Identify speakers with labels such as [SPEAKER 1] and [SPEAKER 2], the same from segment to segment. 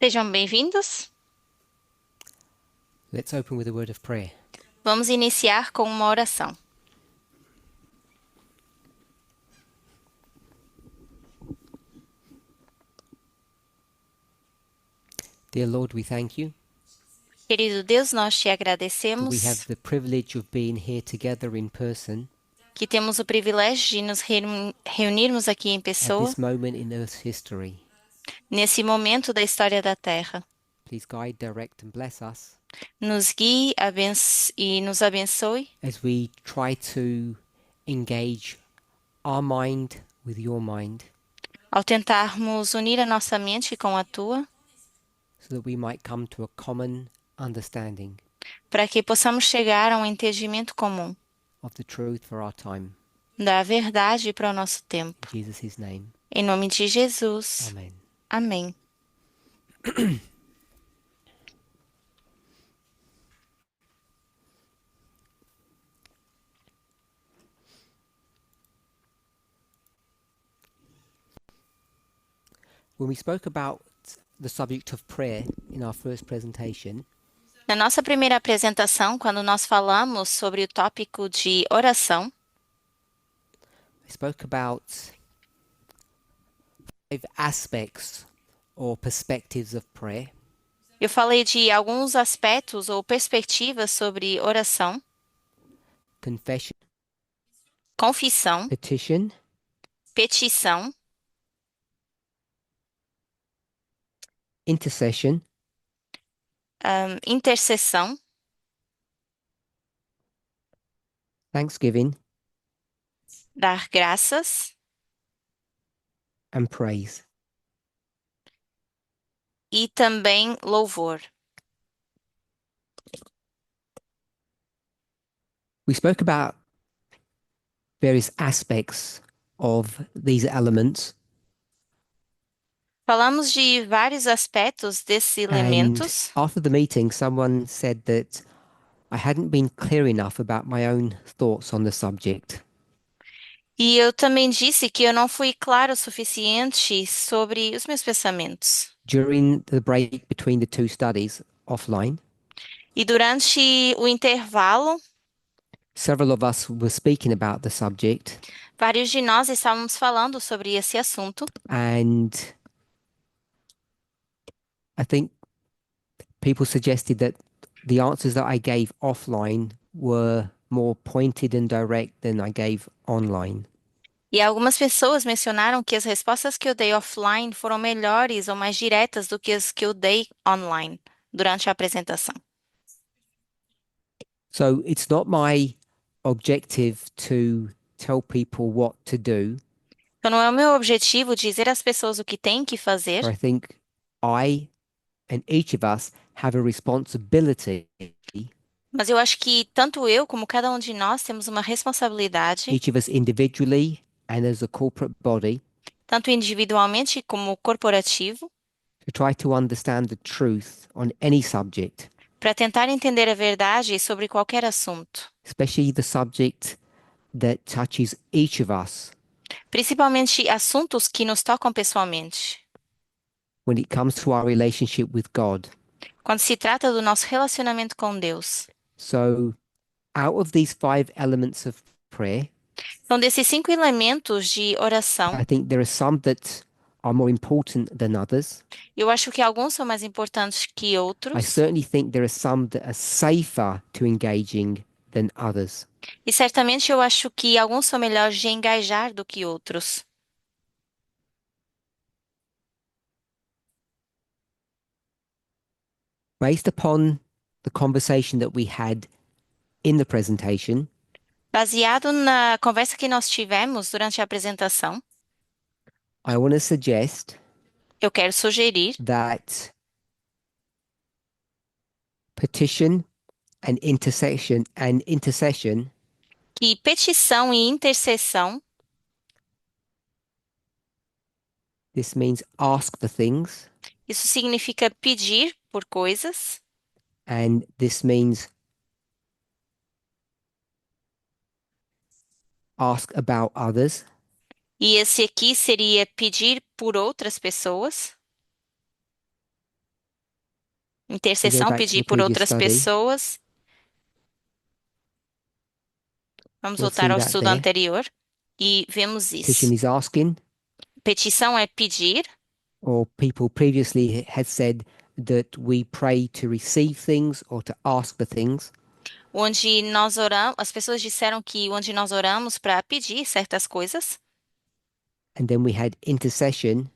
[SPEAKER 1] Sejam bem-vindos.
[SPEAKER 2] Let's open with a word of prayer.
[SPEAKER 1] Vamos iniciar com uma oração.
[SPEAKER 2] Dear Lord, we thank you
[SPEAKER 1] Querido Deus, nós te
[SPEAKER 2] that we have
[SPEAKER 1] agradecemos
[SPEAKER 2] the privilege of being here together in person
[SPEAKER 1] que temos o privilégio de nos reunirmos aqui em
[SPEAKER 2] at
[SPEAKER 1] pessoa
[SPEAKER 2] this moment in Earth's history.
[SPEAKER 1] nesse momento da história da Terra.
[SPEAKER 2] Please guide, direct, and bless us
[SPEAKER 1] Nos guie e nos abençoe
[SPEAKER 2] as we try to engage our mind with your mind
[SPEAKER 1] ao tentarmos unir a nossa mente com a tua,
[SPEAKER 2] so that we might come to a common understanding
[SPEAKER 1] para que possamos chegar a um entendimento comum
[SPEAKER 2] of the truth for our time.
[SPEAKER 1] da verdade para o nosso
[SPEAKER 2] In
[SPEAKER 1] tempo.
[SPEAKER 2] Jesus' name,
[SPEAKER 1] Em nome de Jesus.
[SPEAKER 2] Amen.
[SPEAKER 1] Amém.
[SPEAKER 2] When we spoke about the subject of prayer in our first presentation,
[SPEAKER 1] Na nossa primeira apresentação, quando nós falamos sobre o tópico de oração,
[SPEAKER 2] I spoke about 5 aspects or perspectives of prayer.
[SPEAKER 1] eu falei de alguns aspectos ou perspectivas sobre oração,
[SPEAKER 2] Confession,
[SPEAKER 1] confissão,
[SPEAKER 2] petition,
[SPEAKER 1] petição,
[SPEAKER 2] intercession,
[SPEAKER 1] intercessão,
[SPEAKER 2] thanksgiving,
[SPEAKER 1] dar graças
[SPEAKER 2] and praise.
[SPEAKER 1] e também louvor.
[SPEAKER 2] We spoke about various aspects of these elements,
[SPEAKER 1] Falamos de vários aspectos desses
[SPEAKER 2] and
[SPEAKER 1] elementos
[SPEAKER 2] after the meeting, someone said that I hadn't been clear enough about my own thoughts on the subject.
[SPEAKER 1] e eu também disse que eu não fui claro o suficiente sobre os meus pensamentos.
[SPEAKER 2] During the break between the two studies offline,
[SPEAKER 1] E durante o intervalo,
[SPEAKER 2] several of us were speaking about the subject,
[SPEAKER 1] vários de nós estávamos falando sobre esse assunto.
[SPEAKER 2] and I think people suggested that the answers that I gave offline were more pointed and direct than I gave online.
[SPEAKER 1] E algumas pessoas mencionaram que as respostas que eu dei offline foram melhores ou mais diretas do que as que eu dei online durante a apresentação.
[SPEAKER 2] So it's not my objective to tell people what to do,
[SPEAKER 1] Então, não é o meu objetivo dizer às pessoas o que têm que fazer,
[SPEAKER 2] but I think I and each of us have a responsibility,
[SPEAKER 1] mas eu acho que tanto eu como cada um de nós temos uma responsabilidade,
[SPEAKER 2] each of us individually and as a corporate body,
[SPEAKER 1] tanto individualmente como corporativo,
[SPEAKER 2] to try to understand the truth on any subject,
[SPEAKER 1] para tentar entender a verdade sobre qualquer assunto,
[SPEAKER 2] especially the subject that touches each of us
[SPEAKER 1] principalmente assuntos que nos tocam pessoalmente.
[SPEAKER 2] when it comes to our relationship with God.
[SPEAKER 1] Quando se trata do nosso relacionamento com Deus.
[SPEAKER 2] So, out of these 5 elements of prayer,
[SPEAKER 1] Então, desses 5 elementos de oração,
[SPEAKER 2] I think there are some that are more important than others.
[SPEAKER 1] eu acho que alguns são mais importantes que
[SPEAKER 2] I
[SPEAKER 1] outros,
[SPEAKER 2] certainly think there are some that are safer to engaging than others.
[SPEAKER 1] e certamente eu acho que alguns são melhores de engajar do que outros.
[SPEAKER 2] Based upon the conversation that we had in the presentation,
[SPEAKER 1] Baseado na conversa que nós tivemos durante a apresentação,
[SPEAKER 2] I want to suggest
[SPEAKER 1] eu quero sugerir
[SPEAKER 2] that petition and intercession,
[SPEAKER 1] que petição e intercessão,
[SPEAKER 2] this means ask for things,
[SPEAKER 1] isso significa pedir por coisas,
[SPEAKER 2] and this means ask about others.
[SPEAKER 1] e esse aqui seria pedir por outras pessoas.
[SPEAKER 2] We go
[SPEAKER 1] Intercessão,
[SPEAKER 2] back to
[SPEAKER 1] pedir
[SPEAKER 2] the
[SPEAKER 1] por
[SPEAKER 2] previous
[SPEAKER 1] outras
[SPEAKER 2] study.
[SPEAKER 1] pessoas. Vamos
[SPEAKER 2] You'll
[SPEAKER 1] voltar
[SPEAKER 2] see
[SPEAKER 1] ao
[SPEAKER 2] that
[SPEAKER 1] estudo
[SPEAKER 2] there.
[SPEAKER 1] anterior e vemos
[SPEAKER 2] Petition
[SPEAKER 1] isso.
[SPEAKER 2] is asking,
[SPEAKER 1] Petição é pedir,
[SPEAKER 2] or people previously had said that we pray to receive things or to ask for things.
[SPEAKER 1] onde nós oramos, as pessoas disseram que onde nós oramos para pedir certas coisas,
[SPEAKER 2] And then we had intercession,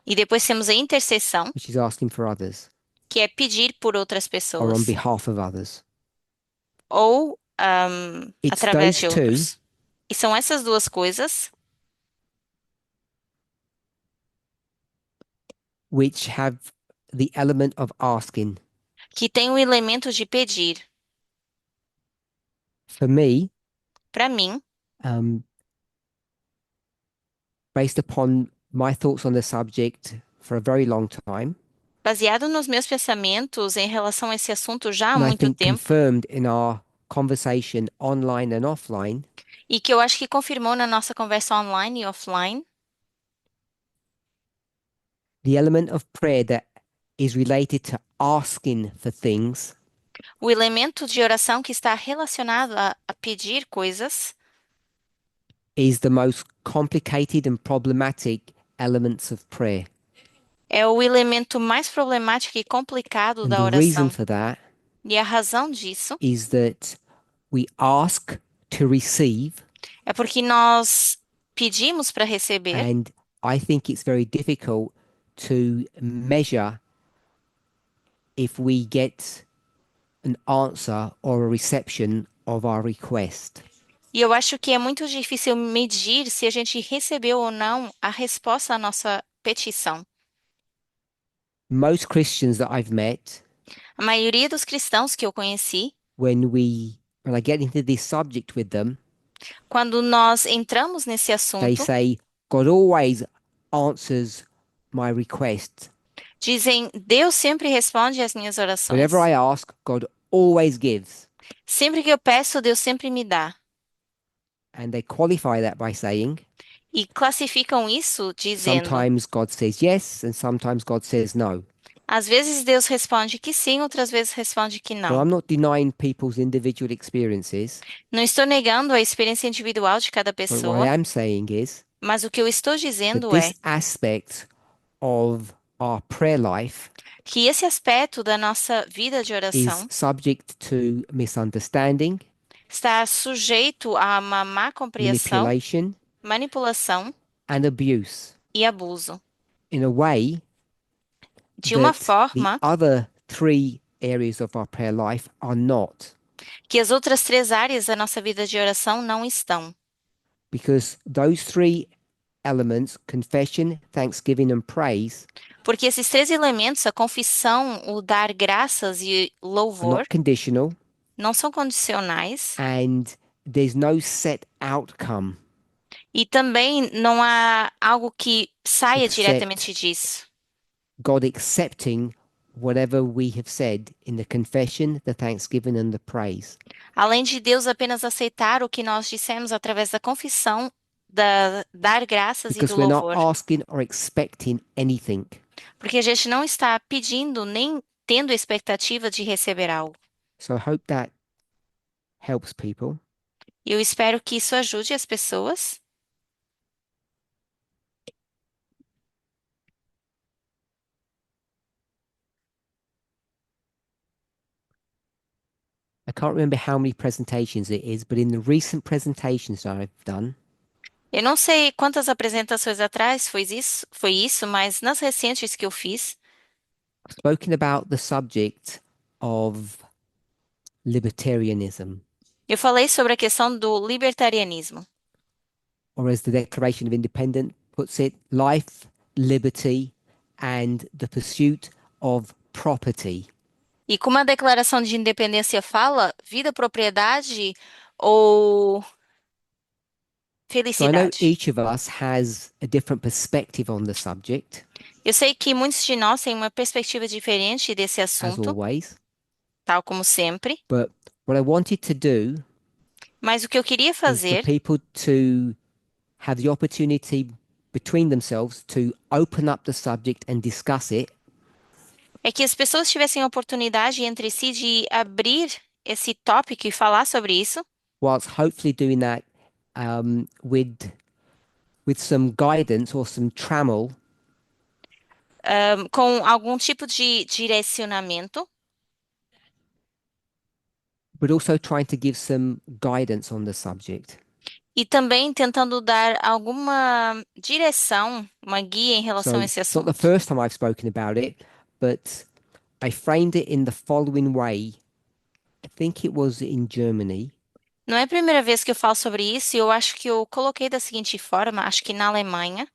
[SPEAKER 1] e depois temos a intercessão,
[SPEAKER 2] which is asking for others
[SPEAKER 1] que é pedir por outras
[SPEAKER 2] or on
[SPEAKER 1] pessoas,
[SPEAKER 2] behalf of others.
[SPEAKER 1] ou
[SPEAKER 2] It's
[SPEAKER 1] através
[SPEAKER 2] those
[SPEAKER 1] de
[SPEAKER 2] two
[SPEAKER 1] outros. E são essas duas coisas
[SPEAKER 2] which have the element of asking.
[SPEAKER 1] que têm o elemento de pedir.
[SPEAKER 2] For me,
[SPEAKER 1] Para mim,
[SPEAKER 2] um, based upon my thoughts on the subject for a very long time,
[SPEAKER 1] baseado nos meus pensamentos em relação a esse assunto já há
[SPEAKER 2] and I
[SPEAKER 1] muito
[SPEAKER 2] think
[SPEAKER 1] tempo,
[SPEAKER 2] confirmed in our conversation online and offline,
[SPEAKER 1] e que eu acho que confirmou na nossa conversa online e offline,
[SPEAKER 2] the element of prayer that is related to asking for things
[SPEAKER 1] o elemento de oração que está relacionado a pedir coisas
[SPEAKER 2] is the most complicated and problematic elements of prayer.
[SPEAKER 1] é o elemento mais problemático e complicado
[SPEAKER 2] And
[SPEAKER 1] da
[SPEAKER 2] the reason
[SPEAKER 1] oração.
[SPEAKER 2] for that
[SPEAKER 1] E a razão disso
[SPEAKER 2] is that we ask to receive,
[SPEAKER 1] é porque nós pedimos para receber,
[SPEAKER 2] and I think it's very difficult to measure if we get an answer or a reception of our request.
[SPEAKER 1] e eu acho que é muito difícil medir se a gente recebeu ou não a resposta à nossa petição.
[SPEAKER 2] Most Christians that I've met,
[SPEAKER 1] A maioria dos cristãos que eu conheci,
[SPEAKER 2] when I get into this subject with them,
[SPEAKER 1] quando nós entramos nesse
[SPEAKER 2] they
[SPEAKER 1] assunto,
[SPEAKER 2] say, God always answers my request.
[SPEAKER 1] dizem: Deus sempre responde às minhas
[SPEAKER 2] Whenever
[SPEAKER 1] orações.
[SPEAKER 2] I ask, God always gives.
[SPEAKER 1] Sempre que eu peço, Deus sempre me dá.
[SPEAKER 2] And they qualify that by saying,
[SPEAKER 1] E classificam isso dizendo:
[SPEAKER 2] sometimes God says yes, and sometimes God says no.
[SPEAKER 1] às vezes Deus responde que sim, outras vezes responde que
[SPEAKER 2] Now,
[SPEAKER 1] não.
[SPEAKER 2] I'm not denying people's individual experiences,
[SPEAKER 1] Não estou negando a experiência individual de cada
[SPEAKER 2] but what I
[SPEAKER 1] pessoa,
[SPEAKER 2] am saying is
[SPEAKER 1] mas o que eu estou
[SPEAKER 2] that
[SPEAKER 1] dizendo
[SPEAKER 2] this
[SPEAKER 1] é
[SPEAKER 2] aspect of our prayer life
[SPEAKER 1] que esse aspecto da nossa vida de
[SPEAKER 2] is
[SPEAKER 1] oração
[SPEAKER 2] subject to misunderstanding,
[SPEAKER 1] está sujeito a uma má compreensão,
[SPEAKER 2] manipulation,
[SPEAKER 1] manipulação
[SPEAKER 2] and abuse
[SPEAKER 1] e abuso.
[SPEAKER 2] in a way
[SPEAKER 1] De uma
[SPEAKER 2] that the
[SPEAKER 1] forma
[SPEAKER 2] other three areas of our prayer life are not.
[SPEAKER 1] que as outras três áreas da nossa vida de oração não estão.
[SPEAKER 2] Because those three elements, confession, thanksgiving, and praise,
[SPEAKER 1] Porque esses três elementos, a confissão, o dar graças e
[SPEAKER 2] are
[SPEAKER 1] louvor,
[SPEAKER 2] not conditional,
[SPEAKER 1] não são condicionais
[SPEAKER 2] and there's no set outcome
[SPEAKER 1] e também não há algo que saia
[SPEAKER 2] except
[SPEAKER 1] diretamente disso.
[SPEAKER 2] God accepting whatever we have said in the confession, the thanksgiving, and the praise.
[SPEAKER 1] Além de Deus apenas aceitar o que nós dissemos através da confissão, dar graças e do
[SPEAKER 2] Because we're not
[SPEAKER 1] louvor.
[SPEAKER 2] asking or expecting anything.
[SPEAKER 1] Porque a gente não está pedindo nem tendo expectativa de receber algo.
[SPEAKER 2] So I hope that helps people.
[SPEAKER 1] E eu espero que isso ajude as pessoas.
[SPEAKER 2] I can't remember how many presentations it is, but in the recent presentations that I've done,
[SPEAKER 1] Eu não sei quantas apresentações atrás foi isso, mas nas recentes que eu fiz,
[SPEAKER 2] I've spoken about the subject of libertarianism,
[SPEAKER 1] eu falei sobre a questão do libertarianismo.
[SPEAKER 2] or as the Declaration of Independence puts it, life, liberty, and the pursuit of property.
[SPEAKER 1] E como a Declaração de Independência fala, vida, propriedade ou
[SPEAKER 2] So I know
[SPEAKER 1] felicidade.
[SPEAKER 2] each of us has a different perspective on the subject,
[SPEAKER 1] Eu sei que muitos de nós têm uma perspectiva diferente desse
[SPEAKER 2] as
[SPEAKER 1] assunto,
[SPEAKER 2] always,
[SPEAKER 1] tal como sempre,
[SPEAKER 2] but what I wanted to do
[SPEAKER 1] mas o que eu queria
[SPEAKER 2] is for
[SPEAKER 1] fazer
[SPEAKER 2] people to have the opportunity between themselves to open up the subject and discuss it,
[SPEAKER 1] é que as pessoas tivessem a oportunidade entre si de abrir esse tópico e falar sobre isso,
[SPEAKER 2] whilst hopefully doing that with some guidance or some trammel,
[SPEAKER 1] com algum tipo de direcionamento
[SPEAKER 2] but also trying to give some guidance on the subject.
[SPEAKER 1] e também tentando dar alguma direção, uma guia em relação a
[SPEAKER 2] So
[SPEAKER 1] esse
[SPEAKER 2] it's not the
[SPEAKER 1] assunto.
[SPEAKER 2] first time I've spoken about it, but I framed it in the following way. I think it was in Germany.
[SPEAKER 1] Não é a primeira vez que eu falo sobre isso, e eu acho que eu coloquei da seguinte forma, acho que na Alemanha.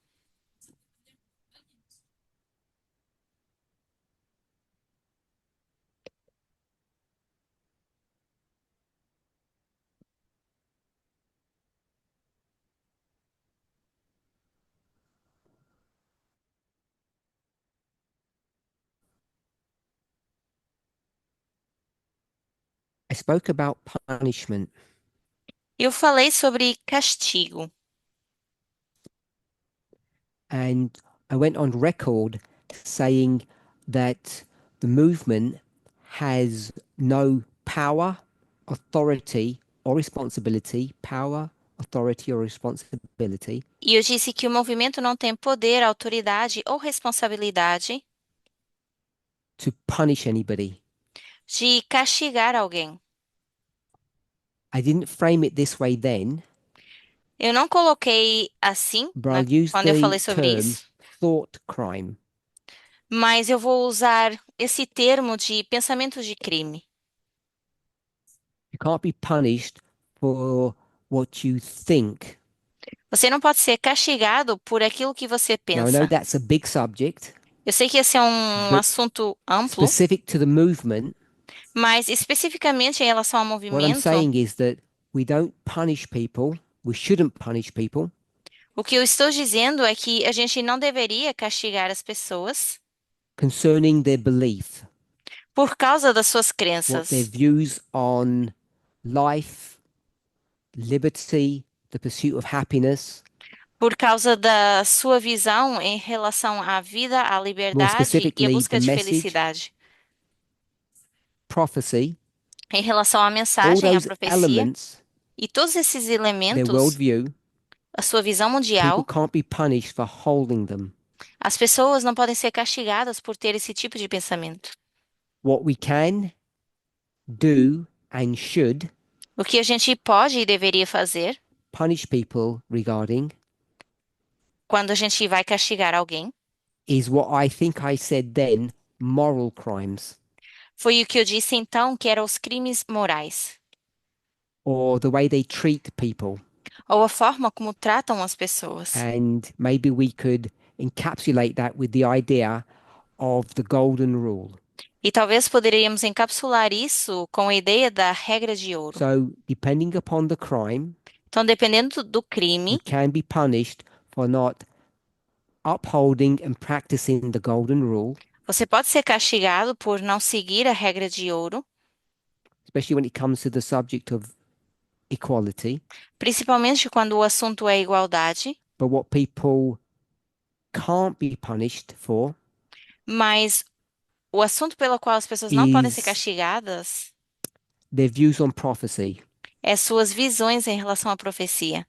[SPEAKER 2] I spoke about punishment,
[SPEAKER 1] Eu falei sobre castigo.
[SPEAKER 2] and I went on record saying that the movement has no power, authority, or responsibility. Power, authority, or responsibility
[SPEAKER 1] E eu disse que o movimento não tem poder, autoridade ou responsabilidade
[SPEAKER 2] to punish anybody.
[SPEAKER 1] de castigar alguém.
[SPEAKER 2] I didn't frame it this way then,
[SPEAKER 1] Eu não coloquei assim,
[SPEAKER 2] but I'll use
[SPEAKER 1] quando eu falei
[SPEAKER 2] the
[SPEAKER 1] sobre
[SPEAKER 2] term
[SPEAKER 1] isso,
[SPEAKER 2] thought crime.
[SPEAKER 1] mas eu vou usar esse termo de pensamento de crime.
[SPEAKER 2] You can't be punished for what you think.
[SPEAKER 1] Você não pode ser castigado por aquilo que você
[SPEAKER 2] Now, I know
[SPEAKER 1] pensa.
[SPEAKER 2] that's a big subject,
[SPEAKER 1] Eu sei que esse é um
[SPEAKER 2] but
[SPEAKER 1] assunto amplo,
[SPEAKER 2] specific to the movement,
[SPEAKER 1] mas especificamente em relação ao
[SPEAKER 2] what I'm
[SPEAKER 1] movimento,
[SPEAKER 2] saying is that we don't punish people, we shouldn't punish people
[SPEAKER 1] o que eu estou dizendo é que a gente não deveria castigar as pessoas
[SPEAKER 2] concerning their belief,
[SPEAKER 1] por causa das suas
[SPEAKER 2] what their
[SPEAKER 1] crenças,
[SPEAKER 2] views on life, liberty, the pursuit of happiness,
[SPEAKER 1] por causa da sua visão em relação à vida, à
[SPEAKER 2] more
[SPEAKER 1] liberdade e à
[SPEAKER 2] specifically, the
[SPEAKER 1] busca de
[SPEAKER 2] message,
[SPEAKER 1] felicidade,
[SPEAKER 2] prophecy,
[SPEAKER 1] em relação à
[SPEAKER 2] all
[SPEAKER 1] mensagem, à
[SPEAKER 2] those
[SPEAKER 1] profecia
[SPEAKER 2] elements,
[SPEAKER 1] e todos esses
[SPEAKER 2] their
[SPEAKER 1] elementos,
[SPEAKER 2] worldview,
[SPEAKER 1] a sua visão
[SPEAKER 2] people
[SPEAKER 1] mundial,
[SPEAKER 2] can't be punished for holding them.
[SPEAKER 1] as pessoas não podem ser castigadas por ter esse tipo de pensamento.
[SPEAKER 2] What we can do and should
[SPEAKER 1] O que a gente pode e deveria fazer
[SPEAKER 2] punish people regarding
[SPEAKER 1] quando a gente vai castigar alguém
[SPEAKER 2] is what I think I said then, moral crimes,
[SPEAKER 1] foi o que eu disse então, que eram os crimes morais,
[SPEAKER 2] or the way they treat people.
[SPEAKER 1] ou a forma como tratam as pessoas.
[SPEAKER 2] And maybe we could encapsulate that with the idea of the golden rule.
[SPEAKER 1] E talvez poderíamos encapsular isso com a ideia da regra de ouro.
[SPEAKER 2] So, depending upon the crime,
[SPEAKER 1] Então, dependendo do
[SPEAKER 2] you
[SPEAKER 1] crime,
[SPEAKER 2] can be punished for not upholding and practicing the golden rule,
[SPEAKER 1] você pode ser castigado por não seguir a regra de ouro,
[SPEAKER 2] especially when it comes to the subject of equality.
[SPEAKER 1] principalmente quando o assunto é igualdade,
[SPEAKER 2] But what people can't be punished for
[SPEAKER 1] mas o assunto pelo qual as pessoas não podem ser
[SPEAKER 2] is
[SPEAKER 1] castigadas
[SPEAKER 2] their views on prophecy.
[SPEAKER 1] é suas visões em relação à profecia.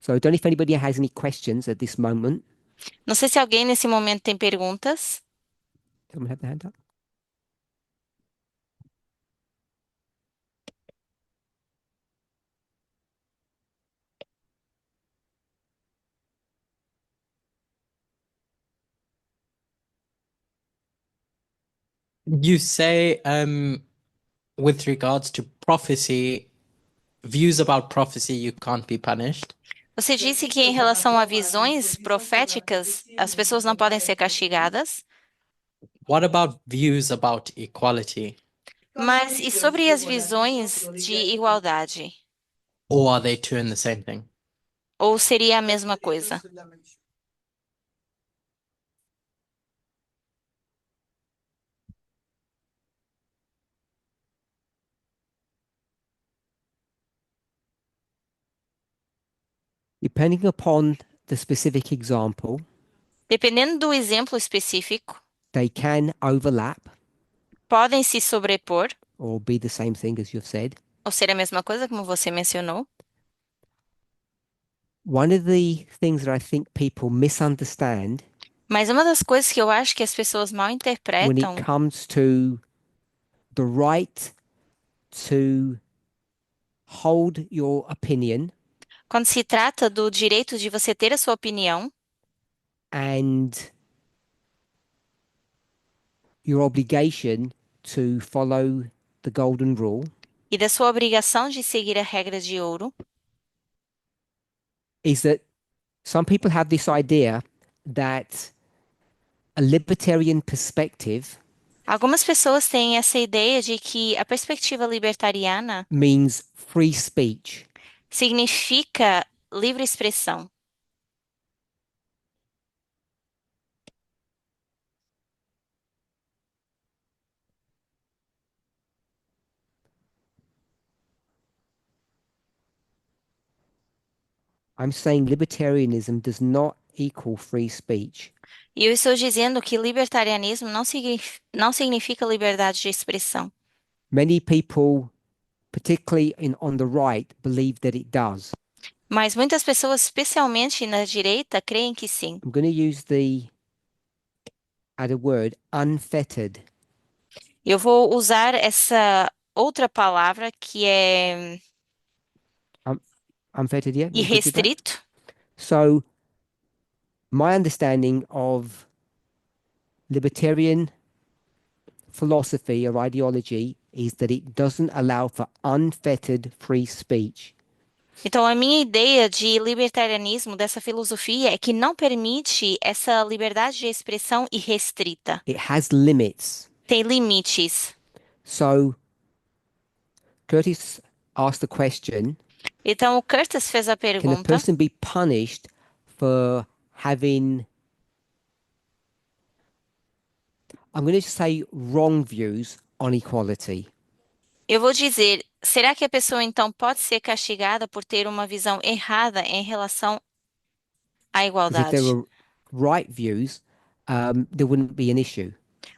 [SPEAKER 2] So I don't know if anybody has any questions at this moment.
[SPEAKER 1] Não sei se alguém nesse momento tem perguntas.
[SPEAKER 2] Someone have their hand up?
[SPEAKER 3] You say, with regards to prophecy, views about prophecy, you can't be punished.
[SPEAKER 1] Você disse que em relação a visões proféticas, as pessoas não podem ser castigadas,
[SPEAKER 3] What about views about equality?
[SPEAKER 1] mas e sobre as visões de igualdade?
[SPEAKER 3] Or are they two in the same thing?
[SPEAKER 1] Ou seria a mesma coisa?
[SPEAKER 2] Depending upon the specific example,
[SPEAKER 1] Dependendo do exemplo específico,
[SPEAKER 2] They can overlap
[SPEAKER 1] podem se sobrepor
[SPEAKER 2] or be the same thing as you've said.
[SPEAKER 1] ou ser a mesma coisa, como você mencionou.
[SPEAKER 2] One of the things that I think people misunderstand
[SPEAKER 1] Mas uma das coisas que eu acho que as pessoas mal
[SPEAKER 2] when it
[SPEAKER 1] interpretam
[SPEAKER 2] comes to the right to hold your opinion
[SPEAKER 1] quando se trata do direito de você ter a sua opinião
[SPEAKER 2] and your obligation to follow the golden rule
[SPEAKER 1] e da sua obrigação de seguir a regra de ouro,
[SPEAKER 2] is that some people have this idea that a libertarian perspective
[SPEAKER 1] algumas pessoas têm essa ideia de que a perspectiva libertariana
[SPEAKER 2] means free speech.
[SPEAKER 1] significa livre expressão.
[SPEAKER 2] I'm saying libertarianism does not equal free speech.
[SPEAKER 1] E eu estou dizendo que libertarianismo não significa liberdade de expressão.
[SPEAKER 2] Many people, particularly on the right, believe that it does.
[SPEAKER 1] Mas muitas pessoas, especialmente na direita, creem que sim.
[SPEAKER 2] I'm going to use the add a word unfettered.
[SPEAKER 1] Eu vou usar essa outra palavra que é
[SPEAKER 2] Unfettered, yeah? We're good with that?
[SPEAKER 1] irrestrito.
[SPEAKER 2] So, my understanding of libertarian philosophy or ideology is that it doesn't allow for unfettered free speech.
[SPEAKER 1] Então, a minha ideia de libertarianismo, dessa filosofia, é que não permite essa liberdade de expressão irrestrita.
[SPEAKER 2] It has limits.
[SPEAKER 1] Tem limites.
[SPEAKER 2] So, Curtis asked the question,
[SPEAKER 1] Então, o Curtis fez a
[SPEAKER 2] can a
[SPEAKER 1] pergunta:
[SPEAKER 2] person be punished for having, I'm going to say, wrong views on equality?
[SPEAKER 1] eu vou dizer, será que a pessoa então pode ser castigada por ter uma visão errada em relação à
[SPEAKER 2] Because if there
[SPEAKER 1] igualdade?
[SPEAKER 2] were right views, there wouldn't be an issue.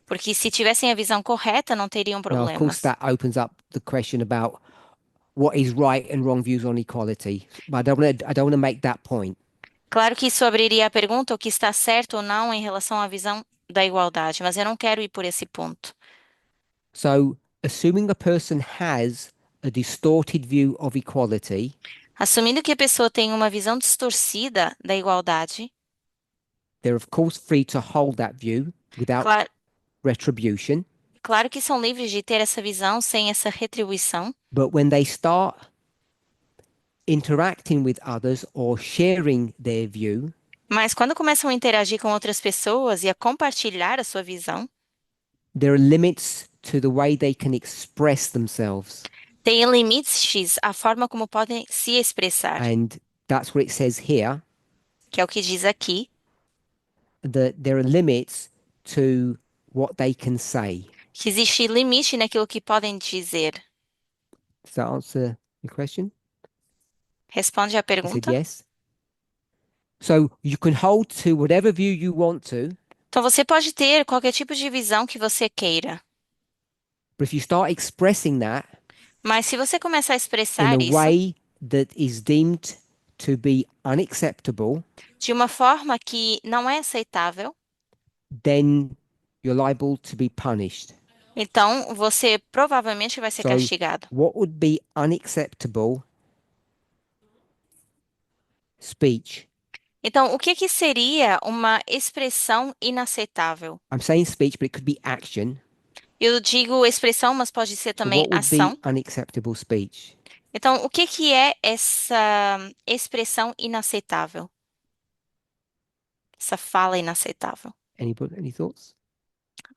[SPEAKER 1] Porque se tivessem a visão correta, não teriam
[SPEAKER 2] Now, of course,
[SPEAKER 1] problemas.
[SPEAKER 2] that opens up the question about what is right and wrong views on equality. But I don't want to make that point.
[SPEAKER 1] Claro que isso abriria a pergunta o que está certo ou não em relação à visão da igualdade, mas eu não quero ir por esse ponto.
[SPEAKER 2] So, assuming a person has a distorted view of equality,
[SPEAKER 1] Assumindo que a pessoa tem uma visão distorcida da igualdade,
[SPEAKER 2] they're of course free to hold that view without
[SPEAKER 1] cla-
[SPEAKER 2] retribution.
[SPEAKER 1] claro que são livres de ter essa visão sem essa retribuição,
[SPEAKER 2] But when they start interacting with others or sharing their view,
[SPEAKER 1] mas quando começam a interagir com outras pessoas e a compartilhar a sua visão,
[SPEAKER 2] there are limits to the way they can express themselves.
[SPEAKER 1] tem limites à forma como podem se expressar,
[SPEAKER 2] And that's what it says here,
[SPEAKER 1] que é o que diz aqui,
[SPEAKER 2] that there are limits to what they can say.
[SPEAKER 1] que existe limite naquilo que podem dizer.
[SPEAKER 2] Does that answer your question?
[SPEAKER 1] Responde à
[SPEAKER 2] I said
[SPEAKER 1] pergunta.
[SPEAKER 2] yes. So you can hold to whatever view you want to,
[SPEAKER 1] Então, você pode ter qualquer tipo de visão que você queira,
[SPEAKER 2] but if you start expressing that
[SPEAKER 1] mas se você começar a
[SPEAKER 2] in a
[SPEAKER 1] expressar isso
[SPEAKER 2] way that is deemed to be unacceptable,
[SPEAKER 1] de uma forma que não é aceitável,
[SPEAKER 2] then you're liable to be punished.
[SPEAKER 1] então você provavelmente vai ser
[SPEAKER 2] So
[SPEAKER 1] castigado.
[SPEAKER 2] what would be unacceptable speech?
[SPEAKER 1] Então, o que que seria uma expressão inaceitável?
[SPEAKER 2] I'm saying speech, but it could be action.
[SPEAKER 1] Eu digo expressão, mas pode ser
[SPEAKER 2] So
[SPEAKER 1] também
[SPEAKER 2] what would be
[SPEAKER 1] ação.
[SPEAKER 2] unacceptable speech?
[SPEAKER 1] Então, o que que é essa expressão inaceitável? Essa fala inaceitável?
[SPEAKER 2] Anybody, any thoughts?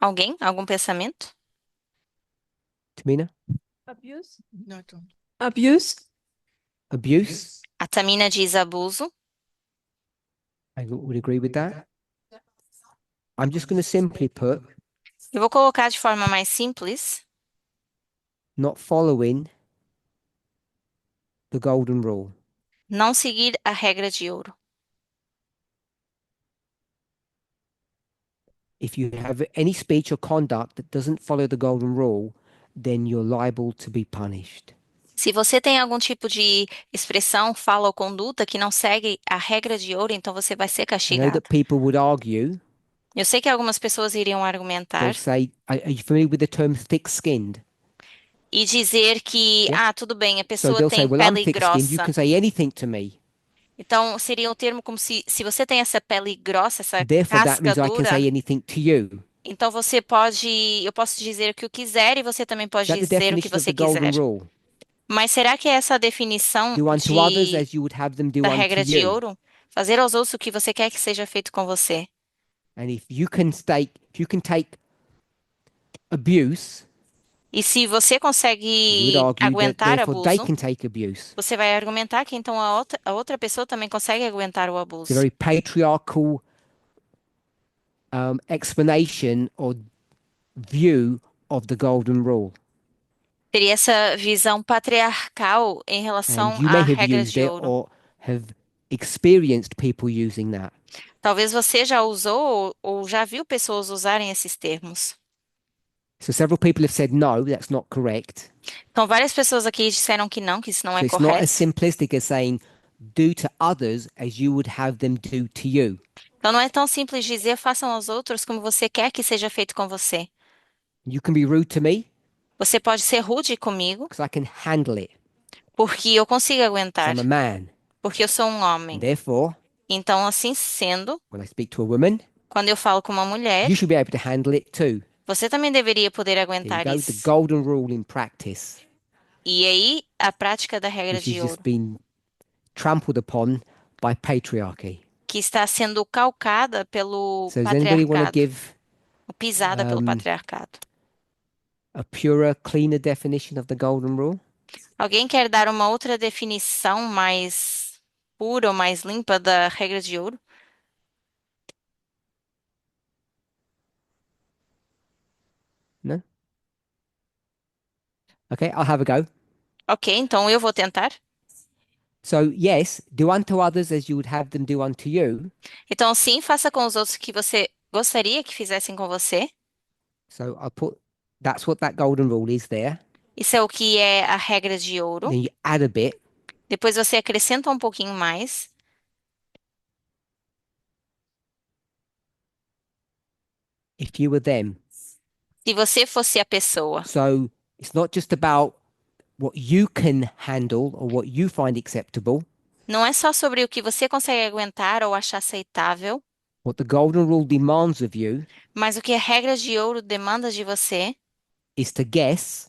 [SPEAKER 1] Alguém? Algum pensamento?
[SPEAKER 2] Tamina?
[SPEAKER 4] Abuse? No, I don't. Abuse?
[SPEAKER 2] Abuse?
[SPEAKER 1] A Tamina diz abuso.
[SPEAKER 2] I would agree with that. I'm just going to simply put
[SPEAKER 1] Eu vou colocar de forma mais simples.
[SPEAKER 2] not following the golden rule.
[SPEAKER 1] Não seguir a regra de ouro.
[SPEAKER 2] if you have any speech or conduct that doesn't follow the golden rule, then you're liable to be punished.
[SPEAKER 1] Se você tem algum tipo de expressão, fala ou conduta que não segue a regra de ouro, então você vai ser
[SPEAKER 2] I know
[SPEAKER 1] castigado.
[SPEAKER 2] that people would argue,
[SPEAKER 1] Eu sei que algumas pessoas iriam
[SPEAKER 2] they'll
[SPEAKER 1] argumentar
[SPEAKER 2] say, are you familiar with the term thick-skinned?
[SPEAKER 1] e dizer que,
[SPEAKER 2] Yeah.
[SPEAKER 1] tudo bem, a
[SPEAKER 2] So
[SPEAKER 1] pessoa
[SPEAKER 2] they'll say,
[SPEAKER 1] tem
[SPEAKER 2] well, I'm
[SPEAKER 1] pele
[SPEAKER 2] thick-skinned, you
[SPEAKER 1] grossa.
[SPEAKER 2] can say anything to me.
[SPEAKER 1] Então, seria um termo como se você tem essa pele grossa, essa
[SPEAKER 2] Therefore, that
[SPEAKER 1] casca
[SPEAKER 2] means I can
[SPEAKER 1] dura,
[SPEAKER 2] say anything to you.
[SPEAKER 1] então eu posso dizer o que eu quiser e você também
[SPEAKER 2] Is
[SPEAKER 1] pode
[SPEAKER 2] that the
[SPEAKER 1] dizer o que
[SPEAKER 2] definition of
[SPEAKER 1] você
[SPEAKER 2] the golden
[SPEAKER 1] quiser.
[SPEAKER 2] rule?
[SPEAKER 1] Mas será que é essa a definição
[SPEAKER 2] Do unto others as you would have them do
[SPEAKER 1] da
[SPEAKER 2] unto
[SPEAKER 1] regra de
[SPEAKER 2] you.
[SPEAKER 1] ouro? Fazer aos outros o que você quer que seja feito com você.
[SPEAKER 2] And if you can take abuse,
[SPEAKER 1] E se você
[SPEAKER 2] you would
[SPEAKER 1] consegue
[SPEAKER 2] argue that
[SPEAKER 1] aguentar
[SPEAKER 2] therefore they
[SPEAKER 1] abuso,
[SPEAKER 2] can take abuse.
[SPEAKER 1] você vai argumentar que então a outra pessoa também consegue aguentar o
[SPEAKER 2] It's a
[SPEAKER 1] abuso.
[SPEAKER 2] very patriarchal explanation or view of the golden rule.
[SPEAKER 1] Teria essa visão patriarcal em relação
[SPEAKER 2] And you
[SPEAKER 1] a
[SPEAKER 2] may have
[SPEAKER 1] regras
[SPEAKER 2] used
[SPEAKER 1] de
[SPEAKER 2] it
[SPEAKER 1] ouro.
[SPEAKER 2] or have experienced people using that.
[SPEAKER 1] Talvez você já usou ou já viu pessoas usarem esses termos.
[SPEAKER 2] So several people have said, no, that's not correct.
[SPEAKER 1] Então, várias pessoas aqui disseram que isso não
[SPEAKER 2] So
[SPEAKER 1] é
[SPEAKER 2] it's not
[SPEAKER 1] correto.
[SPEAKER 2] as simplistic as saying, do to others as you would have them do to you.
[SPEAKER 1] Então, não é tão simples dizer façam aos outros como você quer que seja feito com você.
[SPEAKER 2] You can be rude to me
[SPEAKER 1] Você pode ser rude comigo,
[SPEAKER 2] because I can handle it,
[SPEAKER 1] porque eu consigo
[SPEAKER 2] 'cause
[SPEAKER 1] aguentar,
[SPEAKER 2] I'm a man.
[SPEAKER 1] porque eu sou um
[SPEAKER 2] And
[SPEAKER 1] homem.
[SPEAKER 2] therefore,
[SPEAKER 1] Então, assim sendo,
[SPEAKER 2] when I speak to a woman,
[SPEAKER 1] quando eu falo com uma mulher,
[SPEAKER 2] you should be able to handle it too.
[SPEAKER 1] você também deveria poder
[SPEAKER 2] There you
[SPEAKER 1] aguentar
[SPEAKER 2] go, the
[SPEAKER 1] isso.
[SPEAKER 2] golden rule in practice,
[SPEAKER 1] E aí, a prática da regra
[SPEAKER 2] which has
[SPEAKER 1] de
[SPEAKER 2] just
[SPEAKER 1] ouro,
[SPEAKER 2] been trampled upon by patriarchy.
[SPEAKER 1] que está sendo calcada pelo
[SPEAKER 2] So does anybody want to
[SPEAKER 1] patriarcado,
[SPEAKER 2] give
[SPEAKER 1] pisada pelo patriarcado.
[SPEAKER 2] a purer, cleaner definition of the golden rule?
[SPEAKER 1] Alguém quer dar uma outra definição mais pura ou mais limpa da regra de ouro?
[SPEAKER 2] No? Okay, I'll have a go.
[SPEAKER 1] Ok, então eu vou tentar.
[SPEAKER 2] So yes, do unto others as you would have them do unto you.
[SPEAKER 1] Então, sim, faça com os outros o que você gostaria que fizessem com você.
[SPEAKER 2] So that's what that golden rule is there.
[SPEAKER 1] Isso é o que é a regra de ouro.
[SPEAKER 2] Then you add a bit.
[SPEAKER 1] Depois você acrescenta um pouquinho mais.
[SPEAKER 2] If you were them.
[SPEAKER 1] Se você fosse a pessoa.
[SPEAKER 2] So it's not just about what you can handle or what you find acceptable.
[SPEAKER 1] Não é só sobre o que você consegue aguentar ou achar aceitável,
[SPEAKER 2] What the golden rule demands of you
[SPEAKER 1] mas o que a regra de ouro demanda de você
[SPEAKER 2] is to guess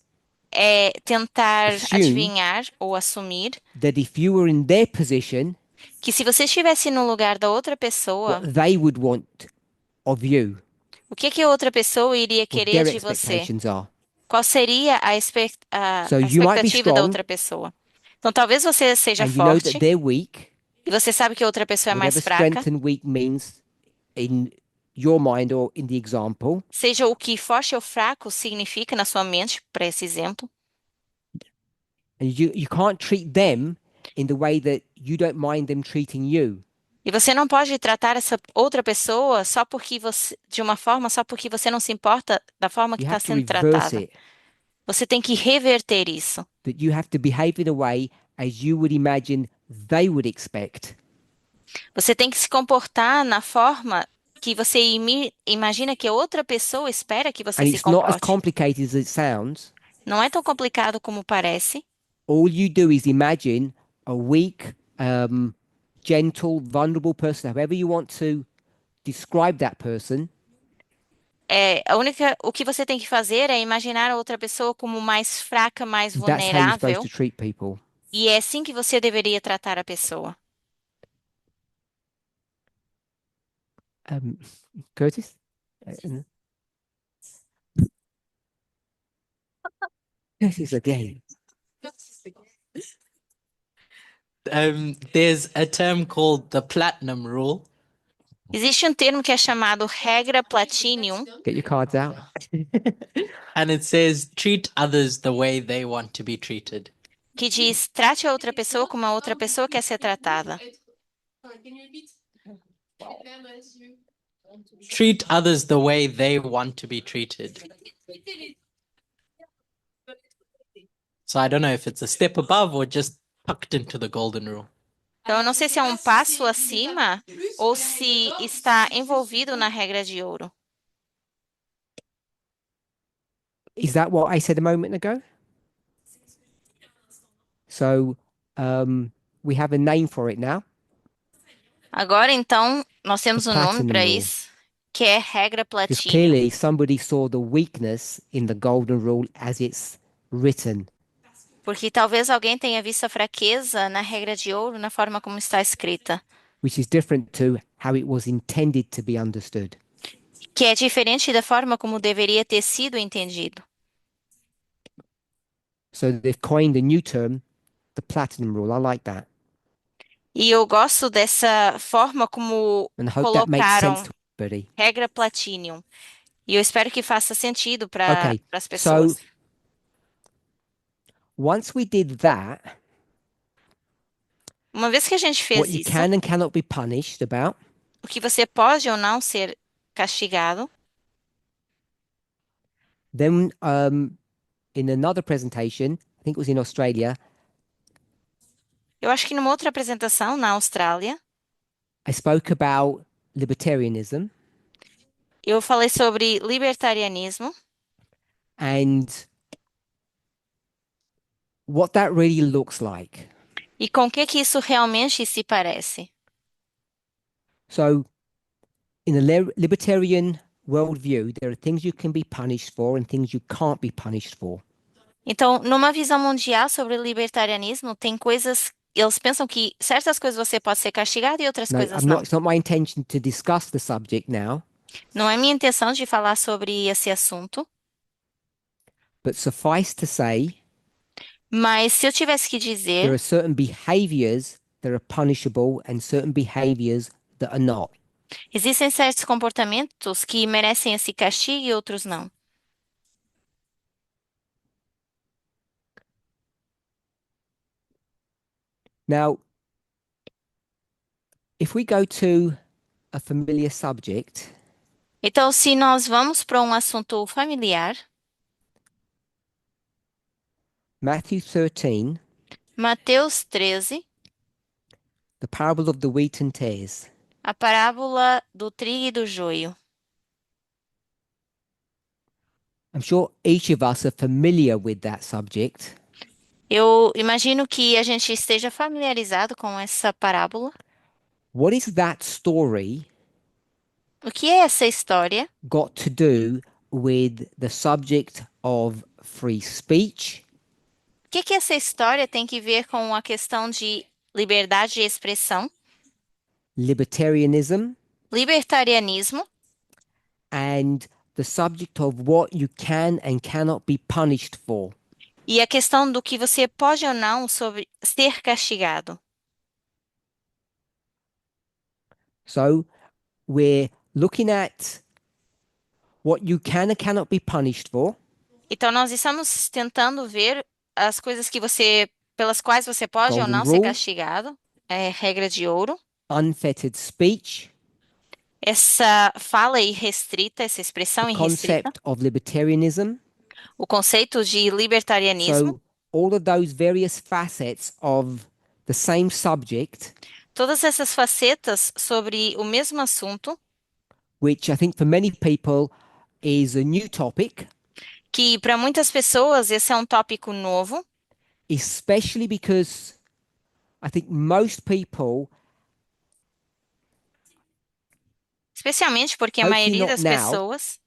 [SPEAKER 1] é tentar
[SPEAKER 2] Assume.
[SPEAKER 1] adivinhar ou assumir
[SPEAKER 2] that if you were in their position,
[SPEAKER 1] que se você estivesse no lugar da outra pessoa,
[SPEAKER 2] what they would want of you,
[SPEAKER 1] o que a outra pessoa iria
[SPEAKER 2] what
[SPEAKER 1] querer
[SPEAKER 2] their
[SPEAKER 1] de você?
[SPEAKER 2] expectations are.
[SPEAKER 1] Qual seria
[SPEAKER 2] So
[SPEAKER 1] a
[SPEAKER 2] you might be
[SPEAKER 1] expectativa da
[SPEAKER 2] strong,
[SPEAKER 1] outra pessoa? Então, talvez você seja
[SPEAKER 2] and you know that
[SPEAKER 1] forte
[SPEAKER 2] they're weak.
[SPEAKER 1] e você sabe que a outra pessoa é mais
[SPEAKER 2] Whatever
[SPEAKER 1] fraca,
[SPEAKER 2] strength and weak means in your mind or in the example,
[SPEAKER 1] seja o que forte ou fraco significa na sua mente, para esse exemplo.
[SPEAKER 2] and you can't treat them in the way that you don't mind them treating you.
[SPEAKER 1] E você não pode tratar essa outra pessoa só porque de uma forma só porque você não se importa da forma que
[SPEAKER 2] You
[SPEAKER 1] está
[SPEAKER 2] have to
[SPEAKER 1] sendo
[SPEAKER 2] reverse
[SPEAKER 1] tratada.
[SPEAKER 2] it.
[SPEAKER 1] Você tem que reverter isso.
[SPEAKER 2] That you have to behave in a way as you would imagine they would expect.
[SPEAKER 1] Você tem que se comportar na forma que você imagina que a outra pessoa espera que você
[SPEAKER 2] And
[SPEAKER 1] se
[SPEAKER 2] it's not as
[SPEAKER 1] comporte.
[SPEAKER 2] complicated as it sounds.
[SPEAKER 1] Não é tão complicado como parece.
[SPEAKER 2] All you do is imagine a weak, gentle, vulnerable person, however you want to describe that person,
[SPEAKER 1] O que você tem que fazer é imaginar a outra pessoa como mais fraca, mais
[SPEAKER 2] that's how you're supposed
[SPEAKER 1] vulnerável.
[SPEAKER 2] to treat people.
[SPEAKER 1] E é assim que você deveria tratar a pessoa.
[SPEAKER 2] Curtis? Curtis again.
[SPEAKER 3] There's a term called the platinum rule.
[SPEAKER 1] Existe um termo que é chamado regra platinum,
[SPEAKER 2] Get your cards out.
[SPEAKER 3] And it says, treat others the way they want to be treated.
[SPEAKER 1] que diz trate a outra pessoa como a outra pessoa quer ser tratada.
[SPEAKER 3] Treat others the way they want to be treated. So I don't know if it's a step above or just tucked into the golden rule.
[SPEAKER 1] Então, eu não sei se é um passo acima ou se está envolvido na regra de ouro.
[SPEAKER 2] Is that what I said a moment ago? So we have a name for it now.
[SPEAKER 1] Agora, então, nós temos
[SPEAKER 2] The
[SPEAKER 1] um nome
[SPEAKER 2] platinum
[SPEAKER 1] para
[SPEAKER 2] rule.
[SPEAKER 1] isso, que é regra
[SPEAKER 2] Because
[SPEAKER 1] platínio.
[SPEAKER 2] clearly somebody saw the weakness in the golden rule as it's written.
[SPEAKER 1] Porque talvez alguém tenha visto a fraqueza na regra de ouro na forma como está escrita,
[SPEAKER 2] Which is different to how it was intended to be understood.
[SPEAKER 1] que é diferente da forma como deveria ter sido entendido.
[SPEAKER 2] So they've coined a new term, the platinum rule. I like that.
[SPEAKER 1] E eu gosto dessa forma como
[SPEAKER 2] And I hope that makes sense
[SPEAKER 1] colocaram
[SPEAKER 2] to everybody.
[SPEAKER 1] regra platinum. E eu espero que faça sentido para
[SPEAKER 2] Okay,
[SPEAKER 1] as
[SPEAKER 2] so
[SPEAKER 1] pessoas.
[SPEAKER 2] once we did that,
[SPEAKER 1] Uma vez que a gente
[SPEAKER 2] what
[SPEAKER 1] fez
[SPEAKER 2] you
[SPEAKER 1] isso,
[SPEAKER 2] can and cannot be punished about,
[SPEAKER 1] o que você pode ou não ser castigado,
[SPEAKER 2] then in another presentation, I think it was in Australia,
[SPEAKER 1] eu acho que numa outra apresentação na Austrália,
[SPEAKER 2] I spoke about libertarianism
[SPEAKER 1] eu falei sobre libertarianismo
[SPEAKER 2] and what that really looks like.
[SPEAKER 1] e com o que isso realmente se parece.
[SPEAKER 2] So, in a libertarian worldview, there are things you can be punished for and things you can't be punished for.
[SPEAKER 1] Então, numa visão mundial sobre o libertarianismo, tem coisas, eles pensam que certas coisas você pode ser castigado e outras
[SPEAKER 2] No,
[SPEAKER 1] coisas não.
[SPEAKER 2] it's not my intention to discuss the subject now,
[SPEAKER 1] Não é minha intenção de falar sobre esse assunto,
[SPEAKER 2] but suffice to say,
[SPEAKER 1] mas se eu tivesse que
[SPEAKER 2] there
[SPEAKER 1] dizer,
[SPEAKER 2] are certain behaviors that are punishable and certain behaviors that are not.
[SPEAKER 1] existem certos comportamentos que merecem esse castigo e outros não.
[SPEAKER 2] Now, if we go to a familiar subject,
[SPEAKER 1] Então, se nós vamos para um assunto familiar,
[SPEAKER 2] Matthew 13,
[SPEAKER 1] Mateus 13,
[SPEAKER 2] the parable of the wheat and tares.
[SPEAKER 1] a parábola do trigo e do joio.
[SPEAKER 2] I'm sure each of us are familiar with that subject.
[SPEAKER 1] Eu imagino que a gente esteja familiarizado com essa parábola.
[SPEAKER 2] What is that story
[SPEAKER 1] O que é essa história?
[SPEAKER 2] got to do with the subject of free speech,
[SPEAKER 1] O que essa história tem que ver com a questão de liberdade de expressão,
[SPEAKER 2] libertarianism,
[SPEAKER 1] libertarianismo
[SPEAKER 2] and the subject of what you can and cannot be punished for?
[SPEAKER 1] e a questão do que você pode ou não sobre ser castigado?
[SPEAKER 2] So we're looking at what you can and cannot be punished for,
[SPEAKER 1] Então, nós estamos tentando ver as coisas que você, pelas quais você pode ou
[SPEAKER 2] golden
[SPEAKER 1] não ser
[SPEAKER 2] rule,
[SPEAKER 1] castigado, é regra de ouro.
[SPEAKER 2] unfettered speech,
[SPEAKER 1] Essa fala irrestrita, essa expressão
[SPEAKER 2] the
[SPEAKER 1] irrestrita,
[SPEAKER 2] concept of libertarianism.
[SPEAKER 1] o conceito de libertarianismo,
[SPEAKER 2] So all of those various facets of the same subject,
[SPEAKER 1] todas essas facetas sobre o mesmo assunto,
[SPEAKER 2] which I think for many people is a new topic,
[SPEAKER 1] que para muitas pessoas esse é um tópico novo,
[SPEAKER 2] especially because I think most people,
[SPEAKER 1] especialmente porque a
[SPEAKER 2] hopefully
[SPEAKER 1] maioria
[SPEAKER 2] not
[SPEAKER 1] das
[SPEAKER 2] now,
[SPEAKER 1] pessoas,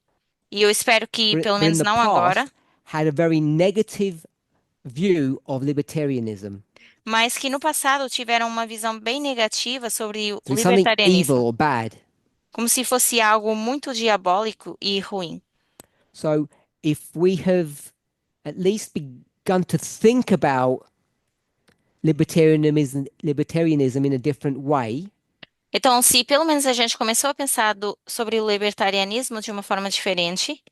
[SPEAKER 1] e eu espero que pelo
[SPEAKER 2] but in
[SPEAKER 1] menos
[SPEAKER 2] the
[SPEAKER 1] não agora,
[SPEAKER 2] past, had a very negative view of libertarianism.
[SPEAKER 1] mas que no passado tiveram uma visão bem negativa sobre o
[SPEAKER 2] So it's something evil
[SPEAKER 1] libertarianismo,
[SPEAKER 2] or bad.
[SPEAKER 1] como se fosse algo muito diabólico e ruim.
[SPEAKER 2] So if we have at least begun to think about libertarianism in a different way,
[SPEAKER 1] Então, se pelo menos a gente começou a pensar sobre o libertarianismo de uma forma diferente,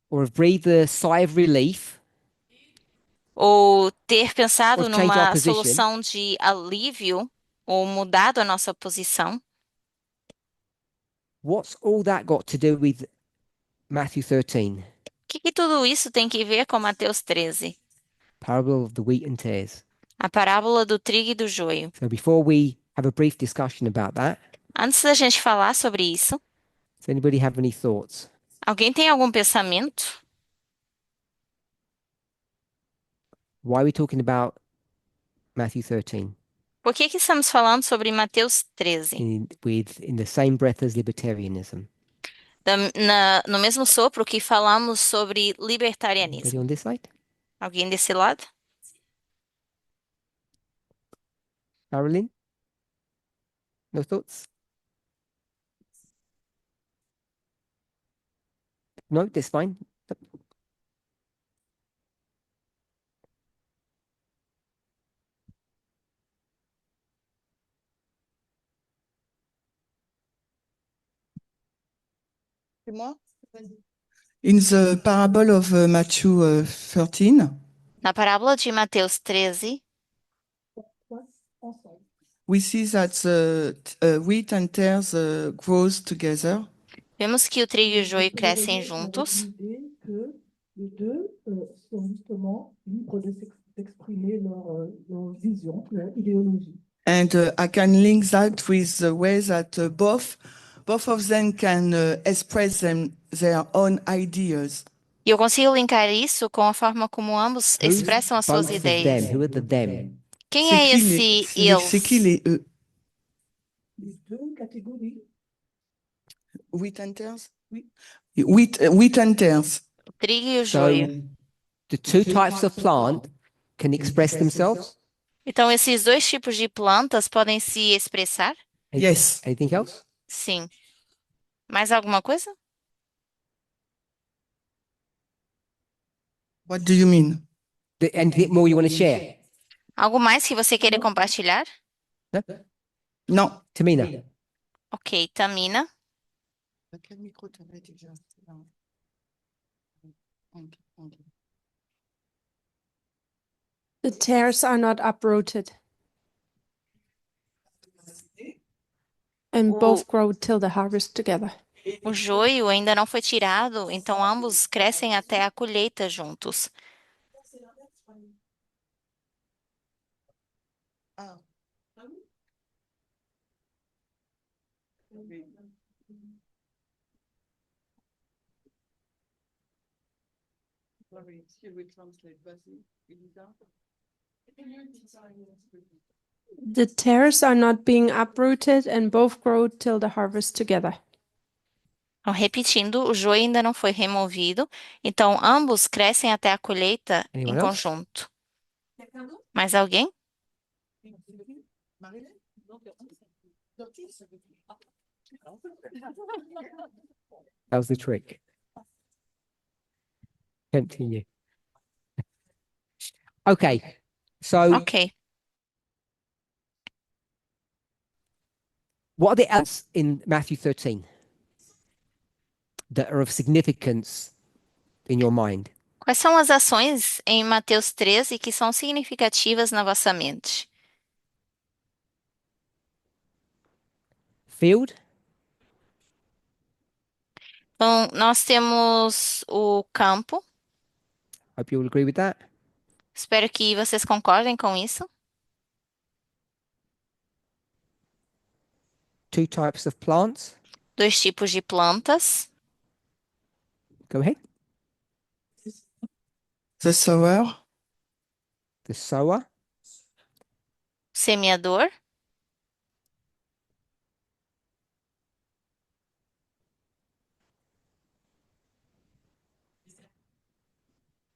[SPEAKER 2] or have breathed a sigh of relief,
[SPEAKER 1] ou ter
[SPEAKER 2] or
[SPEAKER 1] pensado
[SPEAKER 2] change our
[SPEAKER 1] numa
[SPEAKER 2] position,
[SPEAKER 1] solução de alívio, ou mudado a nossa posição,
[SPEAKER 2] What's all that got to do with Matthew 13,
[SPEAKER 1] O que tudo isso tem que ver com Mateus 13?
[SPEAKER 2] parable of the wheat and tares?
[SPEAKER 1] A parábola do trigo e do joio.
[SPEAKER 2] So before we have a brief discussion about that,
[SPEAKER 1] Antes da gente falar sobre isso,
[SPEAKER 2] does anybody have any thoughts?
[SPEAKER 1] alguém tem algum pensamento?
[SPEAKER 2] Why are we talking about Matthew 13
[SPEAKER 1] Por que estamos falando sobre Mateus 13?
[SPEAKER 2] in the same breath as libertarianism?
[SPEAKER 1] No mesmo sopro que falamos sobre
[SPEAKER 2] Anybody
[SPEAKER 1] libertarianismo.
[SPEAKER 2] on this side?
[SPEAKER 1] Alguém desse lado?
[SPEAKER 2] Marilyn? No thoughts? No, that's fine.
[SPEAKER 5] In the parable of Matthew 13,
[SPEAKER 1] Na parábola de Mateus 13,
[SPEAKER 5] we see that the wheat and tares grows together,
[SPEAKER 1] vemos que o trigo e o joio crescem juntos.
[SPEAKER 4] L'idée que les deux sont justement libres de d'exprimer leur vision, leur idéologie.
[SPEAKER 5] and I can link that with the way that both of them can express their own ideas.
[SPEAKER 1] E eu consigo linkar isso com a forma como ambos
[SPEAKER 2] Who's
[SPEAKER 1] expressam as
[SPEAKER 2] both
[SPEAKER 1] suas
[SPEAKER 2] of them?
[SPEAKER 1] ideias.
[SPEAKER 2] Who are the them?
[SPEAKER 1] Quem é esse
[SPEAKER 5] C'est qui
[SPEAKER 1] eles?
[SPEAKER 5] les eux?
[SPEAKER 4] Les deux catégories,
[SPEAKER 5] Wheat and tares? Wheat and tares.
[SPEAKER 1] O trigo e o
[SPEAKER 2] So
[SPEAKER 1] joio.
[SPEAKER 2] the two types of plant can express themselves?
[SPEAKER 1] Então, esses dois tipos de plantas podem se expressar?
[SPEAKER 5] Yes.
[SPEAKER 2] Anything else?
[SPEAKER 1] Sim. Mais alguma coisa?
[SPEAKER 5] What do you mean?
[SPEAKER 2] Anything more you want to share?
[SPEAKER 1] Algo mais que você queira compartilhar?
[SPEAKER 2] No?
[SPEAKER 5] Non.
[SPEAKER 2] Tamina?
[SPEAKER 1] Ok, Tamina.
[SPEAKER 6] The tares are not uprooted. And both grow till the harvest together.
[SPEAKER 1] O joio ainda não foi tirado, então ambos crescem até a colheita juntos.
[SPEAKER 6] The tares are not being uprooted and both grow till the harvest together.
[SPEAKER 1] Então, repetindo, o joio ainda não foi removido, então ambos crescem até a colheita em
[SPEAKER 2] Anyone else?
[SPEAKER 1] conjunto. Mais alguém?
[SPEAKER 2] That was the trick. Continue. Okay. So
[SPEAKER 1] Ok.
[SPEAKER 2] what are the else in Matthew 13 that are of significance in your mind?
[SPEAKER 1] Quais são as ações em Mateus 13 que são significativas na vossa mente?
[SPEAKER 2] Field?
[SPEAKER 1] Então, nós temos o campo.
[SPEAKER 2] Hope you all agree with that.
[SPEAKER 1] Espero que vocês concordem com isso.
[SPEAKER 2] Two types of plants.
[SPEAKER 1] Dois tipos de plantas.
[SPEAKER 2] Go ahead.
[SPEAKER 5] The sower.
[SPEAKER 2] The sower.
[SPEAKER 1] Semeador.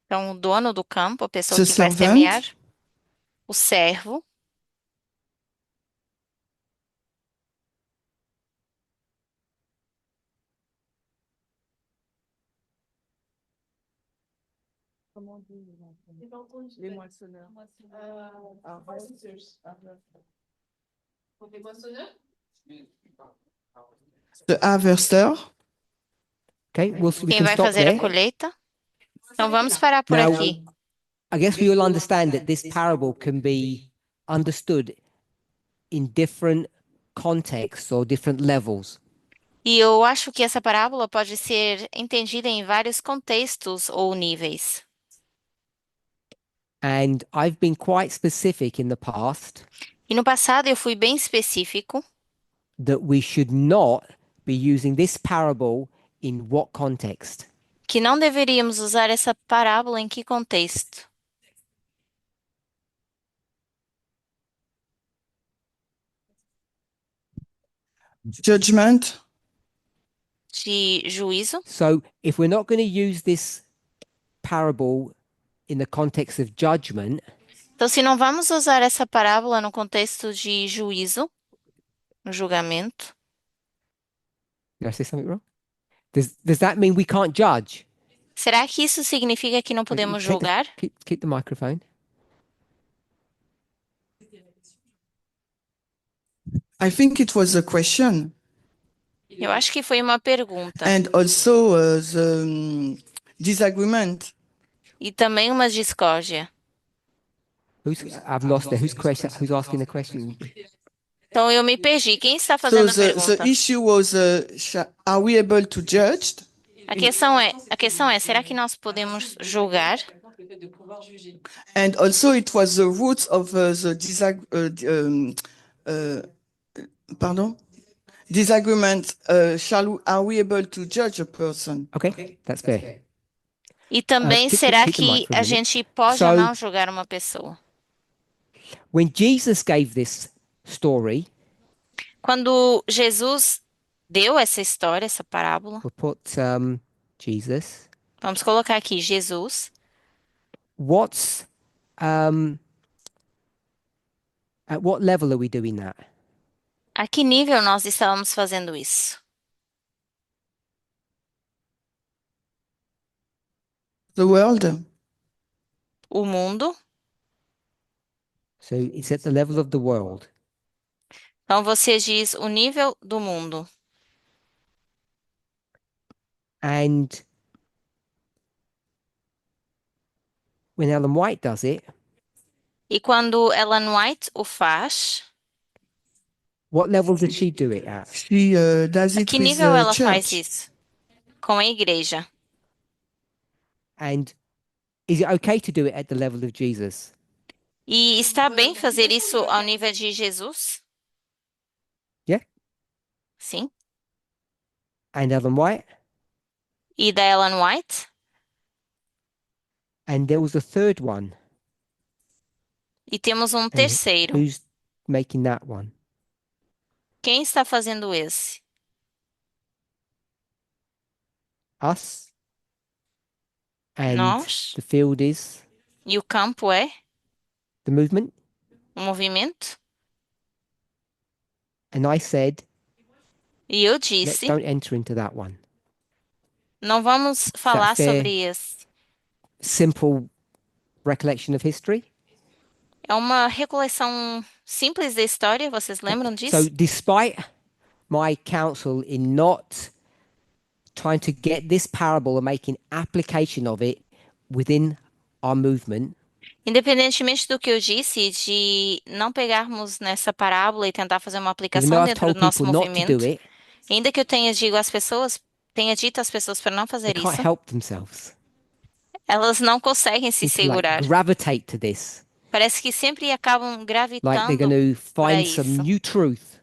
[SPEAKER 1] Então, o dono do campo, a pessoa
[SPEAKER 5] The
[SPEAKER 1] que vai
[SPEAKER 5] servant.
[SPEAKER 1] semear. O servo.
[SPEAKER 5] Les moissonneurs. The harvester.
[SPEAKER 2] Okay, we
[SPEAKER 1] Quem
[SPEAKER 2] can
[SPEAKER 1] vai
[SPEAKER 2] stop
[SPEAKER 1] fazer a
[SPEAKER 2] there.
[SPEAKER 1] colheita? Então, vamos parar por
[SPEAKER 2] Now,
[SPEAKER 1] aqui.
[SPEAKER 2] I guess we all understand that this parable can be understood in different contexts or different levels.
[SPEAKER 1] E eu acho que essa parábola pode ser entendida em vários contextos ou níveis.
[SPEAKER 2] And I've been quite specific in the past
[SPEAKER 1] E no passado eu fui bem específico
[SPEAKER 2] that we should not be using this parable in what context?
[SPEAKER 1] que não deveríamos usar essa parábola em que contexto?
[SPEAKER 5] Judgment,
[SPEAKER 1] De juízo.
[SPEAKER 2] So if we're not going to use this parable in the context of judgment,
[SPEAKER 1] Então, se não vamos usar essa parábola no contexto de juízo, no julgamento,
[SPEAKER 2] did I say something wrong? Does that mean we can't judge?
[SPEAKER 1] será que isso significa que não podemos julgar?
[SPEAKER 2] Keep the microphone.
[SPEAKER 5] I think it was a question.
[SPEAKER 1] Eu acho que foi uma pergunta.
[SPEAKER 5] And also the disagreement.
[SPEAKER 1] E também uma discórdia.
[SPEAKER 2] I've lost it. Who's asking the question?
[SPEAKER 1] Então, eu me perdi. Quem está
[SPEAKER 5] So
[SPEAKER 1] fazendo a
[SPEAKER 5] the
[SPEAKER 1] pergunta?
[SPEAKER 5] issue was, are we able to judge?
[SPEAKER 1] A questão é, será que nós podemos julgar?
[SPEAKER 5] And also it was the root of disagreement. Are we able to judge a person?
[SPEAKER 2] Okay, that's fair.
[SPEAKER 1] E também,
[SPEAKER 2] keep the-
[SPEAKER 1] será
[SPEAKER 2] keep the
[SPEAKER 1] que
[SPEAKER 2] mic for a
[SPEAKER 1] a
[SPEAKER 2] minute.
[SPEAKER 1] gente pode
[SPEAKER 2] So-
[SPEAKER 1] ou não julgar uma pessoa?
[SPEAKER 2] When Jesus gave this story,
[SPEAKER 1] Quando Jesus deu essa história, essa parábola,
[SPEAKER 2] we'll put Jesus.
[SPEAKER 1] vamos colocar aqui Jesus.
[SPEAKER 2] What's at what level are we doing that?
[SPEAKER 1] A que nível nós estávamos fazendo isso?
[SPEAKER 5] The world.
[SPEAKER 1] O mundo?
[SPEAKER 2] So it's at the level of the world.
[SPEAKER 1] Então você diz o nível do mundo.
[SPEAKER 2] And when Ellen White does it,
[SPEAKER 1] E quando Ellen White o faz,
[SPEAKER 2] what level does she do it at?
[SPEAKER 5] She does
[SPEAKER 1] a
[SPEAKER 5] it
[SPEAKER 1] que
[SPEAKER 5] with
[SPEAKER 1] nível
[SPEAKER 5] the
[SPEAKER 1] ela faz
[SPEAKER 5] church.
[SPEAKER 1] isso? Com a igreja.
[SPEAKER 2] And is it okay to do it at the level of Jesus?
[SPEAKER 1] E está bem fazer isso ao nível de Jesus?
[SPEAKER 2] Yeah.
[SPEAKER 1] Sim.
[SPEAKER 2] And Ellen White?
[SPEAKER 1] E da Ellen White?
[SPEAKER 2] And there was a third one.
[SPEAKER 1] E temos um terceiro.
[SPEAKER 2] Who's making that one?
[SPEAKER 1] Quem está fazendo esse?
[SPEAKER 2] Us? And
[SPEAKER 1] Nós.
[SPEAKER 2] the field is
[SPEAKER 1] E o campo é
[SPEAKER 2] the movement?
[SPEAKER 1] o movimento?
[SPEAKER 2] And I said,
[SPEAKER 1] E eu
[SPEAKER 2] let's
[SPEAKER 1] disse,
[SPEAKER 2] don't enter into that one.
[SPEAKER 1] não vamos falar
[SPEAKER 2] fair?
[SPEAKER 1] sobre esse.
[SPEAKER 2] Simple recollection of history.
[SPEAKER 1] É uma recoleção simples da história, vocês lembram disso?
[SPEAKER 2] So despite my counsel in not trying to get this parable and making application of it within our movement,
[SPEAKER 1] Independentemente do que eu disse, de não pegarmos nessa parábola e tentar fazer uma
[SPEAKER 2] even
[SPEAKER 1] aplicação
[SPEAKER 2] though I've
[SPEAKER 1] dentro do
[SPEAKER 2] told
[SPEAKER 1] nosso
[SPEAKER 2] people not to
[SPEAKER 1] movimento,
[SPEAKER 2] do it,
[SPEAKER 1] ainda que eu tenha dito às pessoas para não
[SPEAKER 2] they
[SPEAKER 1] fazer
[SPEAKER 2] can't
[SPEAKER 1] isso,
[SPEAKER 2] help themselves.
[SPEAKER 1] elas não conseguem se
[SPEAKER 2] Seem to like
[SPEAKER 1] segurar.
[SPEAKER 2] gravitate to this.
[SPEAKER 1] Parece que sempre acabam
[SPEAKER 2] Like they're
[SPEAKER 1] gravitando
[SPEAKER 2] going to
[SPEAKER 1] para
[SPEAKER 2] find some
[SPEAKER 1] isso,
[SPEAKER 2] new truth.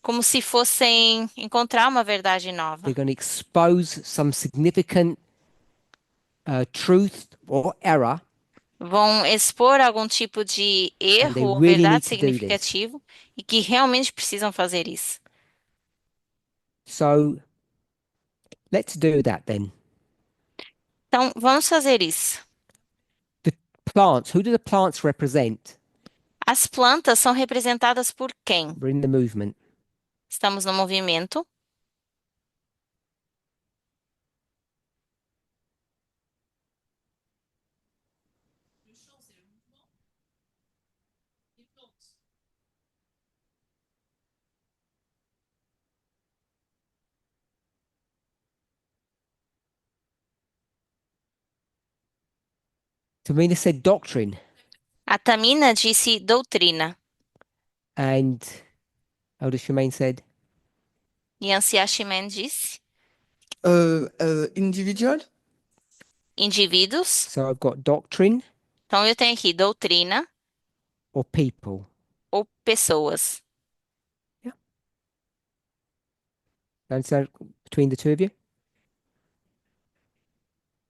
[SPEAKER 1] como se fossem encontrar uma verdade nova.
[SPEAKER 2] They're going to expose some significant truth or error.
[SPEAKER 1] Vão expor algum tipo de
[SPEAKER 2] they
[SPEAKER 1] erro ou
[SPEAKER 2] really
[SPEAKER 1] verdade
[SPEAKER 2] need to do this.
[SPEAKER 1] significativo e que realmente precisam fazer isso.
[SPEAKER 2] So let's do that then.
[SPEAKER 1] Então, vamos fazer isso.
[SPEAKER 2] Plants, who do the plants represent?
[SPEAKER 1] As plantas são representadas por quem?
[SPEAKER 2] We're in the movement.
[SPEAKER 1] Estamos no movimento.
[SPEAKER 2] Tamina said doctrine.
[SPEAKER 1] A Tamina disse doutrina.
[SPEAKER 2] And Elder Shemaine said
[SPEAKER 1] Yancy Ashimen disse.
[SPEAKER 5] Individual?
[SPEAKER 1] Indivíduos.
[SPEAKER 2] So I've got doctrine
[SPEAKER 1] Então eu tenho aqui doutrina
[SPEAKER 2] or people.
[SPEAKER 1] ou pessoas.
[SPEAKER 2] Understand between the two of you?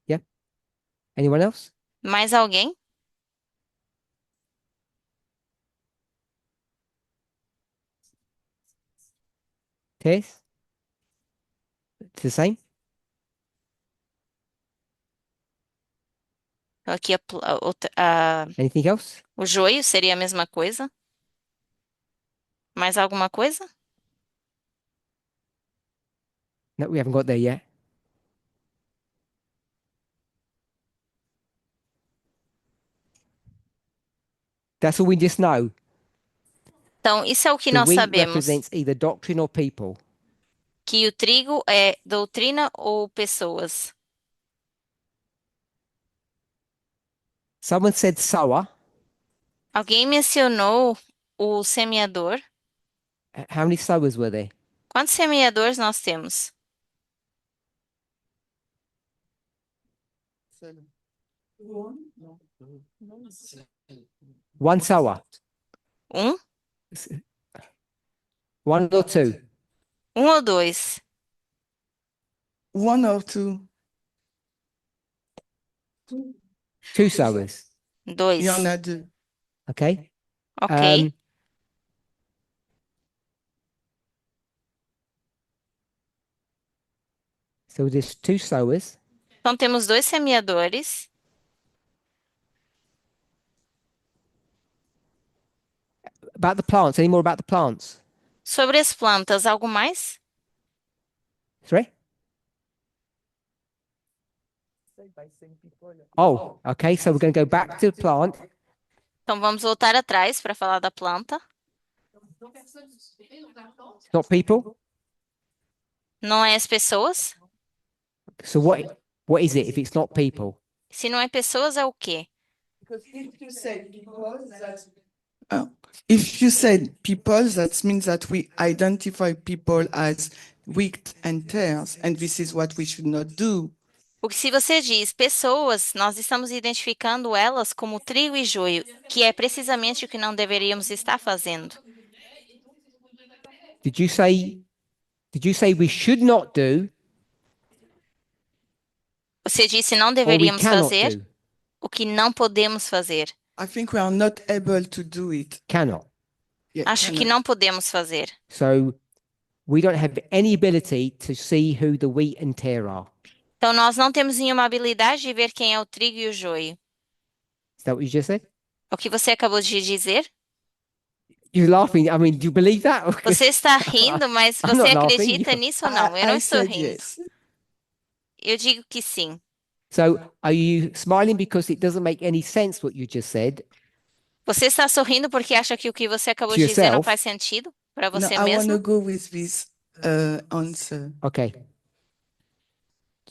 [SPEAKER 2] Yeah. Anyone else?
[SPEAKER 1] Mais alguém?
[SPEAKER 2] Tess? It's the same?
[SPEAKER 1] Então, aqui
[SPEAKER 2] Anything else?
[SPEAKER 1] o joio seria a mesma coisa. Mais alguma coisa?
[SPEAKER 2] No, we haven't got there yet. That's all we just know.
[SPEAKER 1] Então, isso é o que
[SPEAKER 2] The
[SPEAKER 1] nós
[SPEAKER 2] wheat
[SPEAKER 1] sabemos.
[SPEAKER 2] represents either doctrine or people.
[SPEAKER 1] Que o trigo é doutrina ou pessoas.
[SPEAKER 2] Someone said sower.
[SPEAKER 1] Alguém mencionou o semeador.
[SPEAKER 2] How many sowers were there?
[SPEAKER 1] Quantos semeadores nós temos?
[SPEAKER 2] One sower.
[SPEAKER 1] Um?
[SPEAKER 2] One or two?
[SPEAKER 1] Um ou dois?
[SPEAKER 5] One or two?
[SPEAKER 2] Two sowers.
[SPEAKER 1] Dois.
[SPEAKER 5] Il y en a deux.
[SPEAKER 2] Okay.
[SPEAKER 1] Ok.
[SPEAKER 2] So there's two sowers.
[SPEAKER 1] Então temos dois semeadores.
[SPEAKER 2] About the plants. Any more about the plants?
[SPEAKER 1] Sobre as plantas, algo mais?
[SPEAKER 2] Sorry? Oh, okay. So we're going to go back to the plant.
[SPEAKER 1] Então vamos voltar atrás para falar da planta.
[SPEAKER 2] It's not people.
[SPEAKER 1] Não é as pessoas?
[SPEAKER 2] So what is it if it's not people?
[SPEAKER 1] Se não é pessoas, é o quê?
[SPEAKER 5] Because if you said people, that means that we identify people as wheat and tares, and this is what we should not do.
[SPEAKER 1] Porque se você diz pessoas, nós estamos identificando elas como trigo e joio, que é precisamente o que não deveríamos estar fazendo.
[SPEAKER 2] Did you say we should not do
[SPEAKER 1] Você disse não
[SPEAKER 2] or we
[SPEAKER 1] deveríamos
[SPEAKER 2] cannot
[SPEAKER 1] fazer
[SPEAKER 2] do?
[SPEAKER 1] o que não podemos fazer.
[SPEAKER 5] I think we are not able to do it.
[SPEAKER 2] Cannot.
[SPEAKER 5] Yeah,
[SPEAKER 1] Acho que
[SPEAKER 5] cannot.
[SPEAKER 1] não podemos fazer.
[SPEAKER 2] So we don't have any ability to see who the wheat and tare are.
[SPEAKER 1] Então nós não temos nenhuma habilidade de ver quem é o trigo e o joio.
[SPEAKER 2] Is that what you just said?
[SPEAKER 1] O que você acabou de dizer?
[SPEAKER 2] You're laughing. I mean, do you believe that?
[SPEAKER 1] Você está rindo, mas
[SPEAKER 2] I'm
[SPEAKER 1] você
[SPEAKER 2] not laughing.
[SPEAKER 1] acredita nisso ou não? Eu não
[SPEAKER 5] I
[SPEAKER 1] estou
[SPEAKER 5] said
[SPEAKER 1] rindo.
[SPEAKER 5] yes.
[SPEAKER 1] Eu digo que sim.
[SPEAKER 2] So are you smiling because it doesn't make any sense what you just said?
[SPEAKER 1] Você está sorrindo porque acha que o que você acabou
[SPEAKER 2] To
[SPEAKER 1] de dizer não
[SPEAKER 2] yourself.
[SPEAKER 1] faz sentido para
[SPEAKER 5] No,
[SPEAKER 1] você
[SPEAKER 5] I want to
[SPEAKER 1] mesmo?
[SPEAKER 5] go with this answer.
[SPEAKER 2] Okay.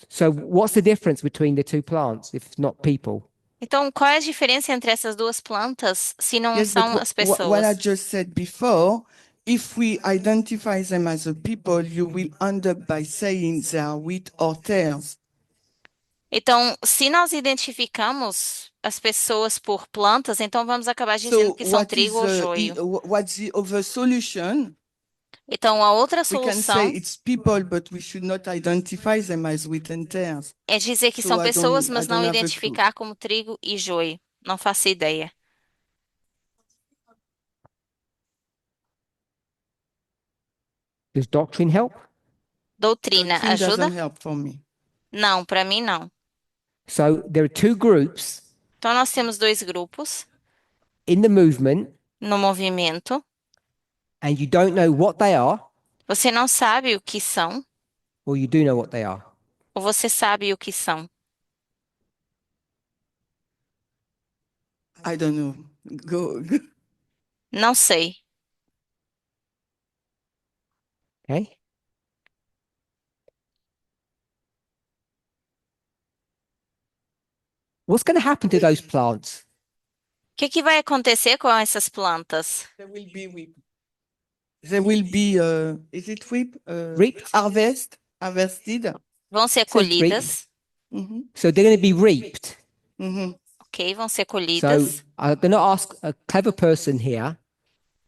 [SPEAKER 2] So what's the difference between the two plants if not people?
[SPEAKER 1] Então, qual é a diferença entre essas duas plantas se não
[SPEAKER 5] Yes,
[SPEAKER 1] são
[SPEAKER 5] but
[SPEAKER 1] as
[SPEAKER 5] what I
[SPEAKER 1] pessoas?
[SPEAKER 5] just said before, if we identify them as a people, you will end up by saying they are wheat or tares.
[SPEAKER 1] Então, se nós identificamos as pessoas por plantas, então vamos acabar dizendo
[SPEAKER 5] So
[SPEAKER 1] que são
[SPEAKER 5] what is
[SPEAKER 1] trigo ou joio.
[SPEAKER 5] what's the other solution?
[SPEAKER 1] Então, a outra
[SPEAKER 5] We can
[SPEAKER 1] solução
[SPEAKER 5] say it's people, but we should not identify them as wheat and tares.
[SPEAKER 1] é dizer que
[SPEAKER 5] So
[SPEAKER 1] são
[SPEAKER 5] I
[SPEAKER 1] pessoas,
[SPEAKER 5] don't-
[SPEAKER 1] mas
[SPEAKER 5] I don't
[SPEAKER 1] não
[SPEAKER 5] have a clue.
[SPEAKER 1] identificar como trigo e joio. Não faço ideia.
[SPEAKER 2] Does doctrine help?
[SPEAKER 1] Doutrina
[SPEAKER 5] Doctrine
[SPEAKER 1] ajuda?
[SPEAKER 5] doesn't help for me.
[SPEAKER 1] Não, para mim não.
[SPEAKER 2] So there are two groups
[SPEAKER 1] Então, nós temos dois grupos
[SPEAKER 2] in the movement
[SPEAKER 1] no movimento.
[SPEAKER 2] and you don't know what they are,
[SPEAKER 1] Você não sabe o que são,
[SPEAKER 2] or you do know what they are.
[SPEAKER 1] ou você sabe o que são.
[SPEAKER 5] I don't know. Go.
[SPEAKER 1] Não sei.
[SPEAKER 2] Okay? What's going to happen to those plants?
[SPEAKER 1] O que vai acontecer com essas plantas?
[SPEAKER 5] They will be weak. They will be, is it reap?
[SPEAKER 2] Reaped?
[SPEAKER 5] Harvested.
[SPEAKER 1] Vão ser
[SPEAKER 2] Says reap.
[SPEAKER 1] colhidas.
[SPEAKER 5] Mhm,
[SPEAKER 2] So they're going to be reaped.
[SPEAKER 5] mhm.
[SPEAKER 1] Ok, vão ser
[SPEAKER 2] So
[SPEAKER 1] colhidas.
[SPEAKER 2] I'm going to ask a clever person here,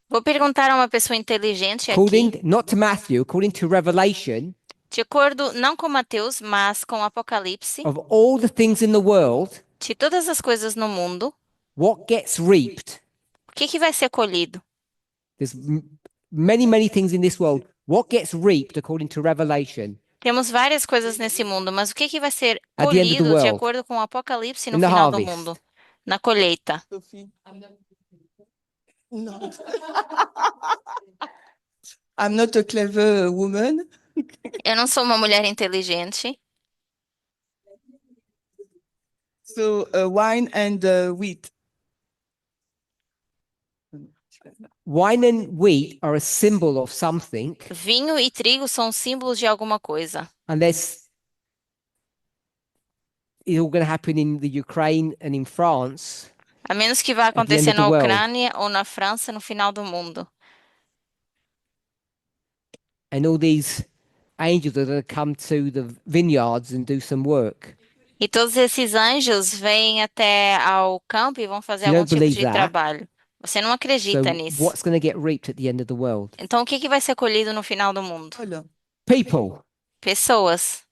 [SPEAKER 1] Vou perguntar a uma pessoa inteligente aqui,
[SPEAKER 2] according not to Matthew, according to Revelation,
[SPEAKER 1] de acordo não com Mateus, mas com Apocalipse,
[SPEAKER 2] of all the things in the world,
[SPEAKER 1] de todas as coisas no mundo,
[SPEAKER 2] what gets reaped?
[SPEAKER 1] o que que vai ser colhido?
[SPEAKER 2] There's many things in this world. What gets reaped according to Revelation
[SPEAKER 1] Temos várias coisas nesse mundo, mas o que que vai ser
[SPEAKER 2] at the end of the
[SPEAKER 1] colhido de
[SPEAKER 2] world?
[SPEAKER 1] acordo com o Apocalipse no
[SPEAKER 2] In the
[SPEAKER 1] final do
[SPEAKER 2] harvest.
[SPEAKER 1] mundo? Na colheita.
[SPEAKER 5] Sophie? No. I'm not a clever woman.
[SPEAKER 1] Eu não sou uma mulher inteligente,
[SPEAKER 5] So wine and wheat.
[SPEAKER 2] Wine and wheat are a symbol of something,
[SPEAKER 1] vinho e trigo são símbolos de alguma coisa.
[SPEAKER 2] unless it's all going to happen in the Ukraine and in France.
[SPEAKER 1] A menos que vá
[SPEAKER 2] the end
[SPEAKER 1] acontecer
[SPEAKER 2] of the
[SPEAKER 1] na
[SPEAKER 2] world.
[SPEAKER 1] Ucrânia ou na França no final do mundo.
[SPEAKER 2] And all these angels are going to come to the vineyards and do some work.
[SPEAKER 1] E todos esses anjos vêm até ao campo e vão fazer
[SPEAKER 2] You
[SPEAKER 1] algum
[SPEAKER 2] don't
[SPEAKER 1] tipo
[SPEAKER 2] believe
[SPEAKER 1] de
[SPEAKER 2] that?
[SPEAKER 1] trabalho. Você não
[SPEAKER 2] So
[SPEAKER 1] acredita nisso.
[SPEAKER 2] what's going to get reaped at the end of the world?
[SPEAKER 1] Então, o que que vai ser colhido no final do mundo?
[SPEAKER 5] Olha.
[SPEAKER 2] People.
[SPEAKER 1] Pessoas.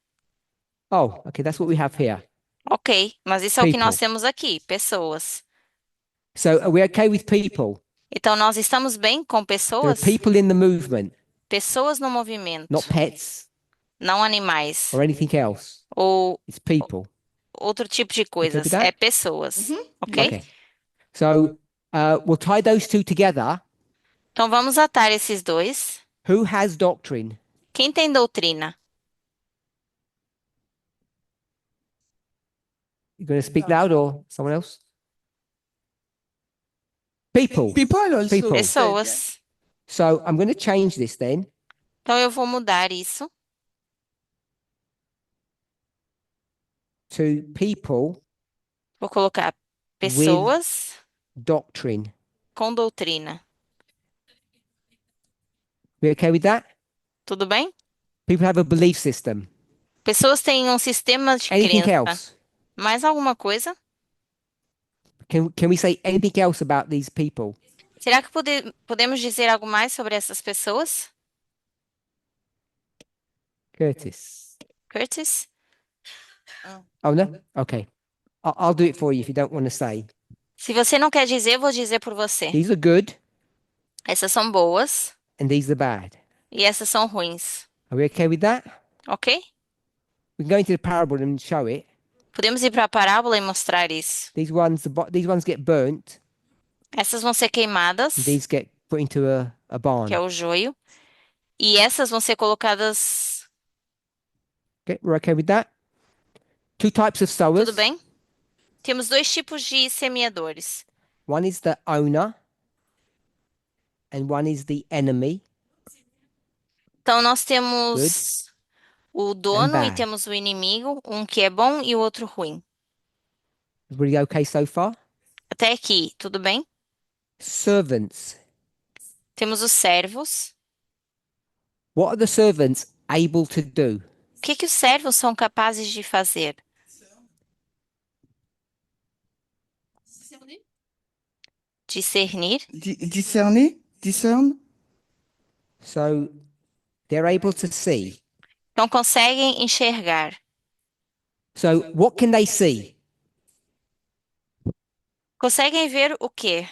[SPEAKER 2] Oh, okay, that's what we have here.
[SPEAKER 1] Ok, mas isso é o que nós
[SPEAKER 2] People.
[SPEAKER 1] temos aqui, pessoas.
[SPEAKER 2] So are we okay with people?
[SPEAKER 1] Então, nós estamos bem com
[SPEAKER 2] There are
[SPEAKER 1] pessoas?
[SPEAKER 2] people in the movement,
[SPEAKER 1] Pessoas no movimento,
[SPEAKER 2] not pets
[SPEAKER 1] não animais
[SPEAKER 2] or anything else.
[SPEAKER 1] ou
[SPEAKER 2] It's people.
[SPEAKER 1] outro tipo de
[SPEAKER 2] with
[SPEAKER 1] coisas.
[SPEAKER 2] that?
[SPEAKER 1] É pessoas, ok?
[SPEAKER 2] Okay. So we'll tie those two together.
[SPEAKER 1] Então, vamos atar esses dois.
[SPEAKER 2] Who has doctrine?
[SPEAKER 1] Quem tem doutrina?
[SPEAKER 2] You going to speak loud or someone else? People.
[SPEAKER 5] People also.
[SPEAKER 2] People.
[SPEAKER 5] said,
[SPEAKER 1] Pessoas.
[SPEAKER 2] So I'm going to change this then.
[SPEAKER 1] Então, eu vou mudar isso
[SPEAKER 2] To people
[SPEAKER 1] Vou colocar pessoas
[SPEAKER 2] doctrine.
[SPEAKER 1] com doutrina.
[SPEAKER 2] We okay with that?
[SPEAKER 1] Tudo bem?
[SPEAKER 2] People have a belief system.
[SPEAKER 1] Pessoas têm um sistema de
[SPEAKER 2] Anything
[SPEAKER 1] crença.
[SPEAKER 2] else?
[SPEAKER 1] Mais alguma coisa?
[SPEAKER 2] Can we say anything else about these people?
[SPEAKER 1] Será que podemos dizer algo mais sobre essas pessoas?
[SPEAKER 2] Curtis.
[SPEAKER 1] Curtis?
[SPEAKER 2] Oh no? Okay. I'll do it for you if you don't want to say.
[SPEAKER 1] Se você não quer dizer, eu vou dizer por você.
[SPEAKER 2] These are good
[SPEAKER 1] Essas são boas
[SPEAKER 2] and these are bad.
[SPEAKER 1] e essas são ruins.
[SPEAKER 2] Are we okay with that?
[SPEAKER 1] Ok?
[SPEAKER 2] We can go into the parable and show it.
[SPEAKER 1] Podemos ir para a parábola e mostrar isso.
[SPEAKER 2] These ones get burnt.
[SPEAKER 1] Essas vão ser queimadas,
[SPEAKER 2] And these get put into a barn.
[SPEAKER 1] que é o joio. E essas vão ser colocadas.
[SPEAKER 2] Okay, we're okay with that? Two types of sowers.
[SPEAKER 1] Tudo bem? Temos dois tipos de semeadores.
[SPEAKER 2] One is the owner and one is the enemy.
[SPEAKER 1] Então, nós temos o dono e
[SPEAKER 2] bad.
[SPEAKER 1] temos o inimigo, um que é bom e o outro ruim.
[SPEAKER 2] Everybody okay so far?
[SPEAKER 1] Até aqui, tudo bem?
[SPEAKER 2] Servants.
[SPEAKER 1] Temos os servos.
[SPEAKER 2] What are the servants able to do?
[SPEAKER 1] O que que os servos são capazes de fazer? Discernir.
[SPEAKER 5] Discern.
[SPEAKER 2] So they're able to see.
[SPEAKER 1] Então, conseguem enxergar.
[SPEAKER 2] So what can they see?
[SPEAKER 1] Conseguem ver o quê?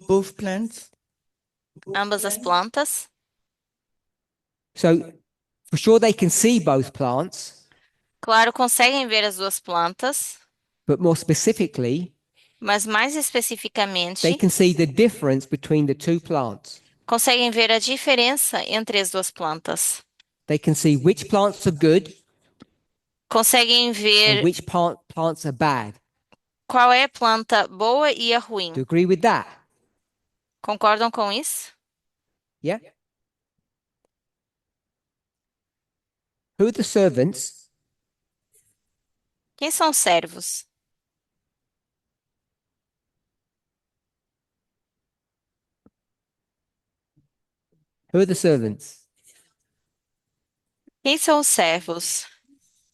[SPEAKER 5] Both plants.
[SPEAKER 1] Ambas as plantas.
[SPEAKER 2] So for sure they can see both plants,
[SPEAKER 1] Claro, conseguem ver as duas plantas,
[SPEAKER 2] but more specifically,
[SPEAKER 1] mas mais especificamente,
[SPEAKER 2] they can see the difference between the two plants.
[SPEAKER 1] conseguem ver a diferença entre as duas plantas.
[SPEAKER 2] They can see which plants are good
[SPEAKER 1] Conseguem
[SPEAKER 2] and
[SPEAKER 1] ver
[SPEAKER 2] which plants are bad.
[SPEAKER 1] qual é a planta boa e a ruim.
[SPEAKER 2] Do you agree with that?
[SPEAKER 1] Concordam com isso?
[SPEAKER 2] Yeah? Who are the servants?
[SPEAKER 1] Quem são os servos?
[SPEAKER 2] Who are the servants?
[SPEAKER 1] Quem são os servos?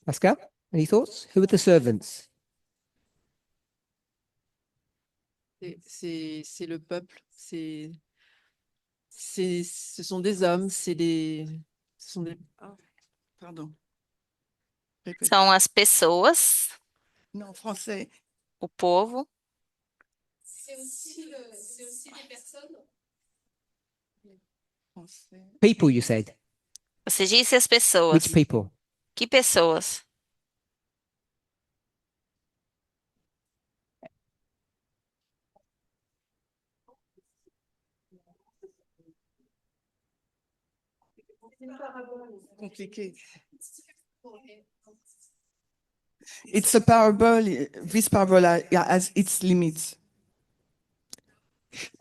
[SPEAKER 2] Pascal, any thoughts? Who are the servants?
[SPEAKER 7] C'est le peuple, ce sont des hommes, ce sont des,
[SPEAKER 5] Ah, pardon. Répète.
[SPEAKER 1] São as pessoas,
[SPEAKER 5] Non, français.
[SPEAKER 1] o povo.
[SPEAKER 5] Français.
[SPEAKER 2] People, you said.
[SPEAKER 1] Você disse as pessoas.
[SPEAKER 2] Which people?
[SPEAKER 1] Que pessoas?
[SPEAKER 5] Compliqué. It's a parable. This parable has its limits.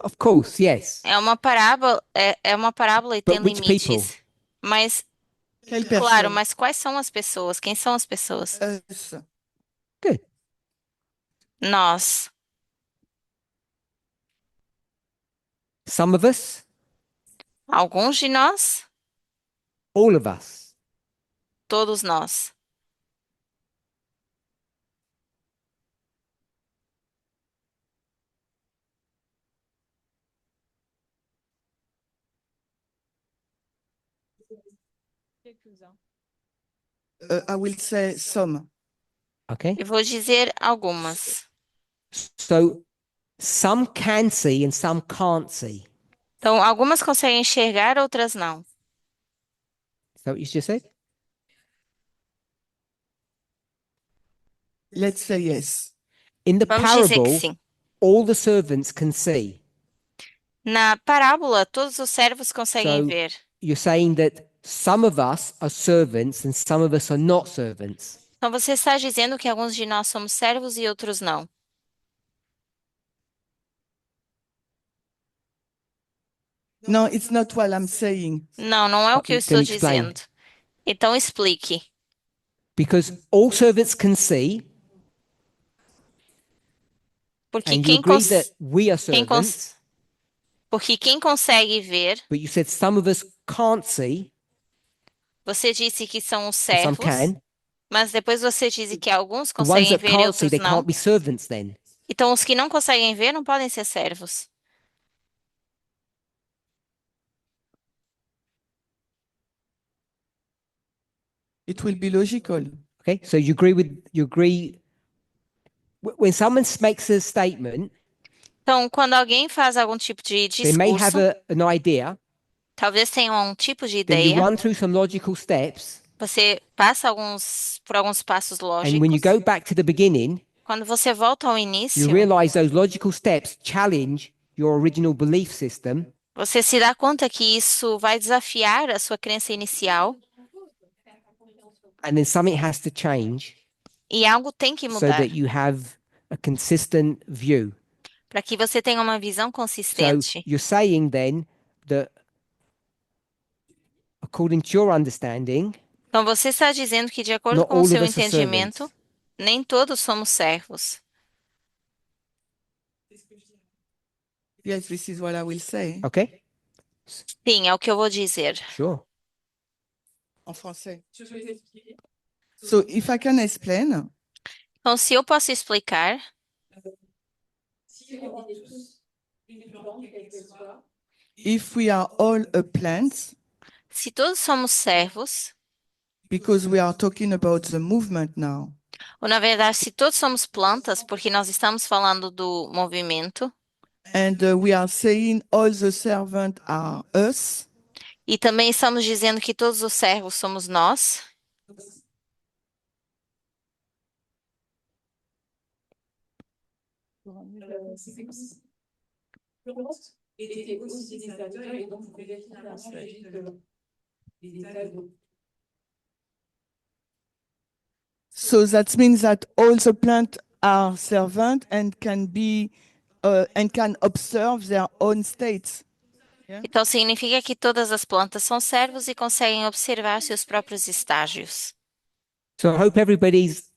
[SPEAKER 2] Of course, yes.
[SPEAKER 1] É uma parábola e
[SPEAKER 2] But
[SPEAKER 1] tem
[SPEAKER 2] which people?
[SPEAKER 1] limites. Mas,
[SPEAKER 5] Quelle
[SPEAKER 1] claro,
[SPEAKER 5] personne?
[SPEAKER 1] mas quais são as pessoas? Quem são as pessoas?
[SPEAKER 5] Us.
[SPEAKER 2] Good.
[SPEAKER 1] Nós.
[SPEAKER 2] Some of us,
[SPEAKER 1] Alguns de nós,
[SPEAKER 2] all of us.
[SPEAKER 1] todos nós.
[SPEAKER 5] I will say some.
[SPEAKER 2] Okay.
[SPEAKER 1] Eu vou dizer algumas.
[SPEAKER 2] So some can see and some can't see.
[SPEAKER 1] Então, algumas conseguem enxergar, outras não.
[SPEAKER 2] Is that what you just said?
[SPEAKER 5] Let's say yes.
[SPEAKER 2] In the
[SPEAKER 1] Vamos dizer que
[SPEAKER 2] parable,
[SPEAKER 1] sim.
[SPEAKER 2] all the servants can see.
[SPEAKER 1] Na parábola, todos os servos conseguem
[SPEAKER 2] So-
[SPEAKER 1] ver.
[SPEAKER 2] You're saying that some of us are servants and some of us are not servants.
[SPEAKER 1] Então, você está dizendo que alguns de nós somos servos e outros não.
[SPEAKER 5] No, it's not what I'm saying.
[SPEAKER 1] Não, não é o que eu
[SPEAKER 2] Then
[SPEAKER 1] estou
[SPEAKER 2] explain.
[SPEAKER 1] dizendo. Então, explique.
[SPEAKER 2] Because all servants can see,
[SPEAKER 1] Porque
[SPEAKER 2] and you
[SPEAKER 1] quem,
[SPEAKER 2] agree
[SPEAKER 1] cons-
[SPEAKER 2] that we are
[SPEAKER 1] quem cons-
[SPEAKER 2] servants,
[SPEAKER 1] porque quem consegue ver,
[SPEAKER 2] but you said some of us can't see,
[SPEAKER 1] você disse que são os
[SPEAKER 2] and some
[SPEAKER 1] servos,
[SPEAKER 2] can.
[SPEAKER 1] mas depois você disse que alguns
[SPEAKER 2] The ones
[SPEAKER 1] conseguem
[SPEAKER 2] that
[SPEAKER 1] ver e
[SPEAKER 2] can't see,
[SPEAKER 1] outros
[SPEAKER 2] they
[SPEAKER 1] não.
[SPEAKER 2] can't be servants then.
[SPEAKER 1] Então, os que não conseguem ver não podem ser servos.
[SPEAKER 5] It will be logical.
[SPEAKER 2] Okay, so you agree when someone makes a statement,
[SPEAKER 1] Então, quando alguém faz algum tipo de
[SPEAKER 2] they may have
[SPEAKER 1] discurso,
[SPEAKER 2] an idea,
[SPEAKER 1] talvez tenha um tipo de
[SPEAKER 2] then you
[SPEAKER 1] ideia,
[SPEAKER 2] run through some logical steps,
[SPEAKER 1] você passa por alguns passos
[SPEAKER 2] and when you
[SPEAKER 1] lógicos.
[SPEAKER 2] go back to the beginning,
[SPEAKER 1] Quando você volta ao
[SPEAKER 2] you
[SPEAKER 1] início,
[SPEAKER 2] realize those logical steps challenge your original belief system,
[SPEAKER 1] você se dá conta que isso vai desafiar a sua crença inicial
[SPEAKER 2] and then something has to change
[SPEAKER 1] e algo tem que
[SPEAKER 2] so
[SPEAKER 1] mudar
[SPEAKER 2] that you have a consistent view.
[SPEAKER 1] para que você tenha uma visão
[SPEAKER 2] So
[SPEAKER 1] consistente.
[SPEAKER 2] you're saying then that according to your understanding,
[SPEAKER 1] Então, você está dizendo que, de acordo
[SPEAKER 2] not
[SPEAKER 1] com
[SPEAKER 2] all
[SPEAKER 1] o
[SPEAKER 2] of
[SPEAKER 1] seu
[SPEAKER 2] us are
[SPEAKER 1] entendimento,
[SPEAKER 2] servants.
[SPEAKER 1] nem todos somos servos.
[SPEAKER 5] Yes, this is what I will say.
[SPEAKER 2] Okay?
[SPEAKER 1] Sim, é o que eu vou dizer.
[SPEAKER 2] Sure.
[SPEAKER 5] En français. So if I can explain,
[SPEAKER 1] Então, se eu posso explicar,
[SPEAKER 5] if we are all a plant,
[SPEAKER 1] se todos somos servos,
[SPEAKER 5] because we are talking about the movement now,
[SPEAKER 1] ou na verdade, se todos somos plantas, porque nós estamos falando do movimento,
[SPEAKER 5] and we are saying all the servants are us,
[SPEAKER 1] e também estamos dizendo que todos os servos somos nós,
[SPEAKER 5] so that means that all the plants are servant and can be and can observe their own states.
[SPEAKER 1] então significa que todas as plantas são servos e conseguem observar seus próprios estágios.
[SPEAKER 2] So I hope everybody's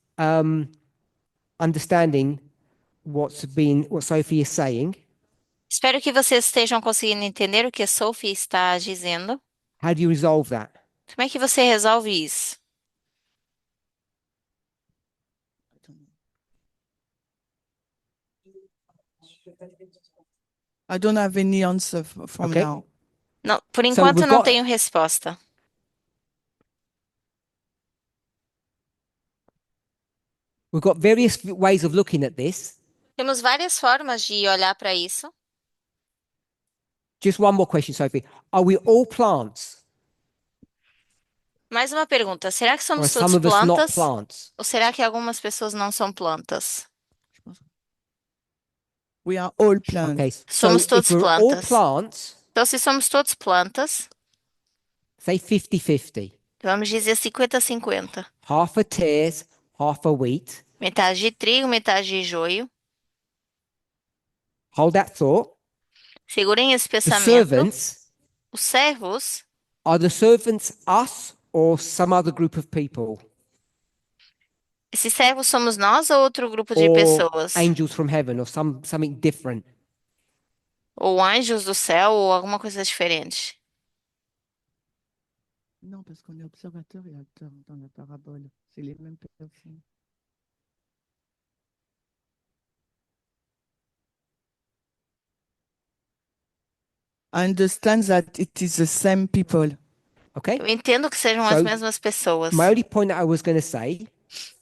[SPEAKER 2] understanding what Sophie is saying.
[SPEAKER 1] Espero que vocês estejam conseguindo entender o que a Sophie está dizendo.
[SPEAKER 2] How do you resolve that?
[SPEAKER 1] Como é que você resolve isso?
[SPEAKER 5] I don't have any answer from
[SPEAKER 2] Okay.
[SPEAKER 5] now.
[SPEAKER 1] Não, por
[SPEAKER 2] So
[SPEAKER 1] enquanto
[SPEAKER 2] we've
[SPEAKER 1] não
[SPEAKER 2] got-
[SPEAKER 1] tenho resposta.
[SPEAKER 2] We've got various ways of looking at this.
[SPEAKER 1] Temos várias formas de olhar para isso.
[SPEAKER 2] Just one more question, Sophie. Are we all plants?
[SPEAKER 1] Mais uma pergunta: será que
[SPEAKER 2] Or are
[SPEAKER 1] somos
[SPEAKER 2] some
[SPEAKER 1] todos
[SPEAKER 2] of us not
[SPEAKER 1] plantas?
[SPEAKER 2] plants?
[SPEAKER 1] Ou será que algumas pessoas não são plantas?
[SPEAKER 5] We are all plants.
[SPEAKER 2] Okay. So
[SPEAKER 1] Somos
[SPEAKER 2] if
[SPEAKER 1] todos
[SPEAKER 2] we're all
[SPEAKER 1] plantas.
[SPEAKER 2] plants,
[SPEAKER 1] Então, se somos todos plantas,
[SPEAKER 2] say 50-50.
[SPEAKER 1] vamos dizer 50-50.
[SPEAKER 2] Half are tares, half are wheat.
[SPEAKER 1] Metade de trigo, metade de joio.
[SPEAKER 2] Hold that thought.
[SPEAKER 1] Segurem esse
[SPEAKER 2] The
[SPEAKER 1] pensamento.
[SPEAKER 2] servants,
[SPEAKER 1] Os servos,
[SPEAKER 2] are the servants us or some other group of people?
[SPEAKER 1] esses servos somos nós ou outro grupo de
[SPEAKER 2] Or
[SPEAKER 1] pessoas?
[SPEAKER 2] angels from heaven or something different?
[SPEAKER 1] Ou anjos do céu ou alguma coisa diferente?
[SPEAKER 5] Non, parce qu'on est observateur et acteur dans la parabole. C'est les mêmes personnes. I understand that it is the same people.
[SPEAKER 2] Okay.
[SPEAKER 1] Eu entendo que sejam as
[SPEAKER 2] So,
[SPEAKER 1] mesmas pessoas.
[SPEAKER 2] My only point that I was going to say,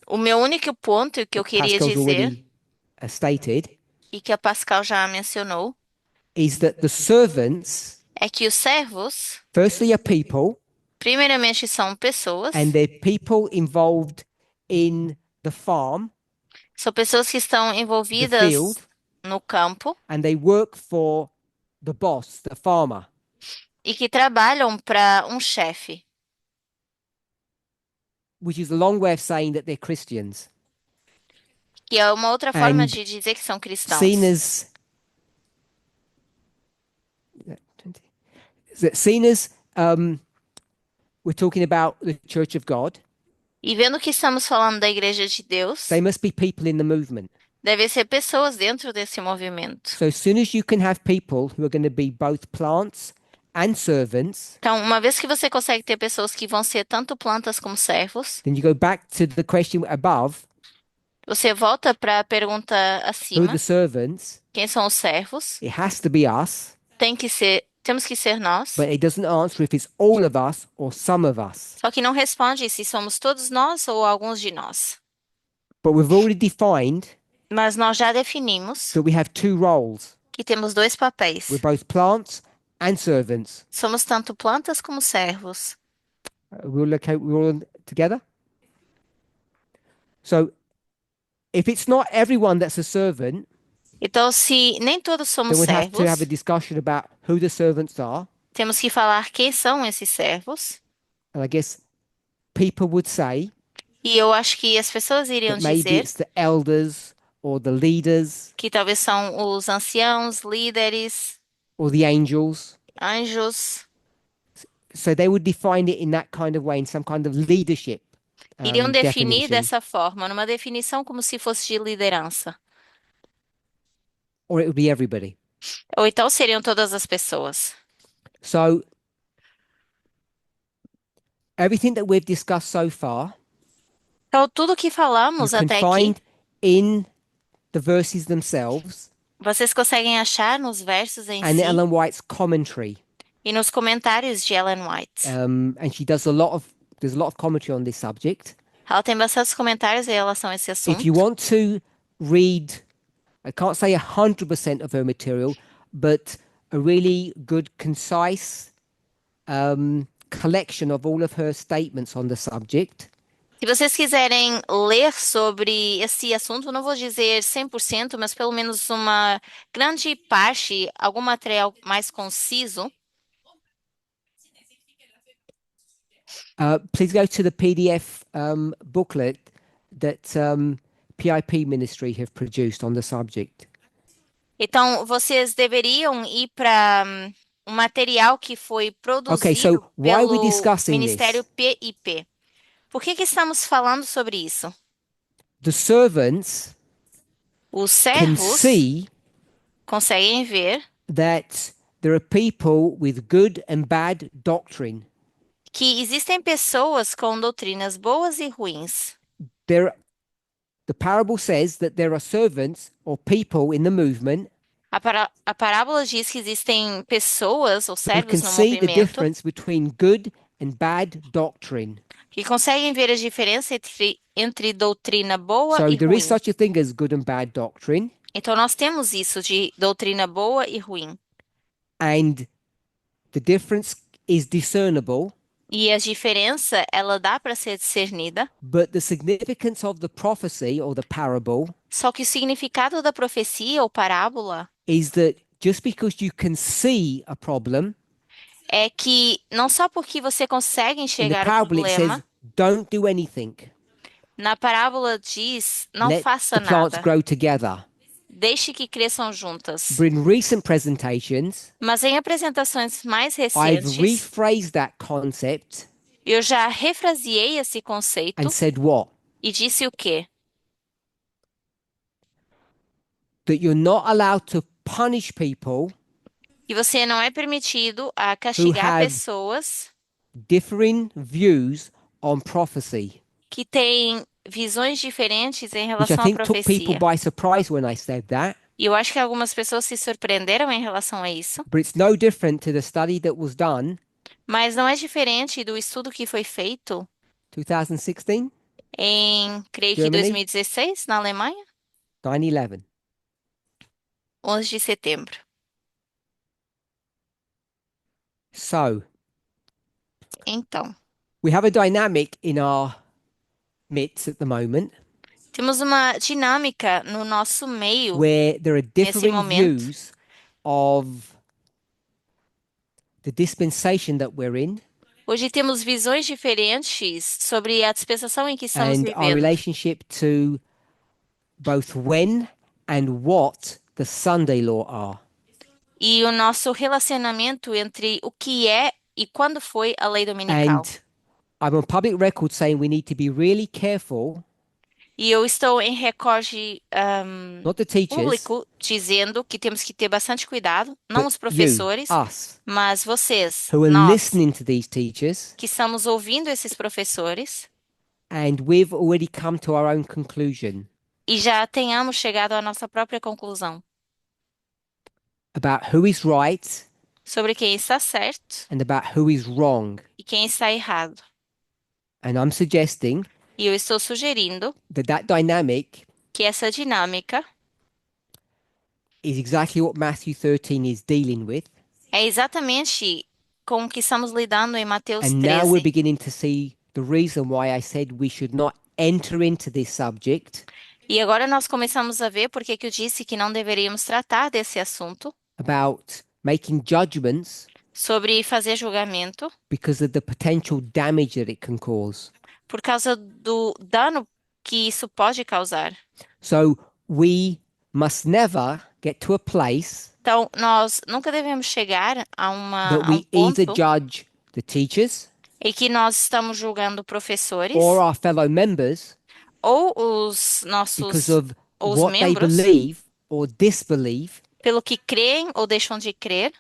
[SPEAKER 1] O meu único ponto que eu queria
[SPEAKER 2] Pascal's
[SPEAKER 1] dizer,
[SPEAKER 2] already stated,
[SPEAKER 1] e que a Pascal já mencionou,
[SPEAKER 2] is that the servants,
[SPEAKER 1] é que os servos,
[SPEAKER 2] firstly, are people,
[SPEAKER 1] primeiramente, são pessoas,
[SPEAKER 2] and they're people involved in the farm,
[SPEAKER 1] são pessoas que estão
[SPEAKER 2] the
[SPEAKER 1] envolvidas
[SPEAKER 2] field,
[SPEAKER 1] no campo
[SPEAKER 2] and they work for the boss, the farmer.
[SPEAKER 1] e que trabalham para um chefe,
[SPEAKER 2] Which is a long way of saying that they're Christians.
[SPEAKER 1] que é uma outra forma
[SPEAKER 2] And
[SPEAKER 1] de dizer que são cristãos.
[SPEAKER 2] Seen as we're talking about the Church of God,
[SPEAKER 1] E vendo que estamos falando da Igreja de Deus,
[SPEAKER 2] they must be people in the movement.
[SPEAKER 1] deve ser pessoas dentro desse movimento.
[SPEAKER 2] So as soon as you can have people who are going to be both plants and servants,
[SPEAKER 1] Então, uma vez que você consegue ter pessoas que vão ser tanto plantas como servos,
[SPEAKER 2] then you go back to the question above,
[SPEAKER 1] você volta para a pergunta
[SPEAKER 2] who are
[SPEAKER 1] acima,
[SPEAKER 2] the servants?
[SPEAKER 1] quem são os servos?
[SPEAKER 2] It has to be us,
[SPEAKER 1] Temos que ser nós.
[SPEAKER 2] but it doesn't answer if it's all of us or some of us.
[SPEAKER 1] Só que não responde se somos todos nós ou alguns de nós.
[SPEAKER 2] But we've already defined
[SPEAKER 1] Mas nós já definimos
[SPEAKER 2] that we have two roles.
[SPEAKER 1] que temos dois papéis.
[SPEAKER 2] We're both plants and servants.
[SPEAKER 1] Somos tanto plantas como servos.
[SPEAKER 2] We're all together? So if it's not everyone that's a servant,
[SPEAKER 1] Então, se nem todos somos
[SPEAKER 2] then we'd have to have a
[SPEAKER 1] servos,
[SPEAKER 2] discussion about who the servants are.
[SPEAKER 1] temos que falar quem são esses servos.
[SPEAKER 2] And I guess people would say
[SPEAKER 1] E eu acho que as pessoas iriam
[SPEAKER 2] that maybe
[SPEAKER 1] dizer
[SPEAKER 2] it's the elders or the leaders
[SPEAKER 1] que talvez são os anciãos, líderes,
[SPEAKER 2] or the angels.
[SPEAKER 1] anjos.
[SPEAKER 2] So they would define it in that kind of way, in some kind of leadership
[SPEAKER 1] Iriam definir
[SPEAKER 2] definition.
[SPEAKER 1] dessa forma, numa definição como se fosse de liderança.
[SPEAKER 2] Or it would be everybody.
[SPEAKER 1] Ou então seriam todas as pessoas.
[SPEAKER 2] So everything that we've discussed so far,
[SPEAKER 1] Então, tudo que
[SPEAKER 2] you
[SPEAKER 1] falamos
[SPEAKER 2] can
[SPEAKER 1] até aqui,
[SPEAKER 2] find in the verses themselves
[SPEAKER 1] vocês conseguem achar nos versos em
[SPEAKER 2] and
[SPEAKER 1] si
[SPEAKER 2] Ellen White's commentary.
[SPEAKER 1] e nos comentários de Ellen White.
[SPEAKER 2] And she does there's a lot of commentary on this subject.
[SPEAKER 1] Ela tem bastantes comentários em relação a esse assunto.
[SPEAKER 2] If you want to read, I can't say 100% of her material, but a really good, concise collection of all of her statements on the subject,
[SPEAKER 1] Se vocês quiserem ler sobre esse assunto, não vou dizer 100%, mas pelo menos uma grande parte, algum material mais conciso,
[SPEAKER 2] please go to the PDF booklet that PIP Ministry have produced on the subject.
[SPEAKER 1] então vocês deveriam ir para um material que foi produzido
[SPEAKER 2] Okay, so why are we
[SPEAKER 1] pelo
[SPEAKER 2] discussing
[SPEAKER 1] Ministério
[SPEAKER 2] this?
[SPEAKER 1] PIP. Por que estamos falando sobre isso?
[SPEAKER 2] The servants
[SPEAKER 1] Os
[SPEAKER 2] can
[SPEAKER 1] servos
[SPEAKER 2] see
[SPEAKER 1] conseguem ver
[SPEAKER 2] that there are people with good and bad doctrine.
[SPEAKER 1] Que existem pessoas com doutrinas boas e ruins.
[SPEAKER 2] The parable says that there are servants or people in the movement
[SPEAKER 1] A parábola diz que existem pessoas ou
[SPEAKER 2] who can
[SPEAKER 1] servos no
[SPEAKER 2] see the
[SPEAKER 1] movimento
[SPEAKER 2] difference between good and bad doctrine.
[SPEAKER 1] que conseguem ver a diferença entre doutrina boa
[SPEAKER 2] So
[SPEAKER 1] e
[SPEAKER 2] there is
[SPEAKER 1] ruim.
[SPEAKER 2] such a thing as good and bad doctrine,
[SPEAKER 1] Então nós temos isso de doutrina boa e ruim.
[SPEAKER 2] and the difference is discernible,
[SPEAKER 1] E a diferença, ela dá para ser discernida,
[SPEAKER 2] but the significance of the prophecy or the parable
[SPEAKER 1] só que o significado da profecia ou parábola
[SPEAKER 2] is that just because you can see a problem,
[SPEAKER 1] é que não só porque você consegue
[SPEAKER 2] in the
[SPEAKER 1] enxergar o
[SPEAKER 2] parable it says,
[SPEAKER 1] problema,
[SPEAKER 2] don't do anything.
[SPEAKER 1] na parábola diz, não
[SPEAKER 2] Let
[SPEAKER 1] faça
[SPEAKER 2] the plants
[SPEAKER 1] nada,
[SPEAKER 2] grow together.
[SPEAKER 1] deixe que cresçam juntas.
[SPEAKER 2] But in recent presentations,
[SPEAKER 1] Mas em apresentações mais
[SPEAKER 2] I've
[SPEAKER 1] recentes,
[SPEAKER 2] rephrased that concept
[SPEAKER 1] eu já refraseei esse conceito
[SPEAKER 2] and said what?
[SPEAKER 1] e disse o quê?
[SPEAKER 2] That you're not allowed to punish people
[SPEAKER 1] Que você não é permitido a
[SPEAKER 2] who
[SPEAKER 1] castigar
[SPEAKER 2] have
[SPEAKER 1] pessoas
[SPEAKER 2] differing views on prophecy,
[SPEAKER 1] que têm visões diferentes em
[SPEAKER 2] which I
[SPEAKER 1] relação à
[SPEAKER 2] think took people
[SPEAKER 1] profecia.
[SPEAKER 2] by surprise when I said that.
[SPEAKER 1] E eu acho que algumas pessoas se surpreenderam em relação a isso,
[SPEAKER 2] But it's no different to the study that was done
[SPEAKER 1] mas não é diferente do estudo que foi feito
[SPEAKER 2] 2016,
[SPEAKER 1] em, creio que
[SPEAKER 2] Germany,
[SPEAKER 1] 2016, na Alemanha,
[SPEAKER 2] 9/11.
[SPEAKER 1] 11 de setembro.
[SPEAKER 2] So
[SPEAKER 1] Então,
[SPEAKER 2] we have a dynamic in our midst at the moment
[SPEAKER 1] temos uma dinâmica no nosso meio
[SPEAKER 2] where there are
[SPEAKER 1] nesse
[SPEAKER 2] differing
[SPEAKER 1] momento.
[SPEAKER 2] views of the dispensation that we're in
[SPEAKER 1] Hoje temos visões diferentes sobre a dispensação em que estamos
[SPEAKER 2] and our
[SPEAKER 1] vivendo
[SPEAKER 2] relationship to both when and what the Sunday law are.
[SPEAKER 1] e o nosso relacionamento entre o que é e quando foi a lei dominical.
[SPEAKER 2] And I'm on public record saying we need to be really careful,
[SPEAKER 1] E eu estou em recorde
[SPEAKER 2] not the teachers,
[SPEAKER 1] público dizendo que temos que ter bastante cuidado, não
[SPEAKER 2] but
[SPEAKER 1] os
[SPEAKER 2] you,
[SPEAKER 1] professores,
[SPEAKER 2] us,
[SPEAKER 1] mas vocês,
[SPEAKER 2] who are
[SPEAKER 1] nós,
[SPEAKER 2] listening to these teachers,
[SPEAKER 1] que estamos ouvindo esses professores
[SPEAKER 2] and we've already come to our own conclusion
[SPEAKER 1] e já tenhamos chegado à nossa própria conclusão
[SPEAKER 2] about who is right
[SPEAKER 1] sobre quem está certo
[SPEAKER 2] and about who is wrong.
[SPEAKER 1] e quem está errado.
[SPEAKER 2] And I'm suggesting
[SPEAKER 1] E eu estou sugerindo
[SPEAKER 2] that dynamic
[SPEAKER 1] que essa dinâmica
[SPEAKER 2] is exactly what Matthew 13 is dealing with.
[SPEAKER 1] é exatamente com o que estamos lidando em Mateus
[SPEAKER 2] And now we're
[SPEAKER 1] 13.
[SPEAKER 2] beginning to see the reason why I said we should not enter into this subject
[SPEAKER 1] E agora nós começamos a ver por que que eu disse que não deveríamos tratar desse assunto,
[SPEAKER 2] about making judgments
[SPEAKER 1] sobre fazer julgamento,
[SPEAKER 2] because of the potential damage that it can cause.
[SPEAKER 1] por causa do dano que isso pode causar.
[SPEAKER 2] So we must never get to a place
[SPEAKER 1] Então, nós nunca devemos chegar
[SPEAKER 2] that
[SPEAKER 1] a um
[SPEAKER 2] we either
[SPEAKER 1] ponto
[SPEAKER 2] judge the teachers
[SPEAKER 1] em que nós estamos julgando professores
[SPEAKER 2] or our fellow members
[SPEAKER 1] ou os
[SPEAKER 2] because
[SPEAKER 1] nossos
[SPEAKER 2] of
[SPEAKER 1] ou os
[SPEAKER 2] what they
[SPEAKER 1] membros
[SPEAKER 2] believe or disbelieve
[SPEAKER 1] pelo que creem ou deixam de crer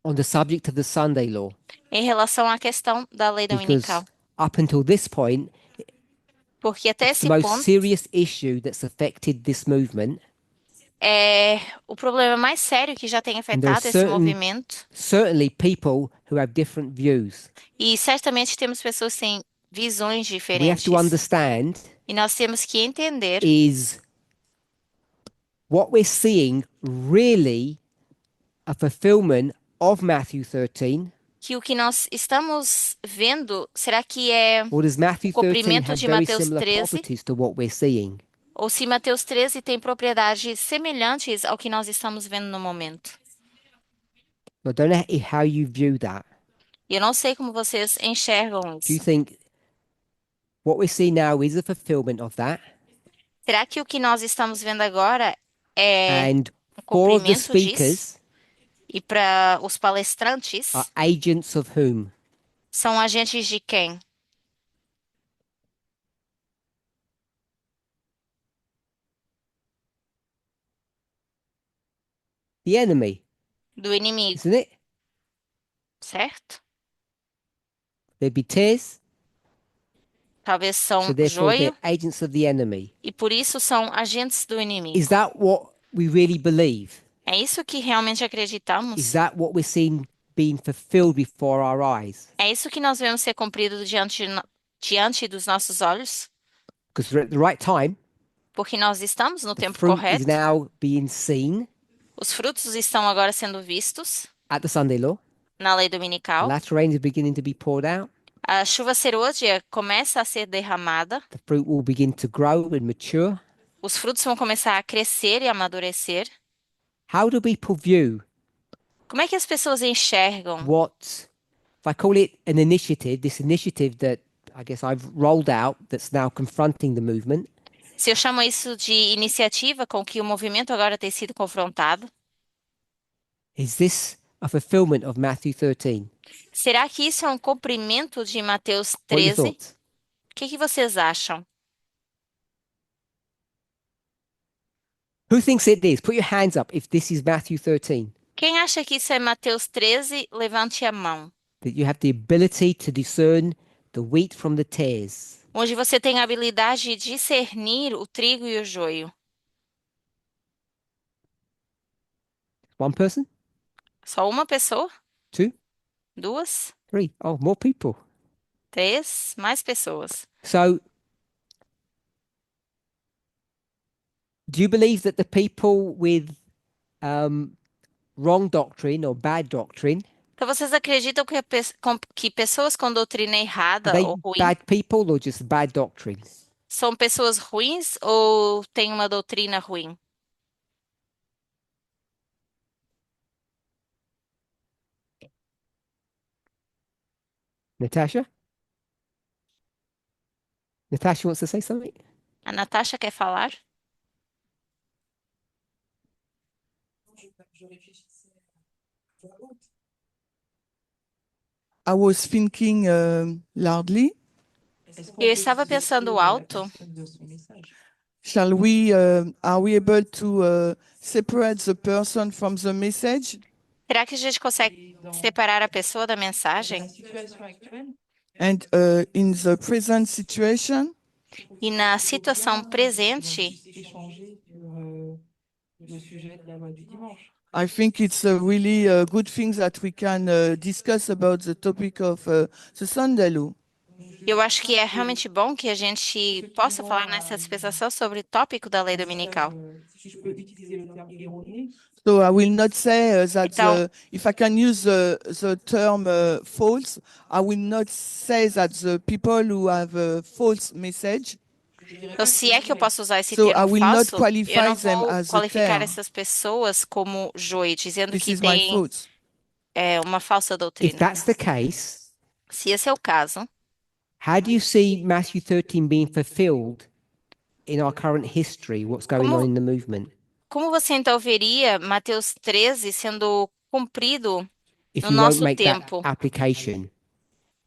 [SPEAKER 2] on the subject of the Sunday law.
[SPEAKER 1] em relação à questão da lei
[SPEAKER 2] Because
[SPEAKER 1] dominical.
[SPEAKER 2] up until this point,
[SPEAKER 1] Porque até
[SPEAKER 2] it's the
[SPEAKER 1] esse
[SPEAKER 2] most
[SPEAKER 1] ponto
[SPEAKER 2] serious issue that's affected this movement.
[SPEAKER 1] é o problema mais sério que já tem
[SPEAKER 2] And there are
[SPEAKER 1] afetado esse movimento.
[SPEAKER 2] certainly people who have different views.
[SPEAKER 1] E certamente temos pessoas que têm visões
[SPEAKER 2] We have
[SPEAKER 1] diferentes.
[SPEAKER 2] to understand
[SPEAKER 1] E nós temos que entender
[SPEAKER 2] is what we're seeing really a fulfillment of Matthew 13,
[SPEAKER 1] que o que nós estamos vendo, será que é
[SPEAKER 2] or does Matthew 13
[SPEAKER 1] cumprimento
[SPEAKER 2] have
[SPEAKER 1] de
[SPEAKER 2] very
[SPEAKER 1] Mateus
[SPEAKER 2] similar
[SPEAKER 1] 13?
[SPEAKER 2] properties to what we're seeing?
[SPEAKER 1] Ou se Mateus 13 tem propriedades semelhantes ao que nós estamos vendo no momento?
[SPEAKER 2] I don't know how you view that.
[SPEAKER 1] E eu não sei como vocês enxergam
[SPEAKER 2] Do you
[SPEAKER 1] isso.
[SPEAKER 2] think what we're seeing now is a fulfillment of that?
[SPEAKER 1] Será que o que nós estamos vendo agora é
[SPEAKER 2] And
[SPEAKER 1] um
[SPEAKER 2] four of the
[SPEAKER 1] cumprimento disso?
[SPEAKER 2] speakers
[SPEAKER 1] E para os palestrantes,
[SPEAKER 2] are agents of whom?
[SPEAKER 1] são agentes de quem?
[SPEAKER 2] The enemy.
[SPEAKER 1] do inimigo,
[SPEAKER 2] isn't it?
[SPEAKER 1] certo?
[SPEAKER 2] There'd be tares,
[SPEAKER 1] Talvez
[SPEAKER 2] so
[SPEAKER 1] são
[SPEAKER 2] therefore
[SPEAKER 1] joio
[SPEAKER 2] they're agents of the enemy.
[SPEAKER 1] e por isso são agentes do inimigo.
[SPEAKER 2] Is that what we really believe?
[SPEAKER 1] É isso que realmente
[SPEAKER 2] Is
[SPEAKER 1] acreditamos?
[SPEAKER 2] that what we're seeing being fulfilled before our eyes?
[SPEAKER 1] É isso que nós vemos ser cumprido diante dos nossos olhos?
[SPEAKER 2] Because we're at the right time,
[SPEAKER 1] Porque nós estamos no
[SPEAKER 2] the
[SPEAKER 1] tempo
[SPEAKER 2] fruit is
[SPEAKER 1] correto,
[SPEAKER 2] now being seen
[SPEAKER 1] os frutos estão agora sendo vistos
[SPEAKER 2] at the Sunday law.
[SPEAKER 1] na lei
[SPEAKER 2] The
[SPEAKER 1] dominical,
[SPEAKER 2] latter rain is beginning to be poured out.
[SPEAKER 1] a chuva serôdia começa a ser derramada,
[SPEAKER 2] The fruit will begin to grow and mature.
[SPEAKER 1] os frutos vão começar a crescer e amadurecer.
[SPEAKER 2] How do people view
[SPEAKER 1] Como é que as pessoas enxergam?
[SPEAKER 2] what, if I call it an initiative, this initiative that I guess I've rolled out that's now confronting the movement?
[SPEAKER 1] Se eu chamo isso de iniciativa com que o movimento agora tem sido confrontado,
[SPEAKER 2] Is this a fulfillment of Matthew 13?
[SPEAKER 1] será que isso é um cumprimento de Mateus
[SPEAKER 2] What are your
[SPEAKER 1] 13?
[SPEAKER 2] thoughts?
[SPEAKER 1] O que vocês acham?
[SPEAKER 2] Who thinks it is? Put your hands up if this is Matthew 13.
[SPEAKER 1] Quem acha que isso é Mateus 13, levante a mão.
[SPEAKER 2] That you have the ability to discern the wheat from the tares.
[SPEAKER 1] Onde você tem a habilidade de discernir o trigo e o joio.
[SPEAKER 2] One person?
[SPEAKER 1] Só uma pessoa?
[SPEAKER 2] Two?
[SPEAKER 1] Duas?
[SPEAKER 2] Three? Oh, more people.
[SPEAKER 1] Três? Mais pessoas.
[SPEAKER 2] So, do you believe that the people with wrong doctrine or bad doctrine,
[SPEAKER 1] Então vocês acreditam que pessoas com doutrina
[SPEAKER 2] are
[SPEAKER 1] errada
[SPEAKER 2] they
[SPEAKER 1] ou ruim
[SPEAKER 2] bad people or just bad doctrine?
[SPEAKER 1] são pessoas ruins ou têm uma doutrina ruim?
[SPEAKER 2] Natasha? Natasha wants to say something?
[SPEAKER 1] A Natasha quer falar?
[SPEAKER 5] I was thinking loudly.
[SPEAKER 1] Eu estava pensando alto.
[SPEAKER 5] Are we able to separate the person from the message?
[SPEAKER 1] Será que a gente consegue separar a pessoa da mensagem?
[SPEAKER 5] And in the present situation,
[SPEAKER 1] E na situação presente,
[SPEAKER 5] I think it's a really good thing that we can discuss about the topic of the Sunday law.
[SPEAKER 1] eu acho que é realmente bom que a gente possa falar nessa dispensação sobre o tópico da lei dominical.
[SPEAKER 5] So I will not say that
[SPEAKER 1] Então-
[SPEAKER 5] if I can use the term false, I will not say that the people who have a false message.
[SPEAKER 1] Então, se é que eu posso usar esse
[SPEAKER 5] So I
[SPEAKER 1] termo
[SPEAKER 5] will not
[SPEAKER 1] falso, eu
[SPEAKER 5] qualify
[SPEAKER 1] não
[SPEAKER 5] them
[SPEAKER 1] vou
[SPEAKER 5] as a
[SPEAKER 1] qualificar
[SPEAKER 5] term.
[SPEAKER 1] essas pessoas como joio, dizendo
[SPEAKER 5] This
[SPEAKER 1] que
[SPEAKER 5] is my
[SPEAKER 1] tem
[SPEAKER 5] thoughts.
[SPEAKER 1] uma falsa
[SPEAKER 2] If
[SPEAKER 1] doutrina.
[SPEAKER 2] that's the case,
[SPEAKER 1] Se esse é o caso,
[SPEAKER 2] how do you see Matthew 13 being fulfilled in our current history? What's going on in the movement?
[SPEAKER 1] como você então veria Mateus 13 sendo cumprido
[SPEAKER 2] If
[SPEAKER 1] no
[SPEAKER 2] you won't
[SPEAKER 1] nosso
[SPEAKER 2] make that
[SPEAKER 1] tempo?
[SPEAKER 2] application,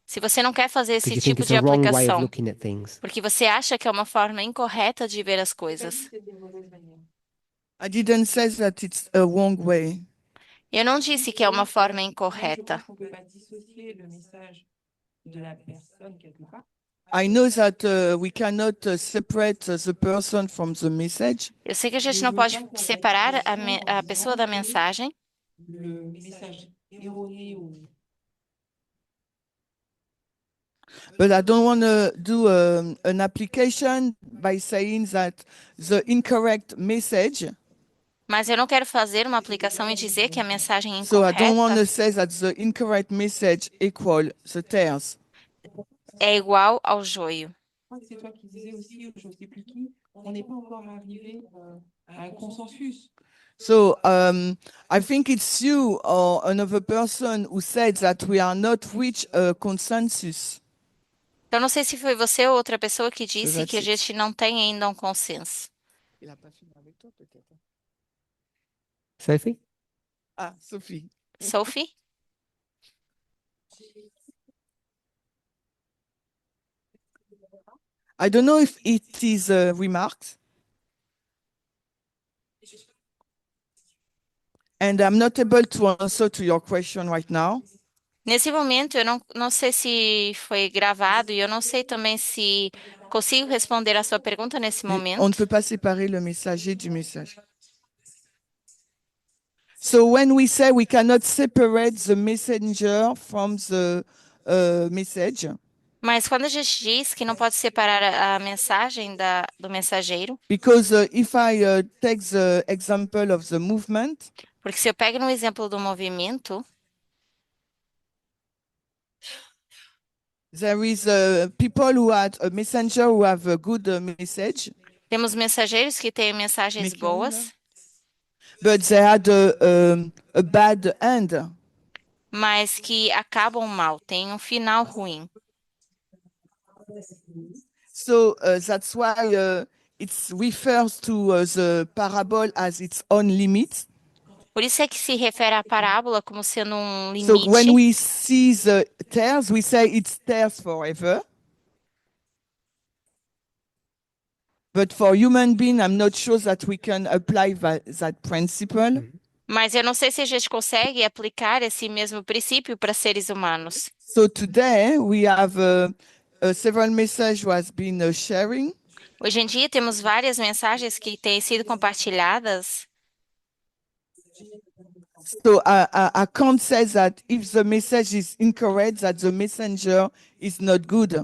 [SPEAKER 1] Se você não quer fazer
[SPEAKER 2] because
[SPEAKER 1] esse
[SPEAKER 2] you think
[SPEAKER 1] tipo
[SPEAKER 2] it's
[SPEAKER 1] de
[SPEAKER 2] a wrong way of
[SPEAKER 1] aplicação,
[SPEAKER 2] looking at things.
[SPEAKER 1] porque você acha que é uma forma incorreta de ver as coisas.
[SPEAKER 5] I didn't say that it's a wrong way.
[SPEAKER 1] Eu não disse que é uma forma incorreta.
[SPEAKER 5] I know that we cannot separate the person from the message,
[SPEAKER 1] Eu sei que a gente não pode separar a pessoa da mensagem,
[SPEAKER 5] but I don't want to do an application by saying that the incorrect message.
[SPEAKER 1] mas eu não quero fazer uma aplicação e dizer que a mensagem
[SPEAKER 5] So I don't want
[SPEAKER 1] incorreta
[SPEAKER 5] to say that the incorrect message equal the tares.
[SPEAKER 1] é igual ao joio.
[SPEAKER 4] C'est toi qui disais aussi, ou je ne sais plus qui, on n'est pas encore arrivé à un consensus.
[SPEAKER 5] So I think it's you or another person who said that we are not reach a consensus.
[SPEAKER 1] Então, não sei se foi você ou outra pessoa que disse
[SPEAKER 5] that's
[SPEAKER 1] que a
[SPEAKER 5] it.
[SPEAKER 1] gente não tem ainda um consenso.
[SPEAKER 2] Sophie?
[SPEAKER 5] Ah, Sophie.
[SPEAKER 1] Sophie?
[SPEAKER 5] I don't know if it is remarked. And I'm not able to answer to your question right now.
[SPEAKER 1] Nesse momento, eu não sei se foi gravado e eu não sei também se consigo responder a sua pergunta nesse
[SPEAKER 5] On ne
[SPEAKER 1] momento.
[SPEAKER 5] peut pas séparer le messager du message. So when we say we cannot separate the messenger from the message,
[SPEAKER 1] Mas quando a gente diz que não pode separar a mensagem do mensageiro,
[SPEAKER 5] because if I take the example of the movement,
[SPEAKER 1] porque se eu pego no exemplo do movimento,
[SPEAKER 5] there is people who had a messenger who have a good message,
[SPEAKER 1] temos mensageiros que têm mensagens boas,
[SPEAKER 5] but they had a bad end.
[SPEAKER 1] mas que acabam mal, têm um final ruim.
[SPEAKER 5] So that's why it refers to the parable as its own limit.
[SPEAKER 1] Por isso é que se refere à parábola como sendo um
[SPEAKER 5] So when
[SPEAKER 1] limite.
[SPEAKER 5] we see the tares, we say it's tares forever. But for human being, I'm not sure that we can apply that principle.
[SPEAKER 1] Mas eu não sei se a gente consegue aplicar esse mesmo princípio para seres humanos.
[SPEAKER 5] So today we have several messages was been sharing.
[SPEAKER 1] Hoje em dia temos várias mensagens que têm sido compartilhadas.
[SPEAKER 5] So I can't say that if the message is incorrect, that the messenger is not good.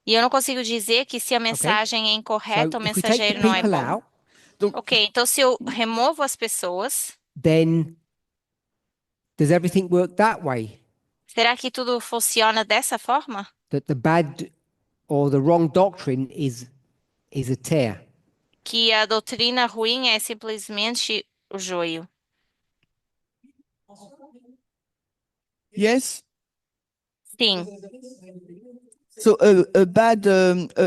[SPEAKER 1] E eu não consigo dizer que se a mensagem é incorreta,
[SPEAKER 2] So
[SPEAKER 1] o
[SPEAKER 2] if we take the
[SPEAKER 1] mensageiro não é
[SPEAKER 2] people
[SPEAKER 1] bom.
[SPEAKER 2] out,
[SPEAKER 1] Ok, então se eu removo as pessoas,
[SPEAKER 2] then does everything work that way?
[SPEAKER 1] será que tudo funciona dessa forma?
[SPEAKER 2] That the bad or the wrong doctrine is a tear?
[SPEAKER 1] Que a doutrina ruim é simplesmente o joio?
[SPEAKER 5] Yes.
[SPEAKER 1] Sim.
[SPEAKER 5] So a bad,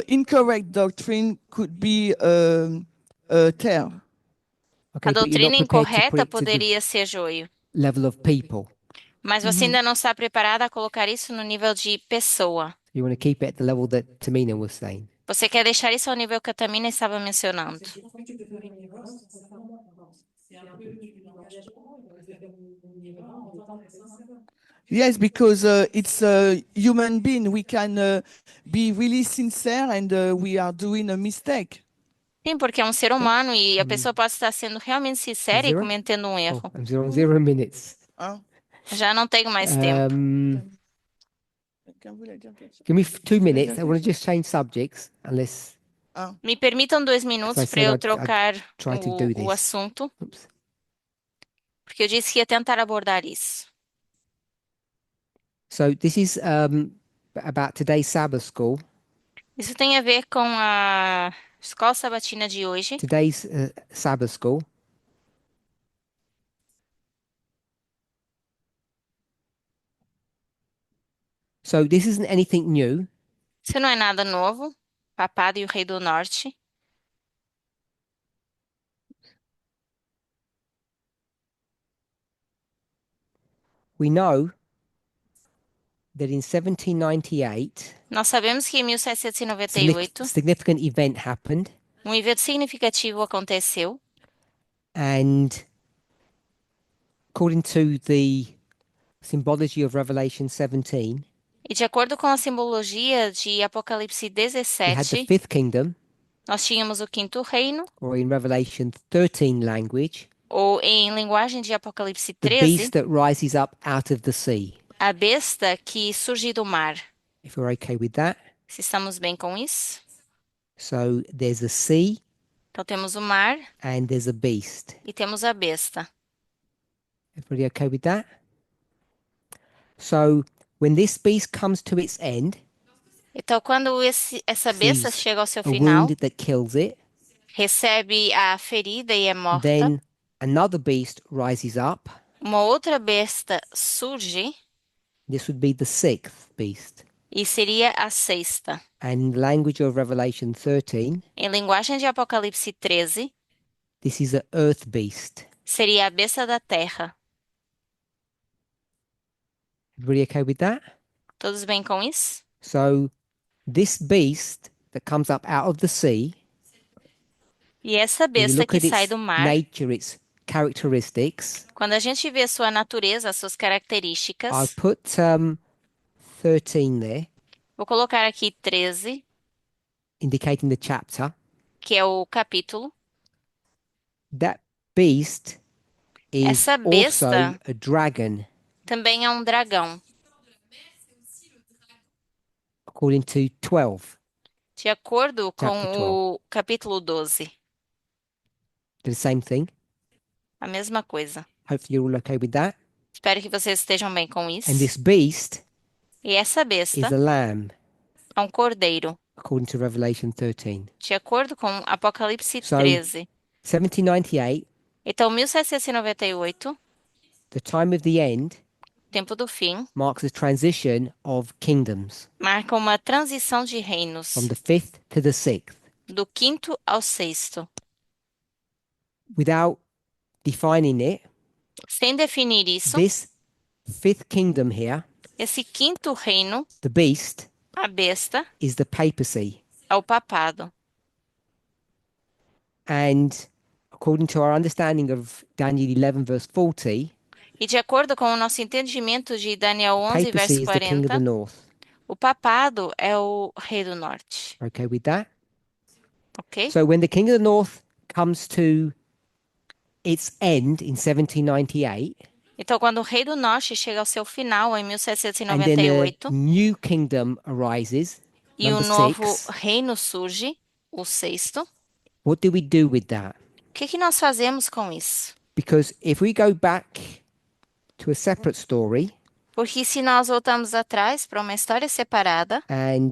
[SPEAKER 5] incorrect doctrine could be a tear.
[SPEAKER 2] Okay,
[SPEAKER 1] A
[SPEAKER 2] but you're
[SPEAKER 1] doutrina
[SPEAKER 2] not prepared to put
[SPEAKER 1] incorreta
[SPEAKER 2] it to the
[SPEAKER 1] poderia ser joio.
[SPEAKER 2] level of people.
[SPEAKER 1] Mas você ainda não está preparada a colocar isso no nível de pessoa.
[SPEAKER 2] You want to keep it at the level that Tamina was saying.
[SPEAKER 1] Você quer deixar isso ao nível que a Tamina estava mencionando.
[SPEAKER 5] Yes, because it's a human being. We can be really sincere and we are doing a mistake.
[SPEAKER 1] Sim, porque é um ser humano e a pessoa pode estar sendo realmente sincera e
[SPEAKER 2] Zero?
[SPEAKER 1] cometendo um
[SPEAKER 2] Oh,
[SPEAKER 1] erro.
[SPEAKER 2] I'm 0 minutes.
[SPEAKER 5] Hein?
[SPEAKER 1] Já não tenho mais tempo.
[SPEAKER 5] Quelqu'un voulait dire quelque chose?
[SPEAKER 2] Give me 2 minutes. I want to just change subjects, unless.
[SPEAKER 1] Me permitam 2 minutos
[SPEAKER 2] As I
[SPEAKER 1] para
[SPEAKER 2] said,
[SPEAKER 1] eu
[SPEAKER 2] I'd
[SPEAKER 1] trocar
[SPEAKER 2] try to do
[SPEAKER 1] o
[SPEAKER 2] this.
[SPEAKER 1] assunto,
[SPEAKER 2] Oops.
[SPEAKER 1] porque eu disse que ia tentar abordar isso.
[SPEAKER 2] So this is about today's Sabbath school.
[SPEAKER 1] Isso tem a ver com a escola sabatina de hoje.
[SPEAKER 2] Today's Sabbath school. So this isn't anything new.
[SPEAKER 1] Isso não é nada novo. Papado e o Rei do Norte.
[SPEAKER 2] We know that in 1798,
[SPEAKER 1] Nós sabemos que em 1798
[SPEAKER 2] significant event happened,
[SPEAKER 1] um evento significativo aconteceu
[SPEAKER 2] and according to the symbology of Revelation 17,
[SPEAKER 1] e de acordo com a simbologia de Apocalipse
[SPEAKER 2] we had the
[SPEAKER 1] 17,
[SPEAKER 2] fifth kingdom,
[SPEAKER 1] nós tínhamos o quinto reino,
[SPEAKER 2] or in Revelation 13 language,
[SPEAKER 1] ou em linguagem de Apocalipse
[SPEAKER 2] the
[SPEAKER 1] 13,
[SPEAKER 2] beast that rises up out of the sea.
[SPEAKER 1] a besta que surge do mar.
[SPEAKER 2] If we're okay with that.
[SPEAKER 1] Se estamos bem com isso?
[SPEAKER 2] So there's a sea
[SPEAKER 1] Então temos o mar
[SPEAKER 2] and there's a beast.
[SPEAKER 1] e temos a besta.
[SPEAKER 2] Everybody okay with that? So when this beast comes to its end,
[SPEAKER 1] Então quando essa besta
[SPEAKER 2] sees
[SPEAKER 1] chega ao seu
[SPEAKER 2] a
[SPEAKER 1] final,
[SPEAKER 2] wound that kills it,
[SPEAKER 1] recebe a ferida e é morta,
[SPEAKER 2] then another beast rises up.
[SPEAKER 1] uma outra besta surge
[SPEAKER 2] This would be the sixth beast.
[SPEAKER 1] e seria a sexta.
[SPEAKER 2] And in language of Revelation 13,
[SPEAKER 1] Em linguagem de Apocalipse 13,
[SPEAKER 2] this is a earth beast.
[SPEAKER 1] seria a besta da terra.
[SPEAKER 2] Everybody okay with that?
[SPEAKER 1] Todos bem com isso?
[SPEAKER 2] So this beast that comes up out of the sea,
[SPEAKER 1] E essa
[SPEAKER 2] when you
[SPEAKER 1] besta
[SPEAKER 2] look
[SPEAKER 1] que
[SPEAKER 2] at
[SPEAKER 1] sai
[SPEAKER 2] its
[SPEAKER 1] do mar,
[SPEAKER 2] nature, it's characteristics,
[SPEAKER 1] Quando a gente vê sua natureza, suas
[SPEAKER 2] I've
[SPEAKER 1] características,
[SPEAKER 2] put 13 there,
[SPEAKER 1] vou colocar aqui 13,
[SPEAKER 2] indicating the chapter.
[SPEAKER 1] que é o capítulo.
[SPEAKER 2] That beast is
[SPEAKER 1] Essa
[SPEAKER 2] also
[SPEAKER 1] besta
[SPEAKER 2] a dragon,
[SPEAKER 1] também é um dragão.
[SPEAKER 2] according to 12.
[SPEAKER 1] De acordo com
[SPEAKER 2] Chapter 12.
[SPEAKER 1] o capítulo 12,
[SPEAKER 2] The same thing.
[SPEAKER 1] a mesma coisa.
[SPEAKER 2] Hopefully you're all okay with that.
[SPEAKER 1] Espero que vocês estejam bem com
[SPEAKER 2] And
[SPEAKER 1] isso.
[SPEAKER 2] this beast
[SPEAKER 1] E essa
[SPEAKER 2] is
[SPEAKER 1] besta
[SPEAKER 2] a lamb,
[SPEAKER 1] é um cordeiro,
[SPEAKER 2] according to Revelation 13.
[SPEAKER 1] de acordo com Apocalipse
[SPEAKER 2] So-
[SPEAKER 1] 13.
[SPEAKER 2] 1798,
[SPEAKER 1] Então, 1798,
[SPEAKER 2] the time of the end,
[SPEAKER 1] tempo do fim,
[SPEAKER 2] marks the transition of kingdoms
[SPEAKER 1] marca uma transição de reinos,
[SPEAKER 2] from the 5th to the 6th.
[SPEAKER 1] do quinto ao sexto.
[SPEAKER 2] Without defining it,
[SPEAKER 1] Sem definir isso,
[SPEAKER 2] this 5th kingdom here,
[SPEAKER 1] esse quinto reino,
[SPEAKER 2] the beast,
[SPEAKER 1] a besta,
[SPEAKER 2] is the papacy.
[SPEAKER 1] é o papado.
[SPEAKER 2] And according to our understanding of Daniel 11, verse 40,
[SPEAKER 1] E de acordo com o nosso entendimento de Daniel 11,
[SPEAKER 2] papacy
[SPEAKER 1] verso
[SPEAKER 2] is the king of the
[SPEAKER 1] 40,
[SPEAKER 2] north.
[SPEAKER 1] o papado é o rei do norte,
[SPEAKER 2] Okay with that?
[SPEAKER 1] ok?
[SPEAKER 2] So when the king of the north comes to its end in 1798,
[SPEAKER 1] Então, quando o rei do norte chega ao seu final em
[SPEAKER 2] and then a
[SPEAKER 1] 1798
[SPEAKER 2] new kingdom arises,
[SPEAKER 1] e um
[SPEAKER 2] number
[SPEAKER 1] novo
[SPEAKER 2] 6,
[SPEAKER 1] reino surge, o sexto,
[SPEAKER 2] what do we do with that?
[SPEAKER 1] o que que nós fazemos com isso?
[SPEAKER 2] Because if we go back to a separate story,
[SPEAKER 1] Porque se nós voltamos atrás para uma história separada,
[SPEAKER 2] and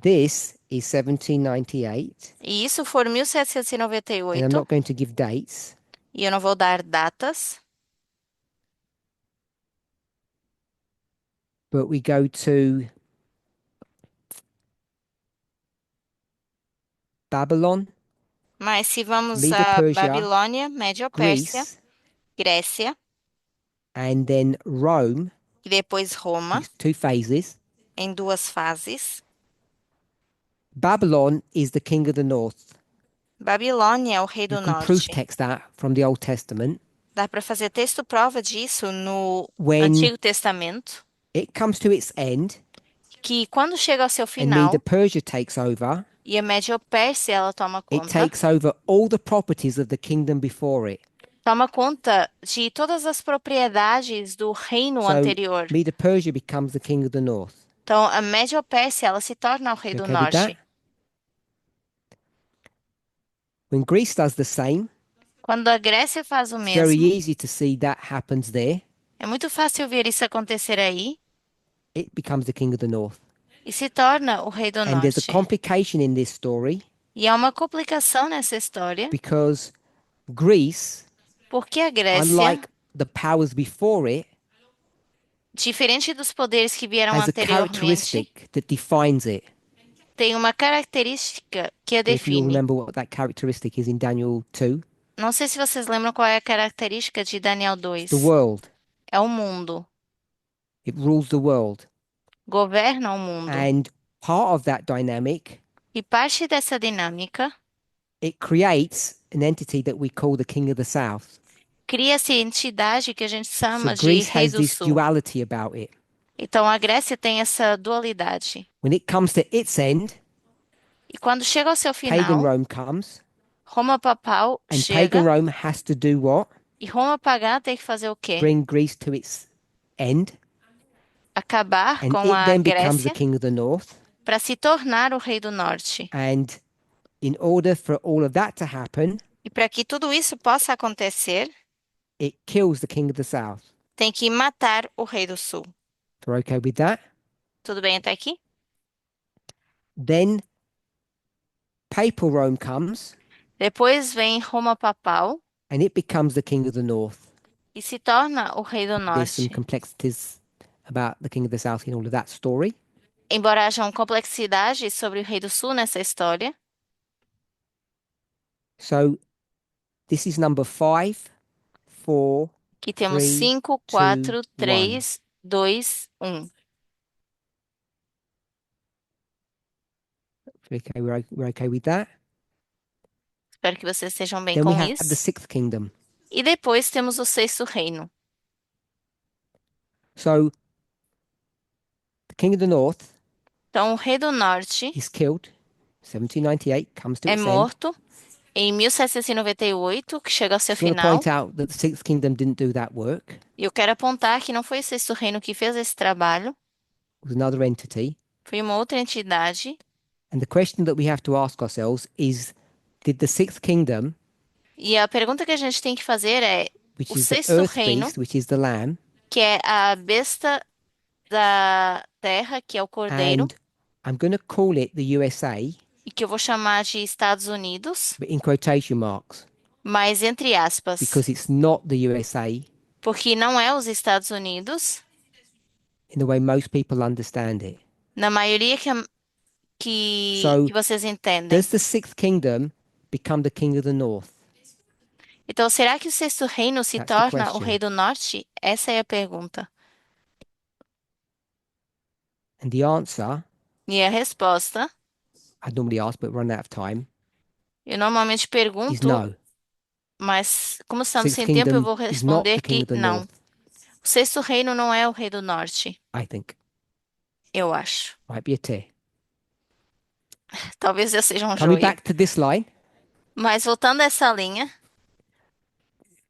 [SPEAKER 2] this is 1798,
[SPEAKER 1] e isso for
[SPEAKER 2] and I'm
[SPEAKER 1] 1798,
[SPEAKER 2] not going to give dates,
[SPEAKER 1] e eu não vou dar datas,
[SPEAKER 2] but we go to Babylon,
[SPEAKER 1] mas se vamos a
[SPEAKER 2] Medo-Persia,
[SPEAKER 1] Babilônia, Média-Pérsia,
[SPEAKER 2] Greece,
[SPEAKER 1] Grécia
[SPEAKER 2] and then Rome,
[SPEAKER 1] e depois Roma,
[SPEAKER 2] it's 2 phases.
[SPEAKER 1] em duas fases,
[SPEAKER 2] Babylon is the king of the north.
[SPEAKER 1] Babilônia é o rei
[SPEAKER 2] You
[SPEAKER 1] do
[SPEAKER 2] can proof
[SPEAKER 1] norte.
[SPEAKER 2] text that from the Old Testament.
[SPEAKER 1] Dá para fazer texto prova disso no
[SPEAKER 2] When
[SPEAKER 1] Antigo Testamento,
[SPEAKER 2] it comes to its end
[SPEAKER 1] que quando chega ao seu
[SPEAKER 2] and
[SPEAKER 1] final
[SPEAKER 2] Medo-Persia takes over,
[SPEAKER 1] e a Média-Pérsia ela toma
[SPEAKER 2] it
[SPEAKER 1] conta,
[SPEAKER 2] takes over all the properties of the kingdom before it.
[SPEAKER 1] toma conta de todas as propriedades do reino
[SPEAKER 2] So
[SPEAKER 1] anterior.
[SPEAKER 2] Medo-Persia becomes the king of the north.
[SPEAKER 1] Então, a Média-Pérsia ela se torna o rei
[SPEAKER 2] You
[SPEAKER 1] do
[SPEAKER 2] okay with that?
[SPEAKER 1] norte.
[SPEAKER 2] When Greece does the same,
[SPEAKER 1] Quando a Grécia faz o
[SPEAKER 2] it's very
[SPEAKER 1] mesmo,
[SPEAKER 2] easy to see that happens there.
[SPEAKER 1] é muito fácil ver isso acontecer aí
[SPEAKER 2] It becomes the king of the north.
[SPEAKER 1] e se torna o rei do
[SPEAKER 2] And there's a
[SPEAKER 1] norte.
[SPEAKER 2] complication in this story
[SPEAKER 1] E há uma complicação nessa história,
[SPEAKER 2] because Greece,
[SPEAKER 1] porque a Grécia,
[SPEAKER 2] unlike the powers before it,
[SPEAKER 1] diferente dos poderes que vieram
[SPEAKER 2] has a
[SPEAKER 1] anteriormente,
[SPEAKER 2] characteristic that defines it.
[SPEAKER 1] tem uma característica que a
[SPEAKER 2] If you
[SPEAKER 1] define.
[SPEAKER 2] remember what that characteristic is in Daniel 2,
[SPEAKER 1] Não sei se vocês lembram qual é a característica de Daniel 2.
[SPEAKER 2] the world.
[SPEAKER 1] É o mundo.
[SPEAKER 2] It rules the world.
[SPEAKER 1] Governa o mundo.
[SPEAKER 2] And part of that dynamic,
[SPEAKER 1] E parte dessa dinâmica
[SPEAKER 2] it creates an entity that we call the king of the south.
[SPEAKER 1] cria-se a entidade que a gente
[SPEAKER 2] So
[SPEAKER 1] chama de
[SPEAKER 2] Greece
[SPEAKER 1] rei
[SPEAKER 2] has
[SPEAKER 1] do
[SPEAKER 2] this
[SPEAKER 1] sul.
[SPEAKER 2] duality about it.
[SPEAKER 1] Então a Grécia tem essa dualidade.
[SPEAKER 2] When it comes to its end,
[SPEAKER 1] E quando chega ao seu
[SPEAKER 2] pagan
[SPEAKER 1] final,
[SPEAKER 2] Rome comes,
[SPEAKER 1] Roma papal
[SPEAKER 2] and
[SPEAKER 1] chega
[SPEAKER 2] pagan Rome has to do what?
[SPEAKER 1] e Roma pagã tem que fazer o quê?
[SPEAKER 2] Bring Greece to its end,
[SPEAKER 1] Acabar
[SPEAKER 2] and
[SPEAKER 1] com
[SPEAKER 2] it
[SPEAKER 1] a
[SPEAKER 2] then becomes the
[SPEAKER 1] Grécia
[SPEAKER 2] king of the north.
[SPEAKER 1] para se tornar o rei do norte.
[SPEAKER 2] And in order for all of that to happen,
[SPEAKER 1] E para que tudo isso possa acontecer,
[SPEAKER 2] it kills the king of the south.
[SPEAKER 1] tem que matar o rei do sul.
[SPEAKER 2] We're okay with that?
[SPEAKER 1] Tudo bem até aqui?
[SPEAKER 2] Then papal Rome comes,
[SPEAKER 1] Depois vem Roma papal
[SPEAKER 2] and it becomes the king of the north.
[SPEAKER 1] e se torna o rei do
[SPEAKER 2] There's some
[SPEAKER 1] norte.
[SPEAKER 2] complexities about the king of the south in all of that story.
[SPEAKER 1] Embora hajam complexidades sobre o rei do sul nessa história,
[SPEAKER 2] So this is number 5, 4,
[SPEAKER 1] que temos
[SPEAKER 2] 3,
[SPEAKER 1] 5,
[SPEAKER 2] 2,
[SPEAKER 1] 4,
[SPEAKER 2] 1.
[SPEAKER 1] 3, 2, 1.
[SPEAKER 2] Okay, we're okay with that.
[SPEAKER 1] Espero que vocês estejam bem
[SPEAKER 2] Then
[SPEAKER 1] com
[SPEAKER 2] we have the
[SPEAKER 1] isso.
[SPEAKER 2] 6th kingdom.
[SPEAKER 1] E depois temos o sexto reino.
[SPEAKER 2] So the king of the north
[SPEAKER 1] Então, o rei do norte
[SPEAKER 2] is killed. 1798 comes to
[SPEAKER 1] é
[SPEAKER 2] its end.
[SPEAKER 1] morto em 1798, que chega ao seu
[SPEAKER 2] Just want to
[SPEAKER 1] final.
[SPEAKER 2] point out that the Sixth Kingdom didn't do that work.
[SPEAKER 1] E eu quero apontar que não foi o sexto reino que fez esse trabalho,
[SPEAKER 2] It was another entity.
[SPEAKER 1] foi uma outra entidade.
[SPEAKER 2] And the question that we have to ask ourselves is, did the Sixth Kingdom,
[SPEAKER 1] E a pergunta que a gente tem que fazer é:
[SPEAKER 2] which
[SPEAKER 1] o
[SPEAKER 2] is the
[SPEAKER 1] sexto
[SPEAKER 2] earth
[SPEAKER 1] reino,
[SPEAKER 2] beast, which is the lamb,
[SPEAKER 1] que é a besta da terra, que é o cordeiro,
[SPEAKER 2] and I'm going to call it the USA,
[SPEAKER 1] e que eu vou chamar de Estados Unidos,
[SPEAKER 2] but in quotation marks,
[SPEAKER 1] mas entre aspas,
[SPEAKER 2] because it's not the USA
[SPEAKER 1] porque não é os Estados Unidos,
[SPEAKER 2] in the way most people understand it.
[SPEAKER 1] na maioria que
[SPEAKER 2] So,
[SPEAKER 1] vocês entendem.
[SPEAKER 2] does the Sixth Kingdom become the king of the north?
[SPEAKER 1] Então, será que o sexto reino se
[SPEAKER 2] That's the
[SPEAKER 1] torna o
[SPEAKER 2] question.
[SPEAKER 1] rei do norte? Essa é a pergunta.
[SPEAKER 2] And the answer,
[SPEAKER 1] E a resposta,
[SPEAKER 2] I normally ask, but run out of time,
[SPEAKER 1] eu normalmente
[SPEAKER 2] is
[SPEAKER 1] pergunto,
[SPEAKER 2] no.
[SPEAKER 1] mas como estamos
[SPEAKER 2] Sixth
[SPEAKER 1] sem tempo, eu
[SPEAKER 2] Kingdom
[SPEAKER 1] vou
[SPEAKER 2] is not
[SPEAKER 1] responder
[SPEAKER 2] the king
[SPEAKER 1] que
[SPEAKER 2] of the
[SPEAKER 1] não.
[SPEAKER 2] north,
[SPEAKER 1] O sexto reino não é o rei do norte,
[SPEAKER 2] I think.
[SPEAKER 1] eu acho.
[SPEAKER 2] Might be a tear.
[SPEAKER 1] Talvez eu seja um
[SPEAKER 2] Coming
[SPEAKER 1] joio.
[SPEAKER 2] back to this line,
[SPEAKER 1] Mas voltando a essa linha,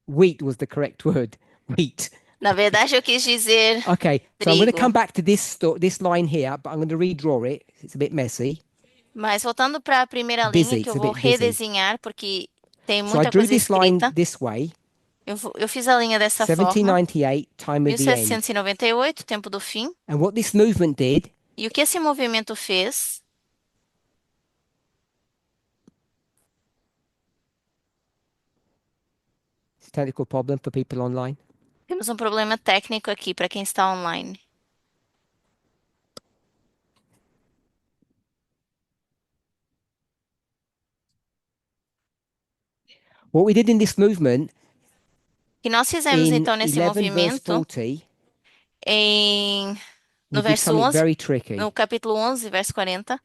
[SPEAKER 2] wheat was the correct word. Wheat.
[SPEAKER 1] na verdade eu quis dizer
[SPEAKER 2] Okay, so I'm going to
[SPEAKER 1] trigo.
[SPEAKER 2] come back to this line here, but I'm going to redraw it. It's a bit messy.
[SPEAKER 1] Mas voltando para a primeira
[SPEAKER 2] Busy,
[SPEAKER 1] linha, que eu
[SPEAKER 2] it's a
[SPEAKER 1] vou
[SPEAKER 2] bit busy.
[SPEAKER 1] redesenhar, porque tem
[SPEAKER 2] So I
[SPEAKER 1] muita
[SPEAKER 2] drew
[SPEAKER 1] coisa
[SPEAKER 2] this line
[SPEAKER 1] escrita.
[SPEAKER 2] this way.
[SPEAKER 1] Eu fiz a linha dessa forma.
[SPEAKER 2] 1798, time of the end.
[SPEAKER 1] 1798, tempo do fim.
[SPEAKER 2] And what this movement did,
[SPEAKER 1] E o que esse movimento fez?
[SPEAKER 2] it's a technical problem for people online.
[SPEAKER 1] Temos um problema técnico aqui para quem está online.
[SPEAKER 2] What we did in this movement,
[SPEAKER 1] O que nós fizemos
[SPEAKER 2] in
[SPEAKER 1] então nesse
[SPEAKER 2] 11 verse
[SPEAKER 1] movimento,
[SPEAKER 2] 40,
[SPEAKER 1] no
[SPEAKER 2] we did
[SPEAKER 1] verso
[SPEAKER 2] something
[SPEAKER 1] 11,
[SPEAKER 2] very tricky.
[SPEAKER 1] no capítulo 11, verso 40,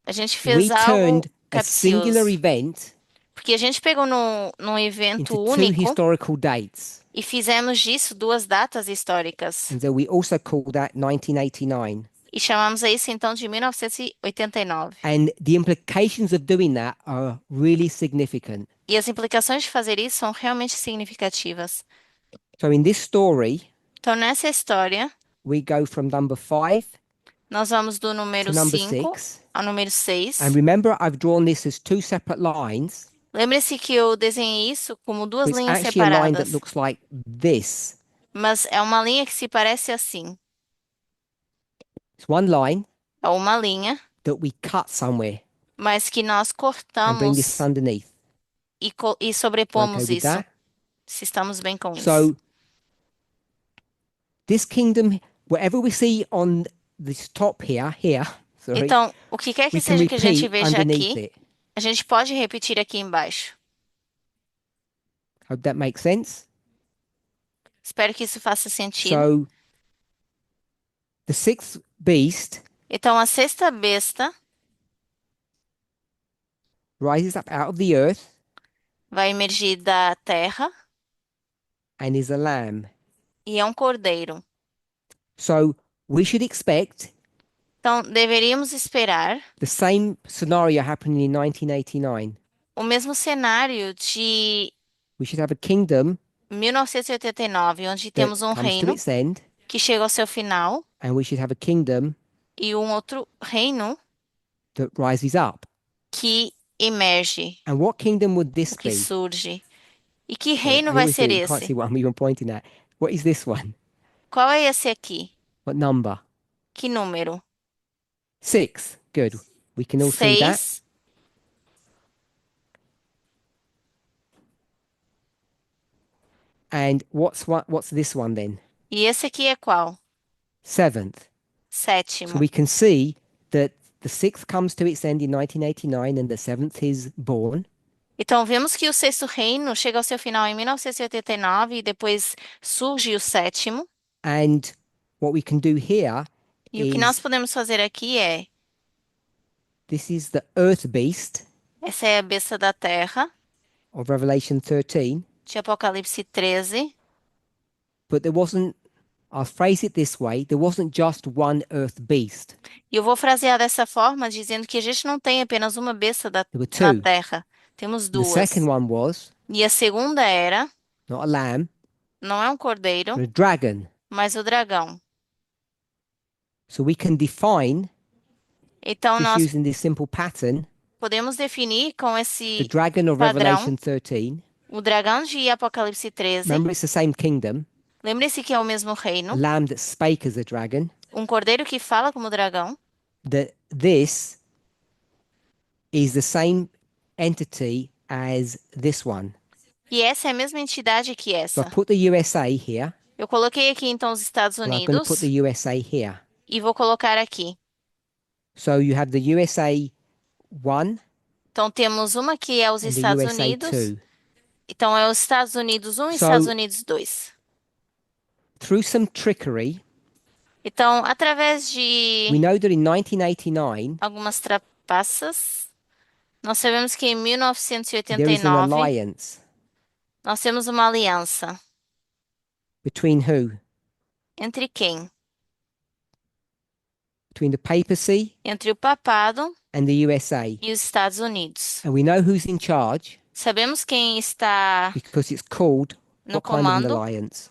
[SPEAKER 1] a gente
[SPEAKER 2] We
[SPEAKER 1] fez algo
[SPEAKER 2] turned a singular
[SPEAKER 1] capcioso.
[SPEAKER 2] event
[SPEAKER 1] Porque a gente pegou num evento
[SPEAKER 2] into two
[SPEAKER 1] único
[SPEAKER 2] historical dates.
[SPEAKER 1] e fizemos disso duas datas históricas.
[SPEAKER 2] And so we also call that 1989.
[SPEAKER 1] E chamamos a isso então de 1989.
[SPEAKER 2] And the implications of doing that are really significant.
[SPEAKER 1] E as implicações de fazer isso são realmente significativas.
[SPEAKER 2] So in this story,
[SPEAKER 1] Então, nessa história,
[SPEAKER 2] we go from number 5
[SPEAKER 1] nós vamos do
[SPEAKER 2] to
[SPEAKER 1] número
[SPEAKER 2] number
[SPEAKER 1] 5
[SPEAKER 2] 6.
[SPEAKER 1] ao número 6.
[SPEAKER 2] And remember, I've drawn this as two separate lines.
[SPEAKER 1] Lembre-se que eu desenhei isso como duas
[SPEAKER 2] It's
[SPEAKER 1] linhas
[SPEAKER 2] actually a line that
[SPEAKER 1] separadas,
[SPEAKER 2] looks like this.
[SPEAKER 1] mas é uma linha que se parece assim.
[SPEAKER 2] It's one line
[SPEAKER 1] É uma linha,
[SPEAKER 2] that we cut somewhere
[SPEAKER 1] mas que nós
[SPEAKER 2] and bring this
[SPEAKER 1] cortamos
[SPEAKER 2] underneath.
[SPEAKER 1] e
[SPEAKER 2] Okay
[SPEAKER 1] sobrepomos
[SPEAKER 2] with
[SPEAKER 1] isso,
[SPEAKER 2] that?
[SPEAKER 1] se estamos bem com isso.
[SPEAKER 2] So this kingdom, whatever we see on this top here, sorry,
[SPEAKER 1] Então, o que quer que
[SPEAKER 2] we can
[SPEAKER 1] seja que a gente
[SPEAKER 2] repeat
[SPEAKER 1] veja
[SPEAKER 2] underneath
[SPEAKER 1] aqui,
[SPEAKER 2] it.
[SPEAKER 1] a gente pode repetir aqui embaixo.
[SPEAKER 2] Hope that makes sense.
[SPEAKER 1] Espero que isso faça sentido.
[SPEAKER 2] So the sixth beast
[SPEAKER 1] Então, a sexta besta
[SPEAKER 2] rises up out of the earth
[SPEAKER 1] vai emergir da terra
[SPEAKER 2] and is a lamb.
[SPEAKER 1] e é um cordeiro.
[SPEAKER 2] So we should expect
[SPEAKER 1] Então, deveríamos esperar
[SPEAKER 2] the same scenario happening in 1989.
[SPEAKER 1] o mesmo cenário de
[SPEAKER 2] We should have a kingdom
[SPEAKER 1] 1989, onde
[SPEAKER 2] that
[SPEAKER 1] temos um
[SPEAKER 2] comes to
[SPEAKER 1] reino
[SPEAKER 2] its end,
[SPEAKER 1] que chega ao seu final
[SPEAKER 2] and we should have a kingdom
[SPEAKER 1] e um outro reino
[SPEAKER 2] that rises up.
[SPEAKER 1] que emerge,
[SPEAKER 2] And what kingdom would this
[SPEAKER 1] que
[SPEAKER 2] be?
[SPEAKER 1] surge. E que
[SPEAKER 2] I
[SPEAKER 1] reino vai
[SPEAKER 2] always
[SPEAKER 1] ser
[SPEAKER 2] do, you can't see
[SPEAKER 1] esse?
[SPEAKER 2] what I'm even pointing at. What is this one?
[SPEAKER 1] Qual é esse aqui?
[SPEAKER 2] What number?
[SPEAKER 1] Que número?
[SPEAKER 2] 6. Good. We can all see that.
[SPEAKER 1] 6.
[SPEAKER 2] And what's this one then?
[SPEAKER 1] E esse aqui é qual?
[SPEAKER 2] 7th.
[SPEAKER 1] Sétimo.
[SPEAKER 2] So we can see that the 6th comes to its end in 1989 and the 7th is born.
[SPEAKER 1] Então, vemos que o sexto reino chega ao seu final em 1989 e depois surge o sétimo.
[SPEAKER 2] And what we can do here
[SPEAKER 1] E o que nós
[SPEAKER 2] is,
[SPEAKER 1] podemos fazer aqui é,
[SPEAKER 2] this is the earth beast
[SPEAKER 1] essa é a besta da terra,
[SPEAKER 2] of Revelation 13.
[SPEAKER 1] de Apocalipse 13.
[SPEAKER 2] but I'll phrase it this way, there wasn't just one earth beast.
[SPEAKER 1] E eu vou frasear dessa forma, dizendo que a gente não tem apenas uma besta
[SPEAKER 2] There were
[SPEAKER 1] na
[SPEAKER 2] two.
[SPEAKER 1] terra. Temos
[SPEAKER 2] The
[SPEAKER 1] duas.
[SPEAKER 2] second one was
[SPEAKER 1] E a segunda era,
[SPEAKER 2] not a lamb,
[SPEAKER 1] não é um cordeiro,
[SPEAKER 2] but a dragon.
[SPEAKER 1] mas o dragão.
[SPEAKER 2] So we can define,
[SPEAKER 1] Então,
[SPEAKER 2] just
[SPEAKER 1] nós
[SPEAKER 2] using this simple pattern,
[SPEAKER 1] podemos definir com
[SPEAKER 2] the
[SPEAKER 1] esse
[SPEAKER 2] dragon of
[SPEAKER 1] padrão
[SPEAKER 2] Revelation 13.
[SPEAKER 1] o dragão de Apocalipse 13.
[SPEAKER 2] Remember, it's the same kingdom.
[SPEAKER 1] Lembre-se que é o mesmo
[SPEAKER 2] The
[SPEAKER 1] reino.
[SPEAKER 2] lamb that spake as a dragon.
[SPEAKER 1] Um cordeiro que fala como dragão.
[SPEAKER 2] That this is the same entity as this one.
[SPEAKER 1] E essa é a mesma entidade que
[SPEAKER 2] So
[SPEAKER 1] essa.
[SPEAKER 2] I've put the USA here,
[SPEAKER 1] Eu coloquei aqui então os Estados
[SPEAKER 2] and I'm going to
[SPEAKER 1] Unidos
[SPEAKER 2] put the USA here.
[SPEAKER 1] e vou colocar aqui.
[SPEAKER 2] So you have the USA 1
[SPEAKER 1] Então temos uma que é os
[SPEAKER 2] and the
[SPEAKER 1] Estados
[SPEAKER 2] USA
[SPEAKER 1] Unidos.
[SPEAKER 2] 2.
[SPEAKER 1] Então é os Estados Unidos 1 e
[SPEAKER 2] So-
[SPEAKER 1] Estados Unidos 2.
[SPEAKER 2] Through some trickery,
[SPEAKER 1] Então, através de
[SPEAKER 2] we know that in 1989
[SPEAKER 1] algumas trapaças, nós sabemos que em
[SPEAKER 2] there is an
[SPEAKER 1] 1989
[SPEAKER 2] alliance
[SPEAKER 1] nós temos uma aliança.
[SPEAKER 2] between who?
[SPEAKER 1] Entre quem?
[SPEAKER 2] Between the papacy
[SPEAKER 1] Entre o papado
[SPEAKER 2] and the USA.
[SPEAKER 1] e os Estados Unidos.
[SPEAKER 2] And we know who's in charge
[SPEAKER 1] Sabemos quem está
[SPEAKER 2] because it's called
[SPEAKER 1] no
[SPEAKER 2] what kind of an
[SPEAKER 1] comando,
[SPEAKER 2] alliance?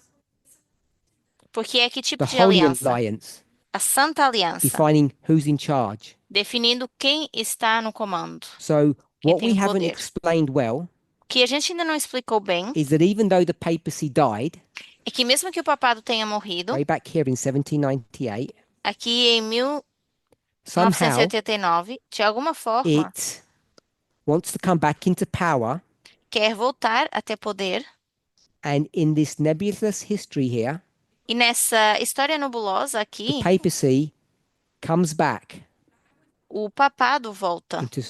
[SPEAKER 1] porque é que tipo
[SPEAKER 2] The
[SPEAKER 1] de
[SPEAKER 2] Holy
[SPEAKER 1] aliança?
[SPEAKER 2] Alliance,
[SPEAKER 1] A Santa Aliança,
[SPEAKER 2] defining who's in charge.
[SPEAKER 1] definindo quem está no comando.
[SPEAKER 2] So
[SPEAKER 1] Quem
[SPEAKER 2] what
[SPEAKER 1] tem
[SPEAKER 2] we
[SPEAKER 1] o
[SPEAKER 2] haven't
[SPEAKER 1] poder.
[SPEAKER 2] explained well
[SPEAKER 1] O que a gente ainda não explicou bem
[SPEAKER 2] is that even though the papacy died
[SPEAKER 1] é que mesmo que o papado tenha morrido,
[SPEAKER 2] way back here in 1798,
[SPEAKER 1] aqui em
[SPEAKER 2] somehow
[SPEAKER 1] 1989, de alguma forma,
[SPEAKER 2] it wants to come back into power,
[SPEAKER 1] quer voltar a ter poder.
[SPEAKER 2] and in this nebulous history here,
[SPEAKER 1] E nessa história nebulosa
[SPEAKER 2] the
[SPEAKER 1] aqui,
[SPEAKER 2] papacy comes back
[SPEAKER 1] o papado volta.
[SPEAKER 2] into.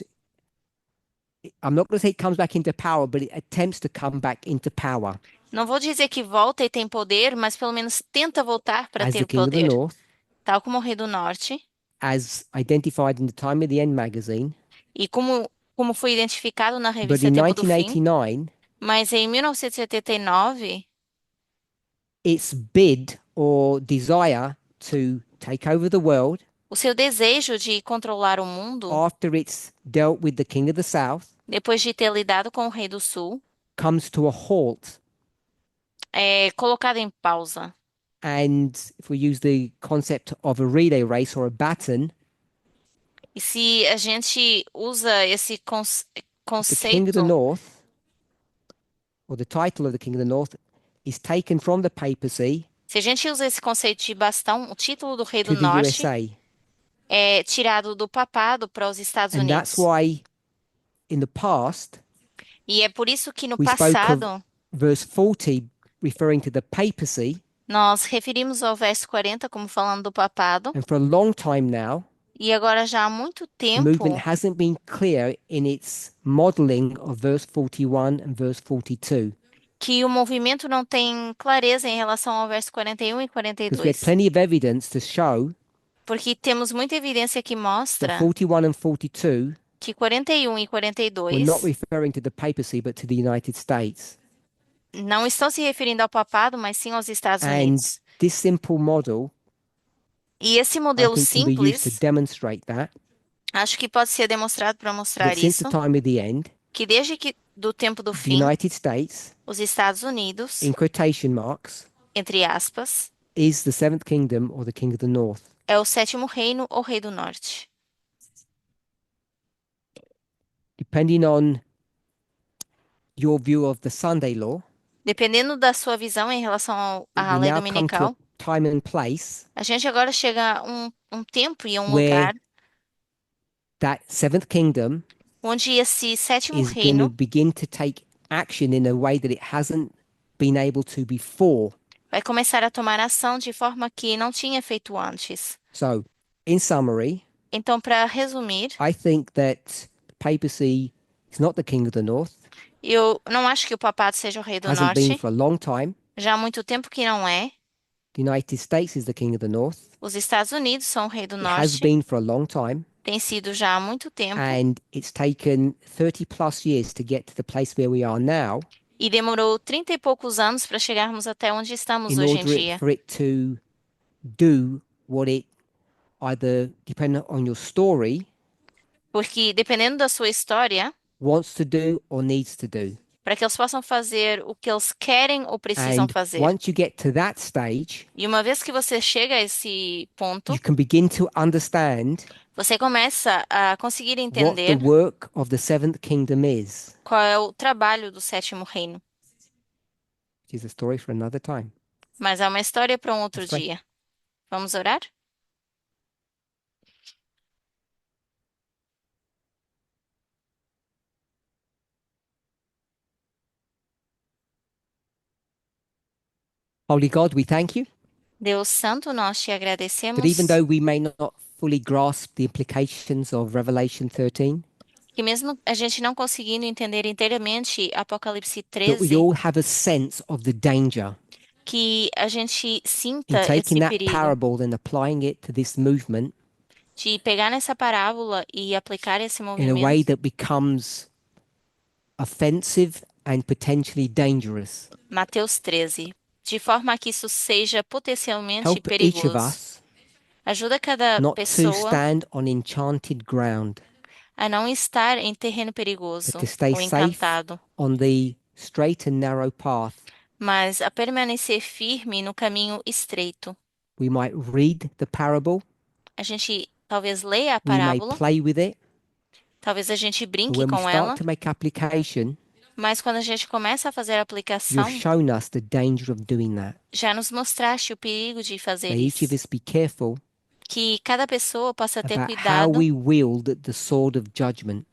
[SPEAKER 2] I'm not going to say it comes back into power, but it attempts to come back into power
[SPEAKER 1] Não vou dizer que volta e tem poder, mas pelo menos tenta voltar para
[SPEAKER 2] as
[SPEAKER 1] ter
[SPEAKER 2] the
[SPEAKER 1] o
[SPEAKER 2] King of the
[SPEAKER 1] poder.
[SPEAKER 2] North,
[SPEAKER 1] Tal como o Rei do Norte,
[SPEAKER 2] as identified in the Time of the End magazine.
[SPEAKER 1] e como foi identificado na
[SPEAKER 2] But
[SPEAKER 1] revista
[SPEAKER 2] in
[SPEAKER 1] Tempo do Fim.
[SPEAKER 2] 1989,
[SPEAKER 1] Mas em 1979,
[SPEAKER 2] its bid or desire to take over the world
[SPEAKER 1] o seu desejo de controlar o mundo,
[SPEAKER 2] after it's dealt with the King of the South
[SPEAKER 1] depois de ter lidado com o Rei do Sul,
[SPEAKER 2] comes to a halt.
[SPEAKER 1] é colocado em pausa.
[SPEAKER 2] And if we use the concept of a relay race or a baton,
[SPEAKER 1] E se a gente usa esse
[SPEAKER 2] the King of the
[SPEAKER 1] conceito,
[SPEAKER 2] North, or the title of the King of the North, is taken from the papacy
[SPEAKER 1] se a gente usa esse conceito de bastão, o título do Rei
[SPEAKER 2] to
[SPEAKER 1] do
[SPEAKER 2] the
[SPEAKER 1] Norte
[SPEAKER 2] USA.
[SPEAKER 1] é tirado do papado para os Estados
[SPEAKER 2] And
[SPEAKER 1] Unidos.
[SPEAKER 2] that's why in the past,
[SPEAKER 1] E é por isso que no
[SPEAKER 2] we spoke of
[SPEAKER 1] passado
[SPEAKER 2] verse 40 referring to the papacy,
[SPEAKER 1] nós referimos ao verso 40 como falando do papado,
[SPEAKER 2] and for a long time now,
[SPEAKER 1] e agora já há muito
[SPEAKER 2] the
[SPEAKER 1] tempo
[SPEAKER 2] movement hasn't been clear in its modeling of verse 41 and verse 42.
[SPEAKER 1] que o movimento não tem clareza em relação ao verso 41 e
[SPEAKER 2] Because we had
[SPEAKER 1] 42,
[SPEAKER 2] plenty of evidence to show
[SPEAKER 1] porque temos muita evidência que mostra
[SPEAKER 2] that 41 and 42
[SPEAKER 1] que 41 e
[SPEAKER 2] were
[SPEAKER 1] 42
[SPEAKER 2] not referring to the papacy but to the United States.
[SPEAKER 1] não estão se referindo ao papado, mas sim aos Estados
[SPEAKER 2] And
[SPEAKER 1] Unidos.
[SPEAKER 2] this simple model,
[SPEAKER 1] E esse
[SPEAKER 2] I
[SPEAKER 1] modelo
[SPEAKER 2] think, can be used to
[SPEAKER 1] simples,
[SPEAKER 2] demonstrate that
[SPEAKER 1] acho que pode ser demonstrado para mostrar
[SPEAKER 2] since
[SPEAKER 1] isso,
[SPEAKER 2] the time of the end,
[SPEAKER 1] que desde que do tempo do
[SPEAKER 2] the
[SPEAKER 1] fim,
[SPEAKER 2] United States,
[SPEAKER 1] os Estados Unidos,
[SPEAKER 2] in quotation marks,
[SPEAKER 1] entre aspas,
[SPEAKER 2] is the seventh kingdom or the King of the North.
[SPEAKER 1] é o sétimo reino ou Rei do Norte.
[SPEAKER 2] Depending on your view of the Sunday law,
[SPEAKER 1] Dependendo da sua visão em relação à
[SPEAKER 2] we
[SPEAKER 1] lei
[SPEAKER 2] now come to
[SPEAKER 1] dominical,
[SPEAKER 2] a time and place
[SPEAKER 1] a gente agora chega a um tempo e a um
[SPEAKER 2] where
[SPEAKER 1] lugar
[SPEAKER 2] that seventh kingdom
[SPEAKER 1] onde esse sétimo
[SPEAKER 2] is going to
[SPEAKER 1] reino
[SPEAKER 2] begin to take action in a way that it hasn't been able to before.
[SPEAKER 1] vai começar a tomar ação de forma que não tinha feito antes.
[SPEAKER 2] So, in summary,
[SPEAKER 1] Então, para resumir,
[SPEAKER 2] I think that the papacy is not the King of the North,
[SPEAKER 1] eu não acho que o papado seja o Rei do
[SPEAKER 2] hasn't been
[SPEAKER 1] Norte.
[SPEAKER 2] for a long time.
[SPEAKER 1] Já há muito tempo que não é.
[SPEAKER 2] The United States is the King of the North.
[SPEAKER 1] Os Estados Unidos são o Rei do
[SPEAKER 2] It has
[SPEAKER 1] Norte.
[SPEAKER 2] been for a long time,
[SPEAKER 1] Tem sido já há muito tempo.
[SPEAKER 2] and it's taken 30 plus years to get to the place where we are now.
[SPEAKER 1] E demorou 30 e poucos anos para chegarmos até onde estamos
[SPEAKER 2] in
[SPEAKER 1] hoje em
[SPEAKER 2] order
[SPEAKER 1] dia.
[SPEAKER 2] for it to do what it either, depending on your story,
[SPEAKER 1] Porque dependendo da sua história,
[SPEAKER 2] wants to do or needs to do.
[SPEAKER 1] para que eles possam fazer o que eles querem ou precisam
[SPEAKER 2] And
[SPEAKER 1] fazer.
[SPEAKER 2] once you get to that stage,
[SPEAKER 1] E uma vez que você chega a esse ponto,
[SPEAKER 2] you can begin to understand
[SPEAKER 1] você começa a conseguir
[SPEAKER 2] what the
[SPEAKER 1] entender
[SPEAKER 2] work of the seventh kingdom is,
[SPEAKER 1] qual é o trabalho do sétimo reino.
[SPEAKER 2] which is a story for another time.
[SPEAKER 1] Mas é uma história para um outro
[SPEAKER 2] Let's pray.
[SPEAKER 1] dia. Vamos orar?
[SPEAKER 2] Holy God, we thank you
[SPEAKER 1] Deus Santo, nós te
[SPEAKER 2] that
[SPEAKER 1] agradecemos
[SPEAKER 2] even though we may not fully grasp the implications of Revelation 13,
[SPEAKER 1] que mesmo a gente não conseguindo entender inteiramente Apocalipse
[SPEAKER 2] that we
[SPEAKER 1] 13,
[SPEAKER 2] all have a sense of the danger
[SPEAKER 1] que a gente
[SPEAKER 2] in
[SPEAKER 1] sinta
[SPEAKER 2] taking
[SPEAKER 1] esse
[SPEAKER 2] that
[SPEAKER 1] perigo
[SPEAKER 2] parable and applying it to this movement
[SPEAKER 1] de pegar nessa parábola e aplicar esse
[SPEAKER 2] in a way
[SPEAKER 1] movimento
[SPEAKER 2] that becomes offensive and potentially dangerous.
[SPEAKER 1] Mateus 13, de forma que isso seja potencialmente
[SPEAKER 2] Help each of
[SPEAKER 1] perigoso.
[SPEAKER 2] us
[SPEAKER 1] Ajuda cada
[SPEAKER 2] not to
[SPEAKER 1] pessoa
[SPEAKER 2] stand on enchanted ground,
[SPEAKER 1] a não estar em terreno perigoso
[SPEAKER 2] but to stay
[SPEAKER 1] ou
[SPEAKER 2] safe
[SPEAKER 1] encantado,
[SPEAKER 2] on the straight and narrow path.
[SPEAKER 1] mas a permanecer firme no caminho estreito.
[SPEAKER 2] We might read the parable,
[SPEAKER 1] A gente talvez leia a
[SPEAKER 2] we may
[SPEAKER 1] parábola,
[SPEAKER 2] play with it,
[SPEAKER 1] talvez a gente
[SPEAKER 2] but
[SPEAKER 1] brinque
[SPEAKER 2] when we
[SPEAKER 1] com
[SPEAKER 2] start
[SPEAKER 1] ela,
[SPEAKER 2] to make application,
[SPEAKER 1] mas quando a gente começa a fazer a
[SPEAKER 2] you've
[SPEAKER 1] aplicação,
[SPEAKER 2] shown us the danger of doing that.
[SPEAKER 1] já nos mostraste o perigo de fazer
[SPEAKER 2] May each of
[SPEAKER 1] isso.
[SPEAKER 2] us be careful
[SPEAKER 1] Que cada pessoa possa ter
[SPEAKER 2] about how
[SPEAKER 1] cuidado
[SPEAKER 2] we wield the sword of judgment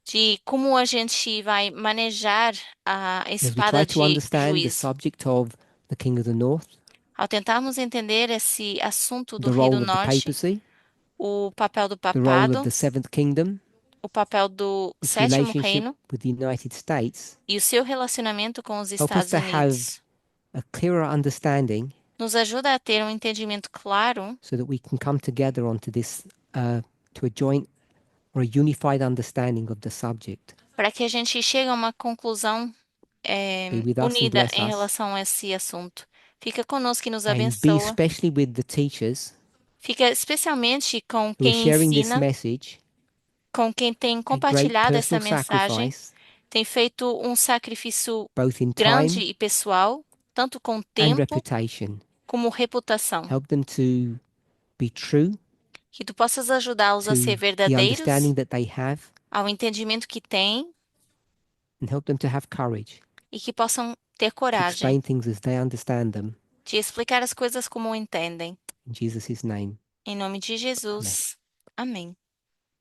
[SPEAKER 1] de como a gente vai manejar a
[SPEAKER 2] as we
[SPEAKER 1] espada
[SPEAKER 2] try to
[SPEAKER 1] de
[SPEAKER 2] understand the
[SPEAKER 1] juízo.
[SPEAKER 2] subject of the King of the North,
[SPEAKER 1] Ao tentarmos entender esse assunto do
[SPEAKER 2] the
[SPEAKER 1] Rei do
[SPEAKER 2] role of the
[SPEAKER 1] Norte,
[SPEAKER 2] papacy,
[SPEAKER 1] o papel do
[SPEAKER 2] the role of
[SPEAKER 1] papado,
[SPEAKER 2] the seventh kingdom,
[SPEAKER 1] o papel do
[SPEAKER 2] its
[SPEAKER 1] sétimo
[SPEAKER 2] relationship
[SPEAKER 1] reino
[SPEAKER 2] with the United States,
[SPEAKER 1] e o seu relacionamento com os
[SPEAKER 2] help us
[SPEAKER 1] Estados
[SPEAKER 2] to have
[SPEAKER 1] Unidos.
[SPEAKER 2] a clearer understanding
[SPEAKER 1] Nos ajuda a ter um entendimento claro
[SPEAKER 2] so that we can come together onto this, to a joint or a unified understanding of the subject.
[SPEAKER 1] para que a gente chegue a uma conclusão
[SPEAKER 2] Be with us and
[SPEAKER 1] unida
[SPEAKER 2] bless
[SPEAKER 1] em
[SPEAKER 2] us,
[SPEAKER 1] relação a esse assunto. Fica conosco e nos
[SPEAKER 2] and be
[SPEAKER 1] abençoa.
[SPEAKER 2] especially with the teachers
[SPEAKER 1] Fica especialmente com
[SPEAKER 2] who are
[SPEAKER 1] quem
[SPEAKER 2] sharing this
[SPEAKER 1] ensina,
[SPEAKER 2] message
[SPEAKER 1] com quem tem
[SPEAKER 2] at great
[SPEAKER 1] compartilhado essa
[SPEAKER 2] personal
[SPEAKER 1] mensagem,
[SPEAKER 2] sacrifice,
[SPEAKER 1] tem feito um sacrifício
[SPEAKER 2] both in
[SPEAKER 1] grande
[SPEAKER 2] time
[SPEAKER 1] e pessoal, tanto com
[SPEAKER 2] and
[SPEAKER 1] tempo
[SPEAKER 2] reputation.
[SPEAKER 1] como reputação.
[SPEAKER 2] Help them to be true
[SPEAKER 1] Que tu possas ajudá-los a
[SPEAKER 2] to
[SPEAKER 1] ser
[SPEAKER 2] the
[SPEAKER 1] verdadeiros
[SPEAKER 2] understanding that they have,
[SPEAKER 1] ao entendimento que têm
[SPEAKER 2] and help them to have courage
[SPEAKER 1] e que possam ter
[SPEAKER 2] to
[SPEAKER 1] coragem
[SPEAKER 2] explain things as they understand them.
[SPEAKER 1] de explicar as coisas como entendem.
[SPEAKER 2] In Jesus' name.
[SPEAKER 1] Em nome de Jesus. Amém.